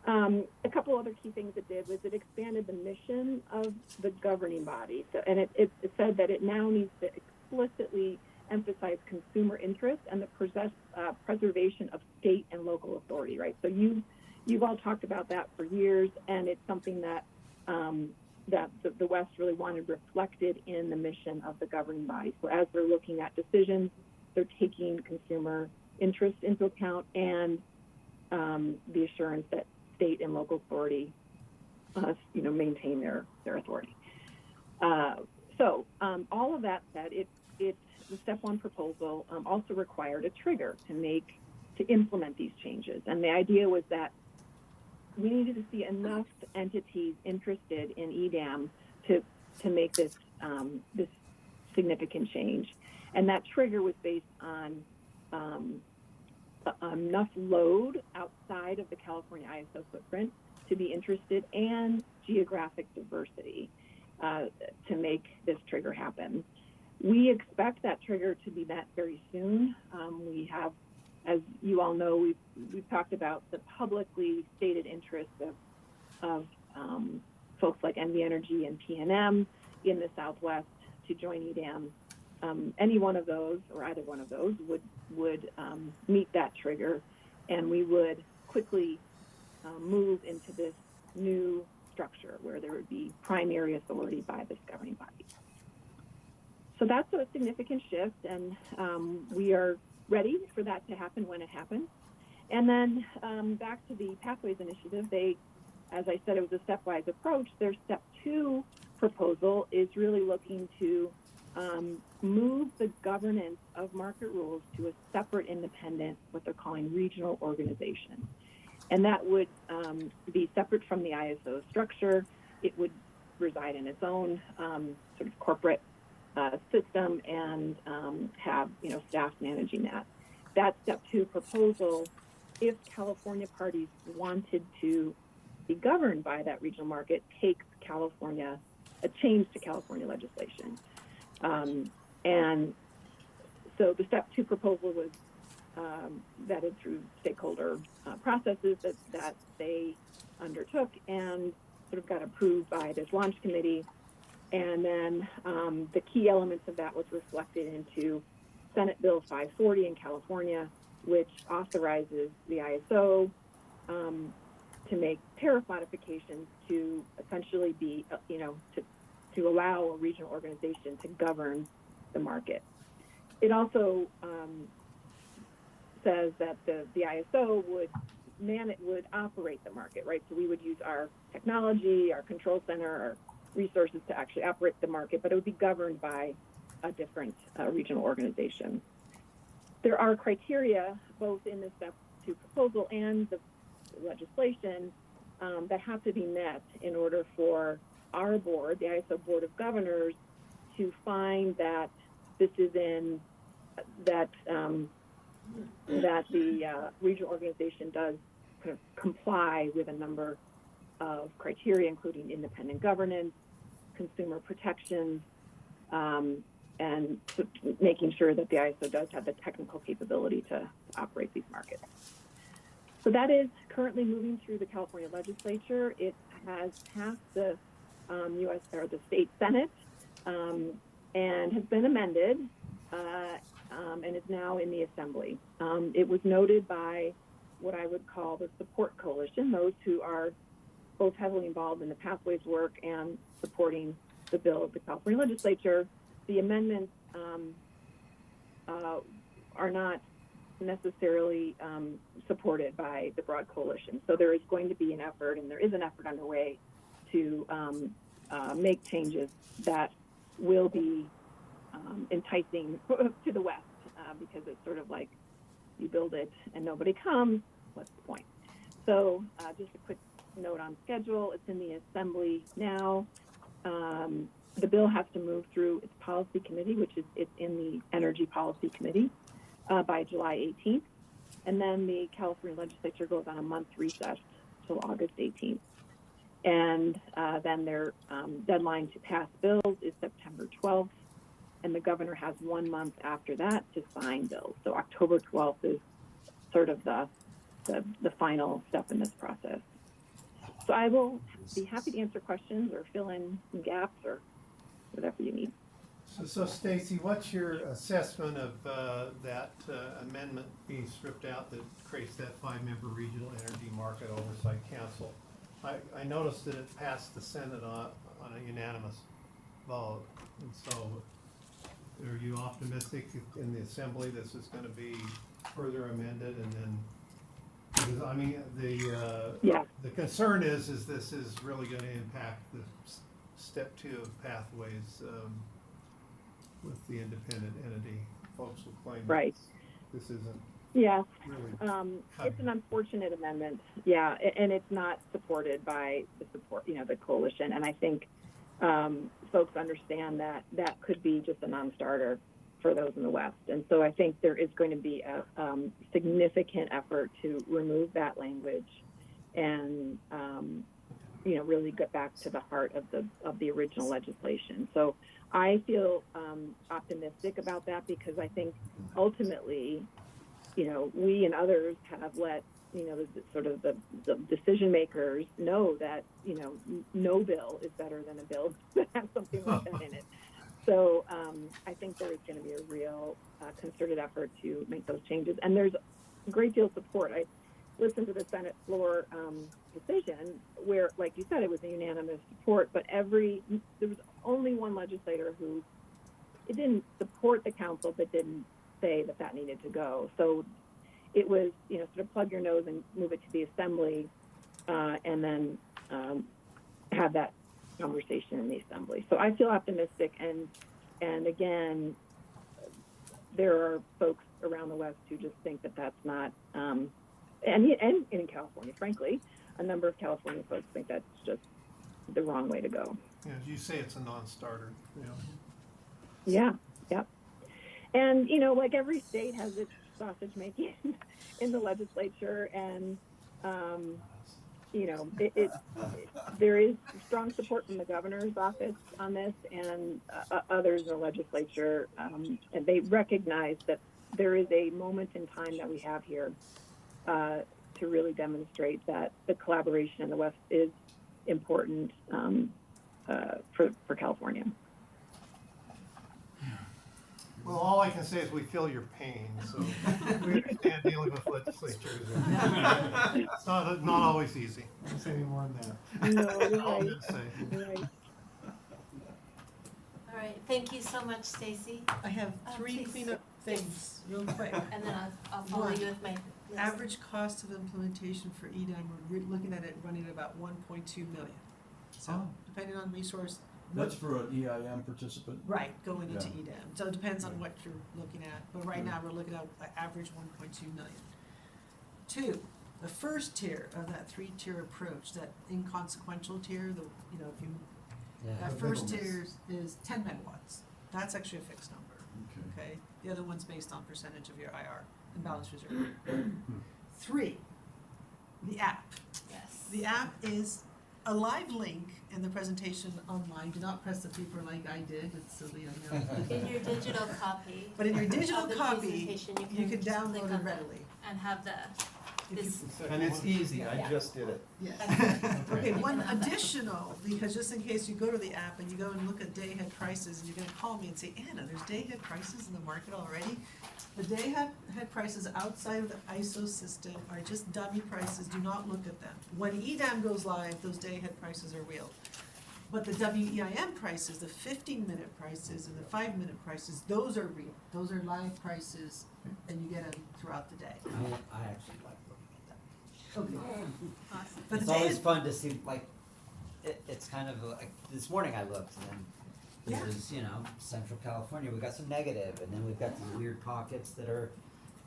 A couple other key things it did was it expanded the mission of the governing body. So, and it said that it now needs to explicitly emphasize consumer interest and the preservation of state and local authority, right? So you've all talked about that for years, and it's something that that the West really wanted reflected in the mission of the governing body. So as they're looking at decisions, they're taking consumer interest into account and the assurance that state and local authority, maintain their authority. So all of that said, the Step 1 proposal also required a trigger to implement these changes. And the idea was that we needed to see enough entities interested in EDAM to make this significant change. And that trigger was based on enough load outside of the California ISO footprint to be interested, and geographic diversity to make this trigger happen. We expect that trigger to be met very soon. We have, as you all know, we've talked about the publicly stated interests of folks like NV Energy and PNM in the Southwest to join EDAM. Any one of those, or either one of those, would meet that trigger, and we would quickly move into this new structure where there would be primary authority by this governing body. So that's a significant shift, and we are ready for that to happen when it happens. And then back to the Pathways Initiative, as I said, it was a stepwise approach. Their Step 2 proposal is really looking to move the governance of market rules to a separate, independent, what they're calling regional organization. And that would be separate from the ISO structure. It would reside in its own sort of corporate system and have staff managing that. That Step 2 proposal if California parties wanted to be governed by that regional market, takes a change to California legislation. And so the step 2 proposal was vetted through stakeholder processes that they undertook and sort of got approved by this launch committee. And then the key elements of that was reflected into Senate Bill 540 in California, which authorizes the ISO to make tariff modifications to essentially be, to allow a regional organization to govern the market. It also says that the ISO would operate the market, right? So we would use our technology, our control center, our resources to actually operate the market, but it would be governed by a different regional organization. There are criteria both in the step 2 proposal and the legislation that have to be met in order for our board, the ISO Board of Governors, to find that this is that the regional organization does kind of comply with a number of criteria, including independent governance, consumer protections, and making sure that the ISO does have the technical capability to operate these markets. So that is currently moving through the California legislature. It has passed the U.S. or the state Senate and has been amended and is now in the Assembly. It was noted by what I would call the support coalition, those who are both heavily involved in the pathways work and supporting the bill of the California legislature. The amendments are not necessarily supported by the broad coalition. So there is going to be an effort, and there is an effort underway to make changes that will be enticing to the West, because it's sort of like you build it and nobody comes, what's the point? So just a quick note on schedule. It's in the Assembly now. The bill has to move through its policy committee, which is it's in the Energy Policy Committee by July 18th. And then the California legislature goes on a month recess till August 18th. And then their deadline to pass bills is September 12th. And the governor has 1 month after that to sign bills. So October 12th is sort of the final step in this process. So I will be happy to answer questions or fill in some gaps or whatever you need. So Stacy, what's your assessment of that amendment being stripped out that creates that 5-member regional energy market oversight council? I noticed that it passed the Senate on a unanimous vote, and so are you optimistic in the Assembly this is going to be further amended? And then, because, I mean, the concern is this is really going to impact the step 2 of pathways with the independent entity. Folks will claim right. This isn't. Yeah, really it's an unfortunate amendment. Yeah, and it's not supported by the coalition. And I think folks understand that that could be just a non-starter for those in the West. And so I think there is going to be a significant effort to remove that language and really get back to the heart of the original legislation. So I feel optimistic about that, because I think ultimately, we and others have let the decision makers know that no bill is better than a bill that has something like that in it. So I think there is going to be a real concerted effort to make those changes, and there's a great deal of support. I listened to the Senate floor decision where, like you said, it was a unanimous support, but there was only one legislator who it didn't support the council but didn't say that needed to go. So it was, sort of plug your nose and move it to the Assembly, and then have that conversation in the Assembly. So I feel optimistic, and again, there are folks around the West who just think that that's not, and in California, frankly, a number of California folks think that's just the wrong way to go. Yeah, as you say, it's a non-starter. Yeah. And like every state has its sausage making in the legislature, and you know, there is strong support from the governor's office on this, and others in the legislature, and they recognize that there is a moment in time that we have here to really demonstrate that the collaboration in the West is important for California. Well, all I can say is we feel your pain, so we understand dealing with legislatures. It's not always easy. I don't say any more than that. No, you're That's all I'm right. gonna say. You're right. All right, thank you so much, Stacy. I have three please. cleanup things, real quick. And then I'll follow One, you with my list. Average cost of implementation for EDAM, we're looking at it running at about 1.2 million. So Oh. depending on resource. That's for an EIM participant? Right, going into Yeah. EDAM. So it depends on what you're looking at, but right now we're looking at an average 1.2 million. Two, the first tier of that three-tier approach, that inconsequential tier, if you, Yeah. that first tier is 10 megawatts. That's actually a fixed number, okay? The other one's based on percentage of your IR, Imbalance reserve. Three, the app. Yes. The app is a live link in the presentation online. Do not press the paper like I did, it's silly, I know. In your digital copy. But in your digital of the copy, presentation, you can just download click it on that readily. And have the, this. And it's easy, I Yeah. just did it. Yes. Okay, one additional, because just in case you go to the app and you go and look at day-ahead prices, and you're gonna call me and say, Anna, there's day-ahead prices in the market already? The day-ahead prices outside of the ISO system are just dummy prices, do not look at them. When EDAM goes live, those day-ahead prices are real. But the WEIM prices, the 15-minute prices and the 5-minute prices, those are real. Those are live prices, and you get them throughout the day. I actually like looking at that. Okay. Awesome. But It's the always day, fun to see, like, it's kind of like, this morning I looked, and then Yeah. this is, Central California, we got some negative, and then we've got these weird pockets that are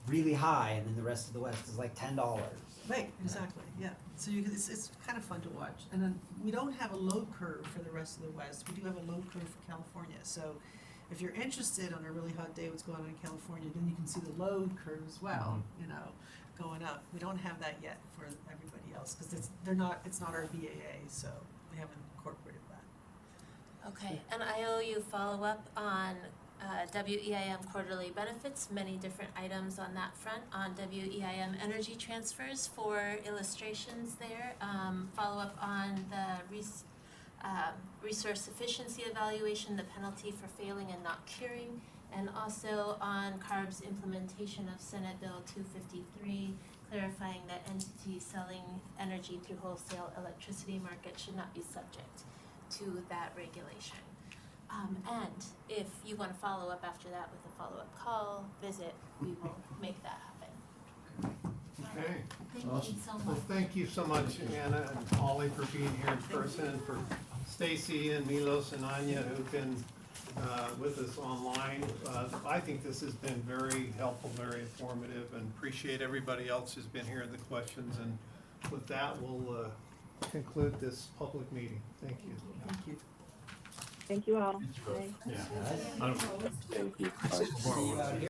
really high, and then the rest of the West is like $10. right, exactly, yeah. So it's kind of fun to watch. And then we don't have a load curve for the rest of the West. We do have a load curve for California. So if you're interested on a really hot day what's going on in California, then you can see the load curve as well, going up. We don't have that yet for everybody else because it's not our BAA, so we haven't incorporated that. Okay, and I owe you follow-up on WEIM quarterly benefits, many different items on that front, on WEIM energy transfers for illustrations there, follow-up on the resource efficiency evaluation, the penalty for failing and not curing, and also on CARB's implementation of Senate Bill 253, clarifying that entities selling energy through wholesale electricity markets should not be subject to that regulation. And if you want to follow up after that with a follow-up call, visit, we will make that happen. Okay. Thank you so Well, much. thank you so much, Anna and Holly, for being here in person, and for Stacy and Milos and Anya who've been with us online. I think this has been very helpful, very informative, and appreciate everybody else who's been here in the questions. And with that, we'll conclude this public meeting. Thank you. Thank you. Thank you all. Yeah. Bye. I don't- Thank you. See you out here.